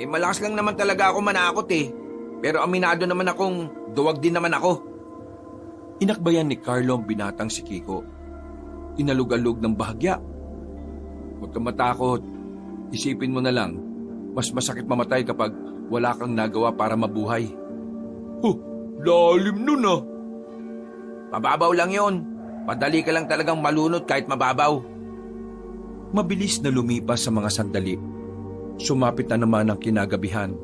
Speaker 3: Malakas lang naman talaga ako manakot eh. Pero aminado naman akong duwag din naman ako.
Speaker 1: Inakbayan ni Carlo ang binatang si Kiko. Inalug-alug ng bahagya. Huwag kang matakot. Isipin mo na lang, mas masakit mamatay kapag wala kang nagawa para mabuhay.
Speaker 2: Lalim nun ah.
Speaker 3: Mababaw lang yon. Madali ka lang talagang malunod kahit mababaw.
Speaker 1: Mabilis na lumipas sa mga sandali. Sumapit na naman ang kinagabihan.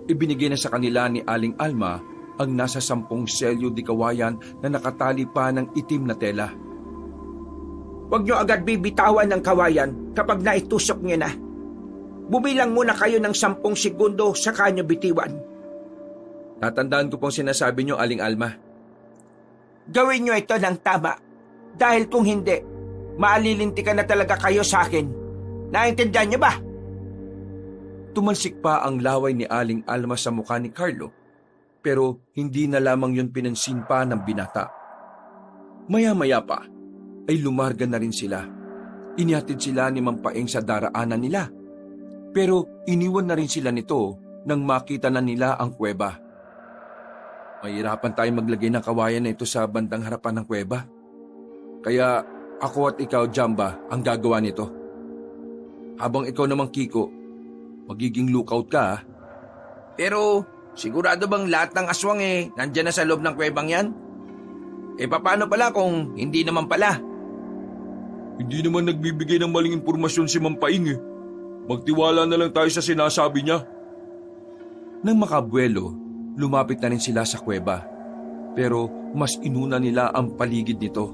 Speaker 1: Ibinigay na sa kanila ni Aling Alma ang nasa 10 selyo di kawayan na nakatali pa ng itim na tela.
Speaker 4: Huwag nyo agad bibitawan ng kawayan kapag naitusok nyo na. Bumilang muna kayo ng 10 segundo saka nyo bitiwan.
Speaker 1: Tatandaan ko pong sinasabi nyo, Aling Alma.
Speaker 4: Gawin nyo ito ng tama. Dahil kung hindi, maalilintikan na talaga kayo sa akin. Naintindihan nyo ba?
Speaker 1: Tumalsik pa ang laway ni Aling Alma sa mukha ni Carlo, pero hindi na lamang yun pinansin pa ng binata. Maya-maya pa, ay lumarga na rin sila. Inihatid sila ni Mang Paeng sa daraanan nila. Pero iniwan na rin sila nito nang makita na nila ang kuweba. Mahirapan tayong maglagay ng kawayan na ito sa bandang harapan ng kuweba. Kaya ako at ikaw, Jamba, ang gagawa nito. Habang ikaw namang Kiko, magiging lookout ka ha?
Speaker 3: Pero sigurado bang lahat ng aswang nandyan na sa loob ng kuwebang yan? Paano pala kung hindi naman pala?
Speaker 2: Hindi naman nagbibigay ng maling impormasyon si Mampaing eh. Magtiwala na lang tayo sa sinasabi niya.
Speaker 1: Nang makabuelo, lumapit na rin sila sa kuweba. Pero mas inuna nila ang paligid nito.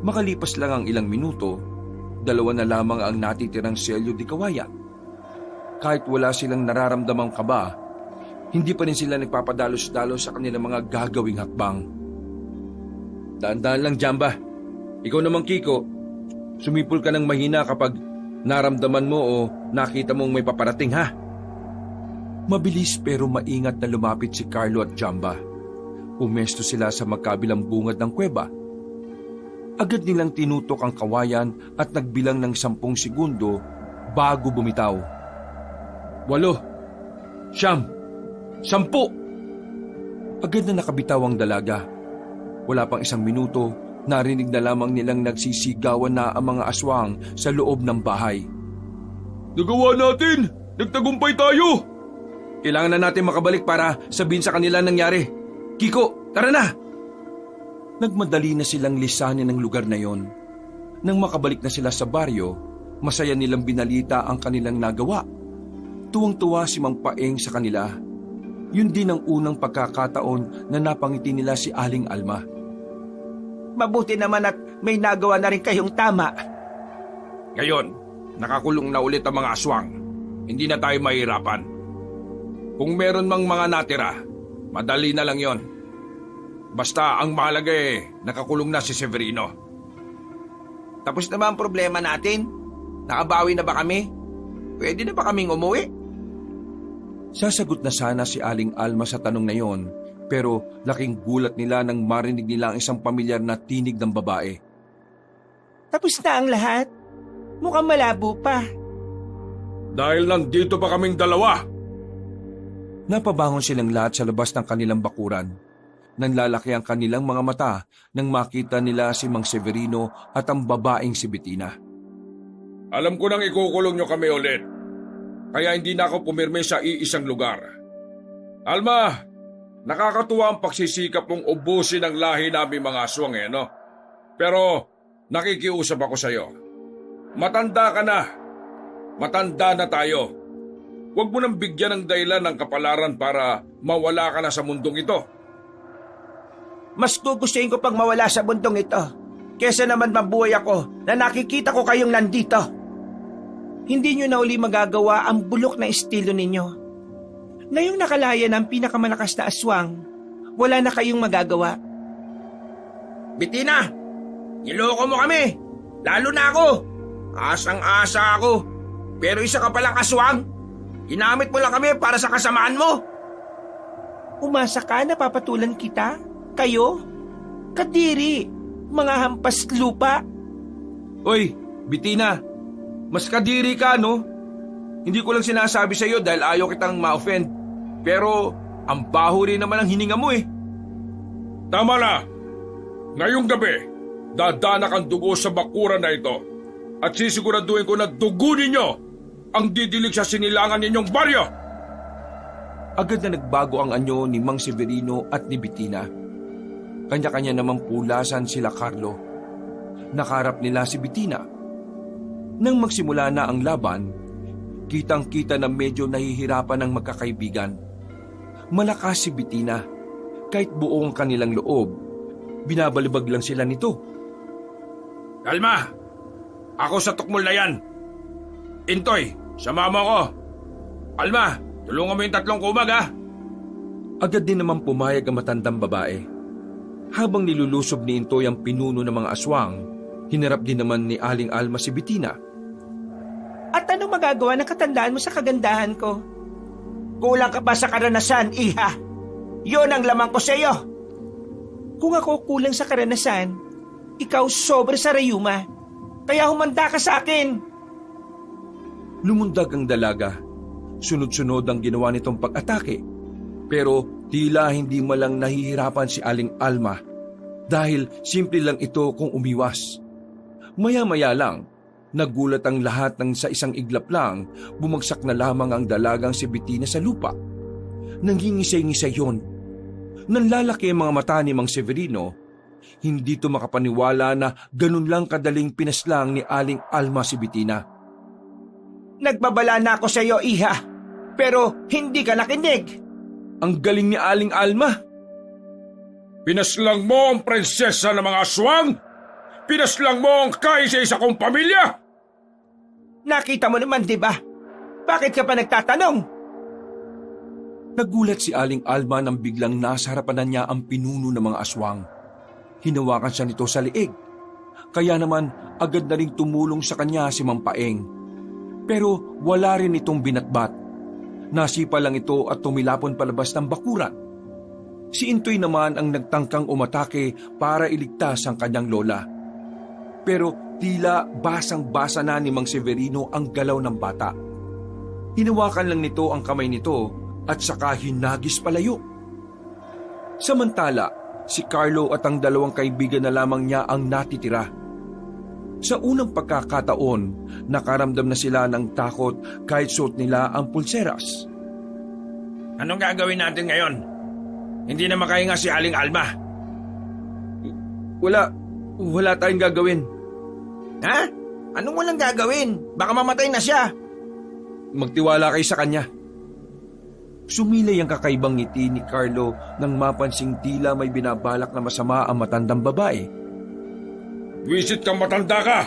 Speaker 1: Makalipas lang ang ilang minuto, 2 na lamang ang natitirang selyo di kawayan. Kahit wala silang nararamdamang kaba, hindi pa rin sila nagpapadalos-dalos sa kanilang mga gagawing hakbang. Daan-daan lang, Jamba. Ikaw naman, Kiko, sumipol ka ng mahina kapag naramdaman mo o nakita mong may paparating, ha? Mabilis pero maingat na lumapit si Carlo at Jamba. Pumesto sila sa magkabilang bungad ng kuweba. Agad nilang tinutok ang kawayan at nagbilang ng 10 segundo bago bumitaw. 8, 9, 10. Agad na nakabitaw ang dalaga. Wala pang 1 minuto, narinig na lamang nilang nagsisigawan na ang mga aswang sa loob ng bahay.
Speaker 2: Nagawa natin! Nagtagumpay tayo!
Speaker 1: Kailangan na natin makabalik para sabihin sa kanila ang nangyari. Kiko, tara na! Nagmadali na silang lisanin ang lugar na yon. Nang makabalik na sila sa baryo, masaya nilang binalita ang kanilang nagawa. Tuwang-tuwa si Mang Paeng sa kanila. Yun din ang unang pagkakataon na napangiti nila si Aling Alma.
Speaker 4: Mabuti naman at may nagawa na rin kayong tama.
Speaker 3: Ngayon, nakakulong na ulit ang mga aswang. Hindi na tayo mahirapan. Kung meron mang mga natira, madali na lang yon. Basta ang mahalaga nakakulong na si Severino. Tapos na ba ang problema natin? Nakabawi na ba kami? Pwede na ba kaming umuwi?
Speaker 1: Sasagot na sana si Aling Alma sa tanong na yon, pero laking gulat nila nang marinig nila ang isang pamilyar na tinig ng babae.
Speaker 4: Tapos na ang lahat? Mukhang malabo pa.
Speaker 2: Dahil nandito pa kaming dalawa.
Speaker 1: Napabangon silang lahat sa labas ng kanilang bakuran. Nanlalaki ang kanilang mga mata nang makita nila si Mang Severino at ang babaeng si Bettina.
Speaker 2: Alam ko nang ikukulong nyo kami ulit. Kaya hindi na ako pumirme sa iisang lugar. Alma, nakakatuwa ang pagsisikap mong ubusin ang lahi namin mga aswang no? Pero nakikiusap ako sa iyo. Matanda ka na. Matanda na tayo. Huwag mo nang bigyan ng dahilan ng kapalaran para mawala ka na sa mundong ito.
Speaker 4: Mas gugustuhin ko pang mawala sa bundong ito kesa naman mabuhay ako na nakikita ko kayong nandito. Hindi nyo na uli magagawa ang bulok na estilo ninyo. Ngayong nakalaya ng pinakamalakas na aswang, wala na kayong magagawa.
Speaker 3: Bettina, niloko mo kami. Lalo na ako. Asang-asa ako. Pero isa ka palang aswang. Ginamit mo lang kami para sa kasamaan mo.
Speaker 4: Umasa ka na papatulan kita? Kayo? Kadiri, mga hampas lupa.
Speaker 1: Oy, Bettina, mas kadiri ka, no? Hindi ko lang sinasabi sa iyo dahil ayaw kitang ma-offend. Pero ang baho rin naman ang hininga mo
Speaker 2: Tama na. Ngayong gabi, dadanak ang dugo sa bakuran na ito. At sisiguraduhin ko na dugo ninyo ang didilig sa sinilangan ninyong baryo.
Speaker 1: Agad na nagbago ang anyo ni Mang Severino at ni Bettina. Kanya-kanya namang pulasan sila Carlo. Nakarap nila si Bettina. Nang magsimula na ang laban, kitang-kita na medyo nahihirapan ang magkakaibigan. Malakas si Bettina. Kahit buo ang kanilang loob, binabalibag lang sila nito.
Speaker 3: Kalma! Ako sa tukmol na yan. Intoy, sama mo ko. Alma, tulungan mo yung tatlong kumag
Speaker 1: Agad din naman pumayag ang matandang babae. Habang nilulusob ni Intoy ang pinuno ng mga aswang, hinarap din naman ni Aling Alma si Bettina.
Speaker 4: At anong magagawa ng katandaan mo sa kagandahan ko? Kulang ka ba sa karanasan, iha? Yon ang lamang ko sa iyo. Kung ako kulang sa karanasan, ikaw sobra sa rayuma. Kaya humanda ka sa akin.
Speaker 1: Lumundag ang dalaga. Sunod-sunod ang ginawa nitong pag-atake. Pero tila hindi malang nahihirapan si Aling Alma dahil simple lang ito kung umiwas. Maya-maya lang, nagulat ang lahat nang sa isang iglap lang, bumagsak na lamang ang dalagang si Bettina sa lupa. Nangingisay-ngisay yon. Nanlalaki ang mga mata ni Mang Severino. Hindi to makapaniwala na ganun lang kadaling pinaslang ni Aling Alma si Bettina.
Speaker 4: Nagbabala na ako sa iyo, iha. Pero hindi ka nakinig.
Speaker 1: Ang galing ni Aling Alma.
Speaker 2: Pinaslang mo ang prinsesa ng mga aswang? Pinaslang mo ang kaisa-isa kong pamilya?
Speaker 4: Nakita mo naman, di ba? Bakit ka pa nagtatanong?
Speaker 1: Nagulat si Aling Alma nang biglang nasa harapan na niya ang pinuno ng mga aswang. Hinawakan siya nito sa liig. Kaya naman agad na ring tumulong sa kanya si Mang Paeng. Pero wala rin itong binatbat. Nasipa lang ito at tumilapon palabas ng bakuran. Si Intoy naman ang nagtangkang umatake para iligtas ang kanyang lola. Pero tila basang-basa na ni Mang Severino ang galaw ng bata. Hinawakan lang nito ang kamay nito at saka hinagis palayo. Samantala, si Carlo at ang dalawang kaibigan na lamang niya ang natitira. Sa unang pagkakataon, nakaramdam na sila ng takot kahit suot nila ang pulseras.
Speaker 3: Anong gagawin natin ngayon? Hindi na makahinga si Aling Alma.
Speaker 1: Wala tayong gagawin.
Speaker 3: Ha? Anong walang gagawin? Baka mamatay na siya.
Speaker 1: Magtiwala kayo sa kanya. Sumilay ang kakaibang ngiti ni Carlo nang mapansing tila may binabalak na masama ang matandang babae.
Speaker 2: Wisit kang matanda ka!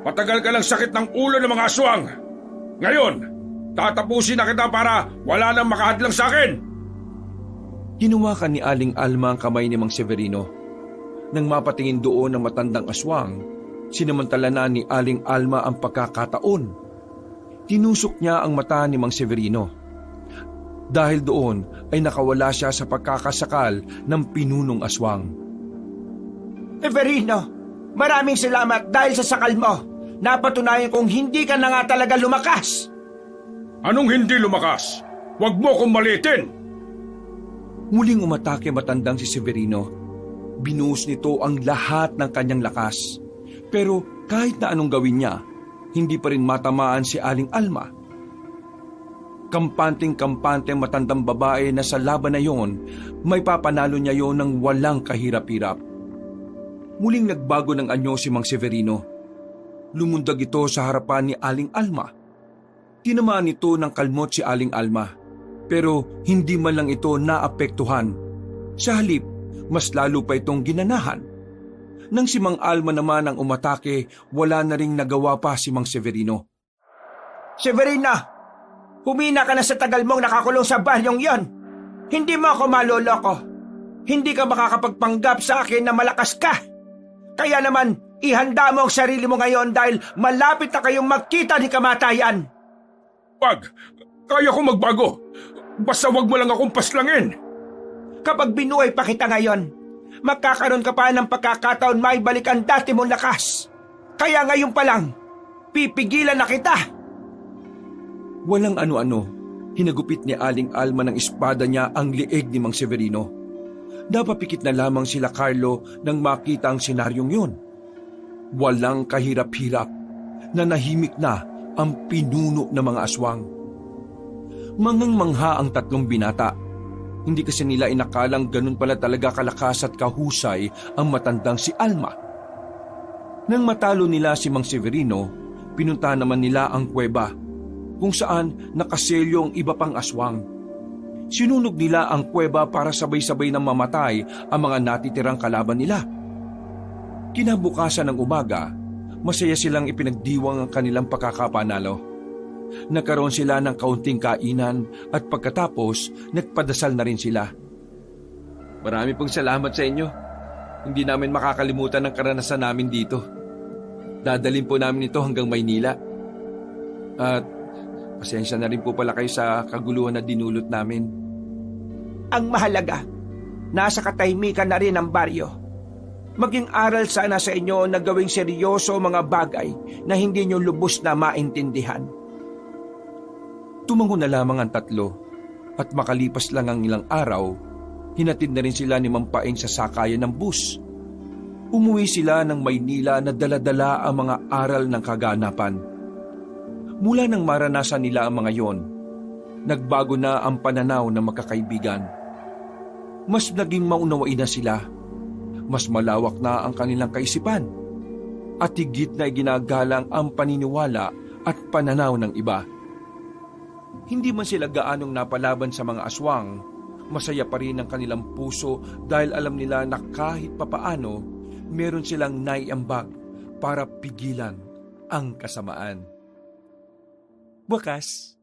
Speaker 2: Patagal ka lang sakit ng ulo ng mga aswang! Ngayon, tatapusin na kita para wala nang makahadlang sa akin!
Speaker 1: Hinawakan ni Aling Alma ang kamay ni Mang Severino. Nang mapatingin doon ang matandang aswang, sinamantala na ni Aling Alma ang pagkakataon. Tinusok niya ang mata ni Mang Severino. Dahil doon ay nakawala siya sa pagkakasakal ng pinunong aswang.
Speaker 4: Severino, maraming salamat dahil sa sakal mo. Napatunayan kong hindi ka na nga talaga lumakas.
Speaker 2: Anong hindi lumakas? Huwag mo kong malitin!
Speaker 1: Muling umatake matandang si Severino. Binuhos nito ang lahat ng kanyang lakas. Pero kahit na anong gawin niya, hindi pa rin matamaan si Aling Alma. Kampanteng-kampante matandang babae na sa laban na yon, may papanalo niya yon ng walang kahirap-hirap. Muling nagbago ng anyo si Mang Severino. Lumundag ito sa harapan ni Aling Alma. Tinamaan ito ng kalmot si Aling Alma, pero hindi man lang ito naapektuhan. Sa halip, mas lalo pa itong ginanahan. Nang si Mang Alma naman ang umatake, wala na ring nagawa pa si Mang Severino.
Speaker 4: Severina! Humina ka na sa tagal mong nakakulong sa baryong yon. Hindi mo ako maloloko. Hindi ka makakapagpanggap sa akin na malakas ka. Kaya naman, ihanda mo ang sarili mo ngayon dahil malapit na kayong magkita ni kamatayan.
Speaker 2: Wag! Kaya ko magbago! Basta wag mo lang akong paslangin!
Speaker 4: Kapag binuhay pa kita ngayon, magkakaroon ka pa ng pagkakataon maibalik ang dati mong lakas. Kaya ngayon pa lang, pipigilan na kita.
Speaker 1: Walang ano-ano, hinagupit ni Aling Alma ng espada niya ang lieg ni Mang Severino. Napapikit na lamang sila Carlo nang makita ang senaryong yun. Walang kahirap-hirap, nanahimik na ang pinuno ng mga aswang. Mangang-mangha ang tatlong binata. Hindi kasi nila inakalang ganun pala talaga kalakas at kahusay ang matandang si Alma. Nang matalo nila si Mang Severino, pinunta naman nila ang kuweba, kung saan nakaselyo ang iba pang aswang. Sinunog nila ang kuweba para sabay-sabay nang mamatay ang mga natitirang kalaban nila. Kinabukasan ng umaga, masaya silang ipinagdiwang ang kanilang pagkakapanalo. Nagkaroon sila ng kaunting kainan at pagkatapos nagpadasal na rin sila. Marami pong salamat sa inyo. Hindi namin makakalimutan ang karanasan namin dito. Dadalhin po namin ito hanggang Maynila. At pasensya na rin po pala kayo sa kaguluhan na dinulot namin.
Speaker 4: Ang mahalaga, nasa katahimikan na rin ang baryo. Maging aral sana sa inyo na gawing seryoso mga bagay na hindi nyo lubos na maintindihan.
Speaker 1: Tumango na lamang ang tatlo at makalipas lang ang ilang araw, hinatid na rin sila ni Mampaing sa sakayan ng bus. Umuwi sila ng Maynila na dala-dala ang mga aral ng kaganapan. Mula nang maranasan nila ang mga yon, nagbago na ang pananaw ng magkakaibigan. Mas naging maunawain na sila, mas malawak na ang kanilang kaisipan, at higit na iginagalang ang paniniwala at pananaw ng iba. Hindi man sila gaanong napalaban sa mga aswang, masaya pa rin ang kanilang puso dahil alam nila na kahit papaano, meron silang naiambag para pigilan ang kasamaan.
Speaker 4: Bukas,